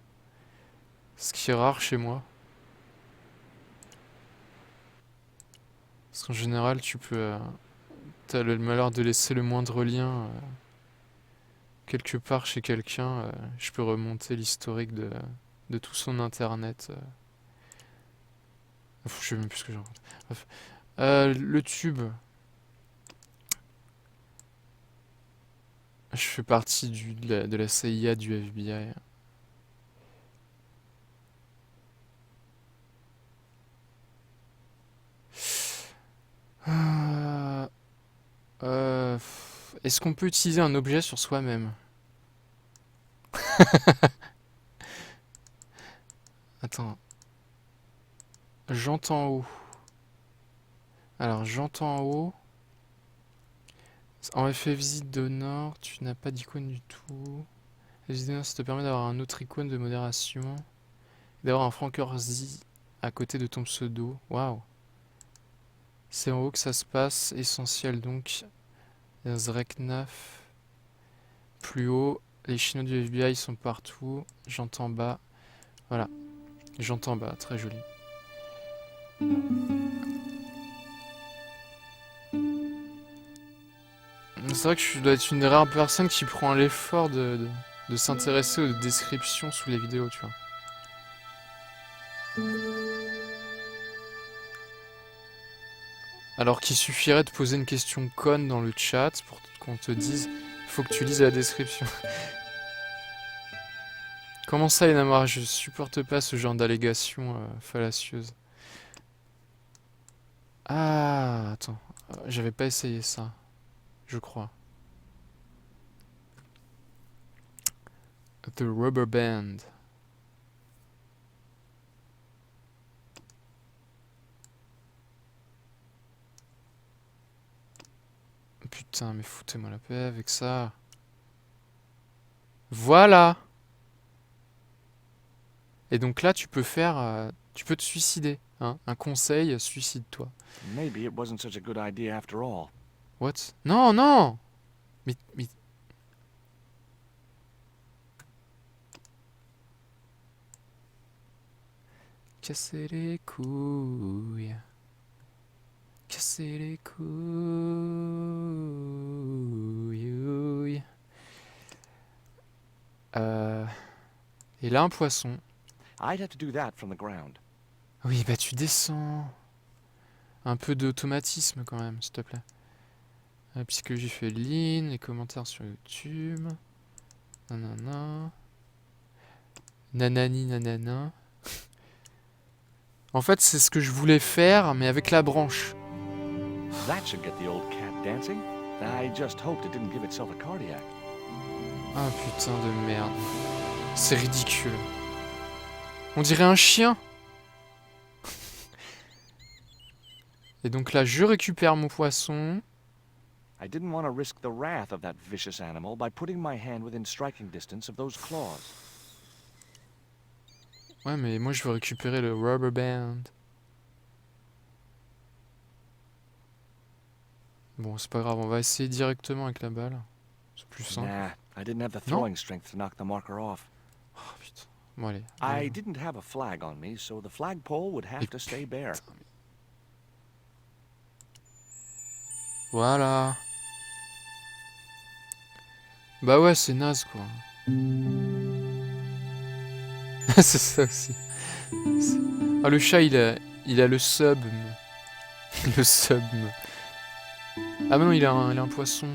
Ce qui est rare chez moi. Parce qu'en général, tu peux... t'as le malheur de laisser le moindre lien quelque part chez quelqu'un. Je peux remonter l'historique de tout son internet. Je sais même plus ce que j'ai raconté. Bref. Le tube. Je fais partie de la CIA, du FBI. Est-ce qu'on peut utiliser un objet sur soi-même? Attends. J'entends haut. Alors, j'entends haut. En effet, visite de nord, tu n'as pas d'icône du tout. La visite de nord, ça te permet d'avoir un autre icône de modération. D'avoir un Frankerzy à côté de ton pseudo. Waouh. C'est en haut que ça se passe. Essentiel donc. Zreknaf. Plus haut. Les Chinois du FBI sont partout. J'entends bas. Voilà. J'entends bas. Très joli. C'est vrai que je dois être une des rares personnes qui prend l'effort de s'intéresser aux descriptions sous les vidéos, tu vois. Alors qu'il suffirait de poser une question conne dans le chat pour qu'on te dise « Faut que tu lises la description ». Comment ça, Inamara? Je supporte pas ce genre d'allégations fallacieuses. Ah, attends. J'avais pas essayé ça. Je crois. The Rubber Band. Putain, mais foutez-moi la paix avec ça. Voilà. Et donc là, tu peux faire... tu peux te suicider. Hein. Un conseil, suicide-toi. Maybe it wasn't such a good idea after all. What? Non, non. Mais... Casser les couilles. Casser les couilles. Et là, un poisson. I'd have to do that from the ground. Oui, bah tu descends. Un peu d'automatisme quand même, s'il te plaît. Puisque j'ai fait lean, les commentaires sur YouTube. Nanana. Nanani nanana. En fait, c'est ce que je voulais faire, mais avec la branche. That should get the old cat dancing. I just hoped it didn't give itself a cardiac. Ah putain de merde. C'est ridicule. On dirait un chien. Et donc là, je récupère mon poisson. I didn't want to risk the wrath of that vicious animal by putting my hand within striking distance of those claws. Ouais, mais moi je veux récupérer le rubber band. Bon, c'est pas grave, on va essayer directement avec la balle. C'est plus simple. Nah, I didn't have the throwing strength to knock the marker off. Oh putain. Bon, allez. I didn't have a flag on me, so the flagpole would have to stay bare. Voilà. Bah ouais, c'est naze quoi. C'est ça aussi. Ah, le chat, il a le sub. Le sub. Ah bah non, il a un poisson.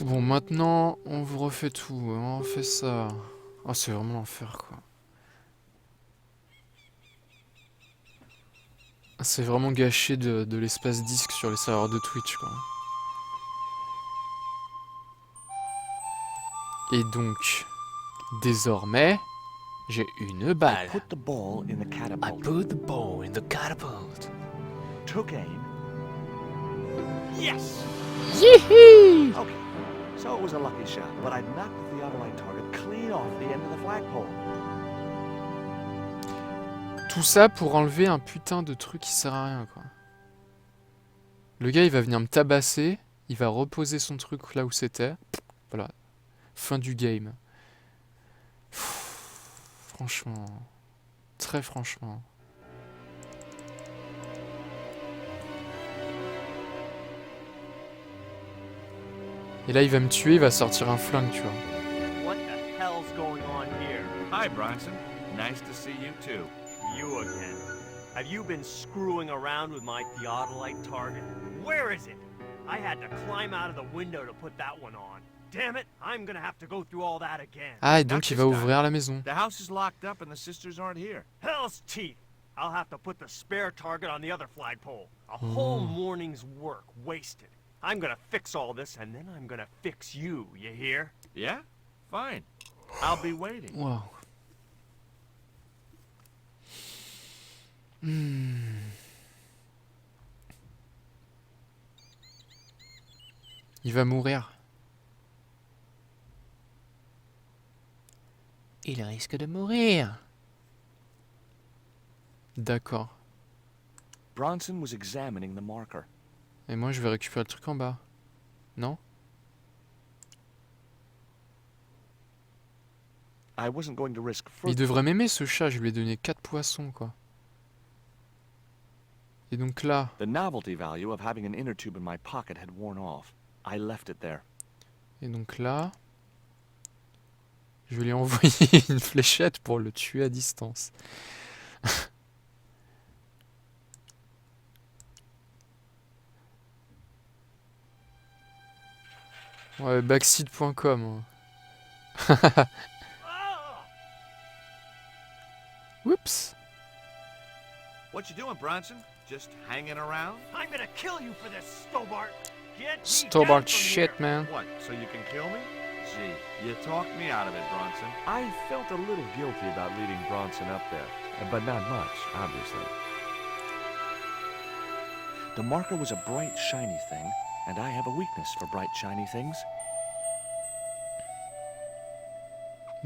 Bon, maintenant, on vous refait tout. On refait ça. Oh, c'est vraiment l'enfer, quoi. C'est vraiment gâché de l'espace disque sur les serveurs de Twitch, quoi. Et donc, désormais, j'ai une balle. I put the ball in the catapult. I put the ball in the catapult. Took aim. Yes! Yee-hee! Okay, so it was a lucky shot, but I knocked the theodolite target clean off the end of the flagpole. Tout ça pour enlever un putain de truc qui sert à rien, quoi. Le gars, il va venir me tabasser, il va reposer son truc là où c'était. Voilà. Fin du game. Franchement. Très franchement. Et là, il va me tuer, il va sortir un flingue, tu vois. What the hell's going on here? Hi, Bronson. Nice to see you too. You again. Have you been screwing around with my theodolite target? Where is it? I had to climb out of the window to put that one on. Damn it, I'm gonna have to go through all that again. Ah, et donc il va ouvrir la maison. The house is locked up and the sisters aren't here. Hell's teeth! I'll have to put the spare target on the other flagpole. A whole morning's work wasted. I'm gonna fix all this and then I'm gonna fix you, you hear? Yeah? Fine. I'll be waiting. Wow. Il va mourir. Il risque de mourir. D'accord. Bronson was examining the marker. Et moi, je vais récupérer le truc en bas. Non? I wasn't going to risk Il devrait m'aimer, ce chat. Je lui ai donné 4 poissons, quoi. Et donc là... The novelty value of having an inner tube in my pocket had worn off. I left it there. Et donc là... Je vais lui envoyer une fléchette pour le tuer à distance. Ouais, backseat.com. Whoops. What you doing, Bronson? Just hanging around? I'm gonna kill you for this, Stobart! Get me Stobart down from shit, here. man. What, so you can kill me? Gee, you talked me out of it, Bronson. I felt a little guilty about leading Bronson up there, but not much, obviously. The marker was a bright, shiny thing, and I have a weakness for bright, shiny things.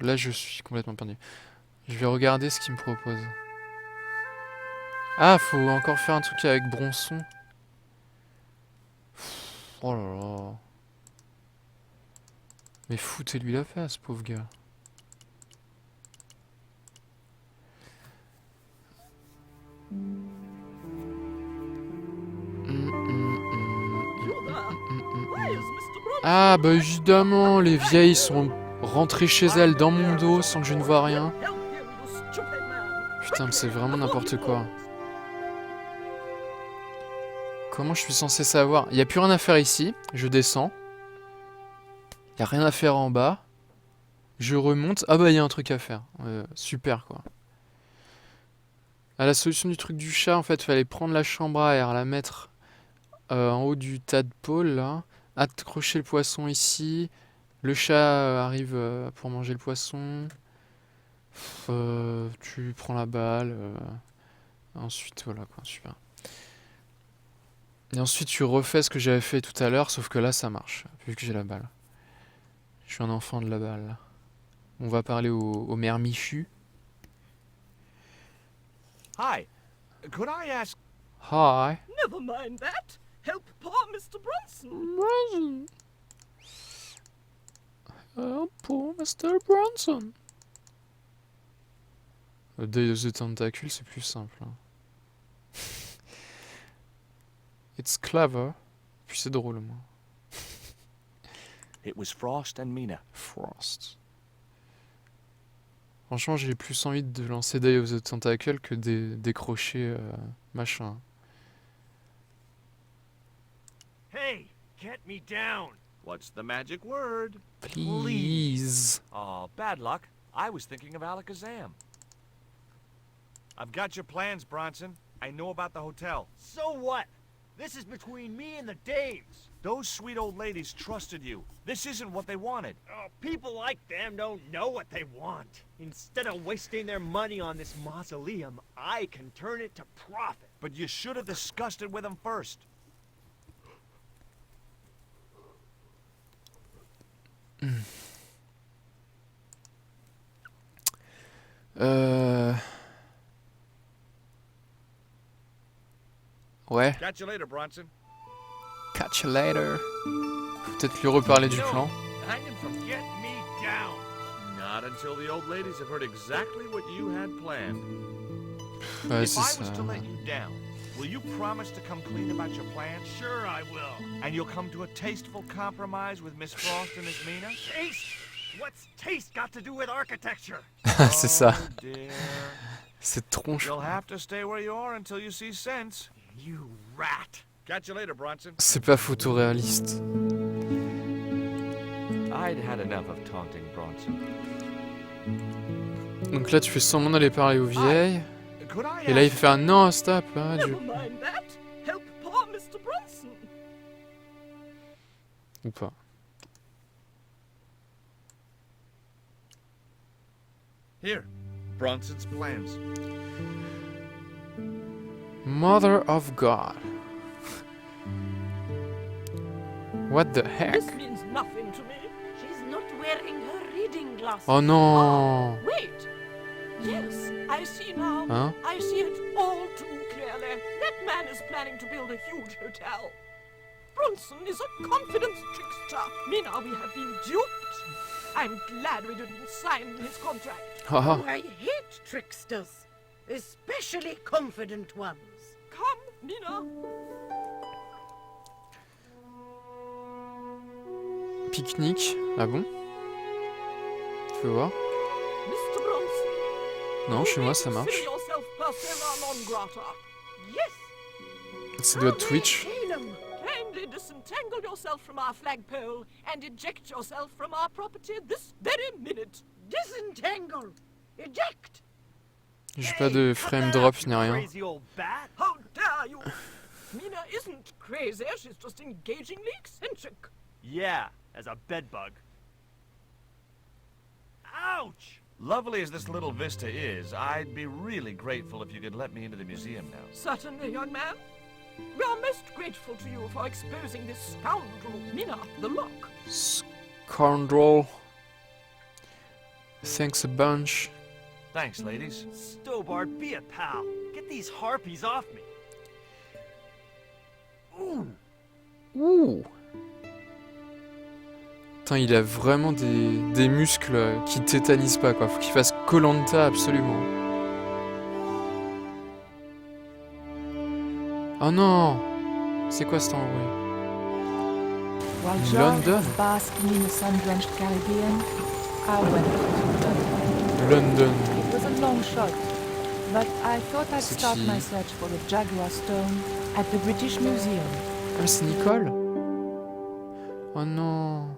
Là, je suis complètement perdu. Je vais regarder ce qu'il me propose. Ah, faut encore faire un truc avec Bronson. Oh là là. Mais foutez-lui la face, pauvre gars. Ah bah évidemment, les vieilles sont rentrées chez elles dans mon dos sans que je ne vois rien. Putain, mais c'est vraiment n'importe quoi. Comment je suis censé savoir? Il n'y a plus rien à faire ici, je descends. Il n'y a rien à faire en bas. Je remonte. Ah bah il y a un truc à faire. Super quoi. À la solution du truc du chat, en fait, il fallait prendre la chambre à air, la mettre en haut du tadpole là. Accrocher le poisson ici. Le chat arrive pour manger le poisson. Tu prends la balle. Ensuite, voilà quoi, super. Et ensuite, tu refais ce que j'avais fait tout à l'heure, sauf que là, ça marche, vu que j'ai la balle. Je suis un enfant de la balle. On va parler au maire Michu. Hi. Could I ask... Hi. Never mind that. Help poor Mr. Bronson. Help poor Mr. Bronson. Day of the Tentacle, c'est plus simple. Hein. It's clever. Puis c'est drôle, moi. It was Frost and Mina. Frost. Franchement, j'ai plus envie de lancer Day of the Tentacle que décrocher machin. Hey, get me down. What's the magic word? Please. Oh, bad luck. I was thinking of Alakazam. I've got your plans, Bronson. I know about the hotel. So what? This is between me and the Daves. Those sweet old ladies trusted you. This isn't what they wanted. Oh, people like them don't know what they want. Instead of wasting their money on this mausoleum, I can turn it to profit. But you should have discussed it with them first. Ouais. Catch you later, Bronson. Catch you later. Faut peut-être lui reparler du plan. Hanging from get me down. Not until the old ladies have heard exactly what you had planned. Ouais, If c'est I was ça. to let you down, will you promise to come clean about your plan? Sure I will. And you'll come to a tasteful compromise with Miss Frost and Miss Mina? Taste? What's taste got to do with architecture? C'est ça. Oh, dear. C'est tronche. You'll have to stay where you are until you see sense. You rat. Catch you later, Bronson. C'est pas photoréaliste. I'd had enough of taunting Bronson. Donc là, tu fais semblant d'aller parler aux vieilles. Could I Et là, il ask- fait un non, stop. Hein, Never mind that. Help poor Mr. Bronson. Ou pas. Here, Bronson's plans. Mother of God. What the heck? This means nothing to me. She's not wearing her reading glasses. Oh non. Wait. Yes, I see now. Hein? I see it all too clearly. That man is planning to build a huge hotel. Bronson is a confidence trickster. Mina, we have been duped. I'm glad we didn't sign his contract. Ah. I hate tricksters, especially confident ones. Come, Mina. Pique-nique. Ah bon? Tu veux voir? Mr. Bronson. Non, chez moi, ça marche. Consider yourself persona non grata. Yes. Ça doit être Twitch. Caleb. Kindly disentangle yourself from our flagpole and eject yourself from our property this very minute. Disentangle. Eject. J'ai pas de frame drop ni rien. Crazy old bat. How dare you! Mina isn't crazy, she's just engagingly eccentric. Yeah, as a bedbug. Ouch! Lovely as this little vista is, I'd be really grateful if you could let me into the museum now. Certainly, young man. We are most grateful to you for exposing this scoundrel, Mina, the lock. Scoundrel. Thanks a bunch. Thanks, ladies. Stobart, be a pal. Get these harpies off me. Ooh. Ouh. Putain, il a vraiment des muscles qui tétanisent pas, quoi. Faut qu'il fasse Koh-Lanta absolument. Oh non! C'est quoi cet embrouille? While George London? was basking in the sun-drenched Caribbean, I went to London. It was a long shot, but I thought I'd C'est start qui? my search for the Jaguar Stone at the British Museum. Ah, mais c'est Nicole? Oh non.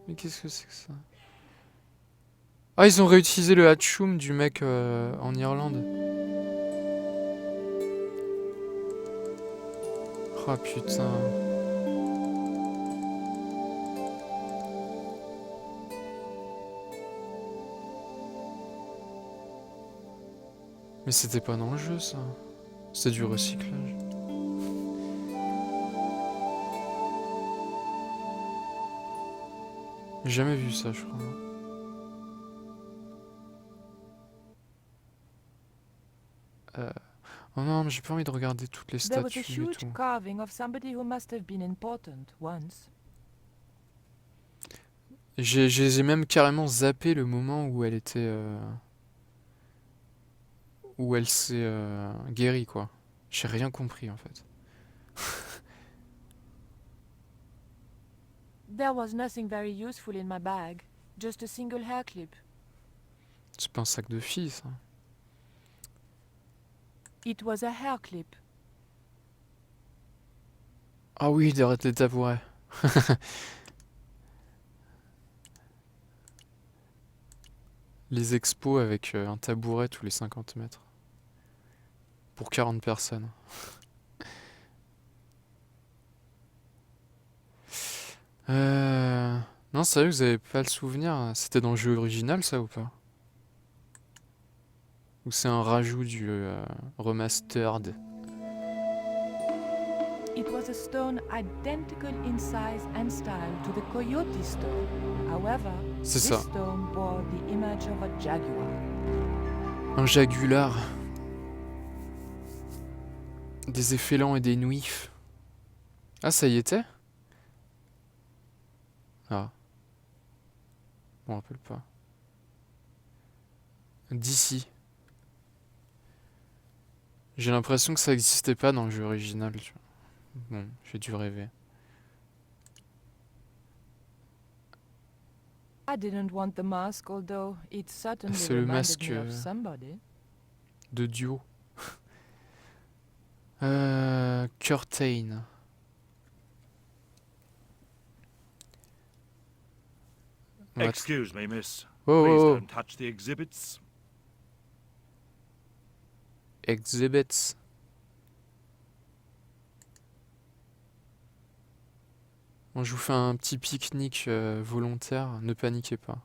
Mais qu'est-ce que c'est que ça? Ah, ils ont réutilisé le hatchoum du mec en Irlande. Oh putain. Mais c'était pas dans le jeu ça. C'était du recyclage. J'ai jamais vu ça, je crois. Oh non, mais j'ai pas envie de regarder toutes les There was a statues et huge tout. carving of somebody who must have been important once. J'ai même carrément zappé le moment où elle était... où elle s'est guérie, quoi. J'ai rien compris, en fait. There was nothing very useful in my bag, just a single hair clip. C'est pas un sac de filles, ça. It was a hair clip. Ah oui, des tabourets. Les expos avec un tabouret tous les 50 mètres. Pour 40 personnes. Non, sérieux, vous avez pas le souvenir? C'était dans le jeu original, ça, ou pas? Ou c'est un rajout du remastered? It was a stone identical in size and style to the Coyote stone. However, C'est this ça. stone bore the image of a jaguar. Un jagular. Des effélents et des nuifs. Ah, ça y était? Ah. Je me rappelle pas. D'ici. J'ai l'impression que ça existait pas dans le jeu original. Tu vois. Bon, j'ai dû rêver. I didn't want the mask, although it certainly C'est le reminded masque me of somebody. de duo. Curtain. Excuse me, miss. Oh, Please oh, oh. don't touch the exhibits. Exhibits. Bon, je vous fais un petit pique-nique volontaire. Ne paniquez pas.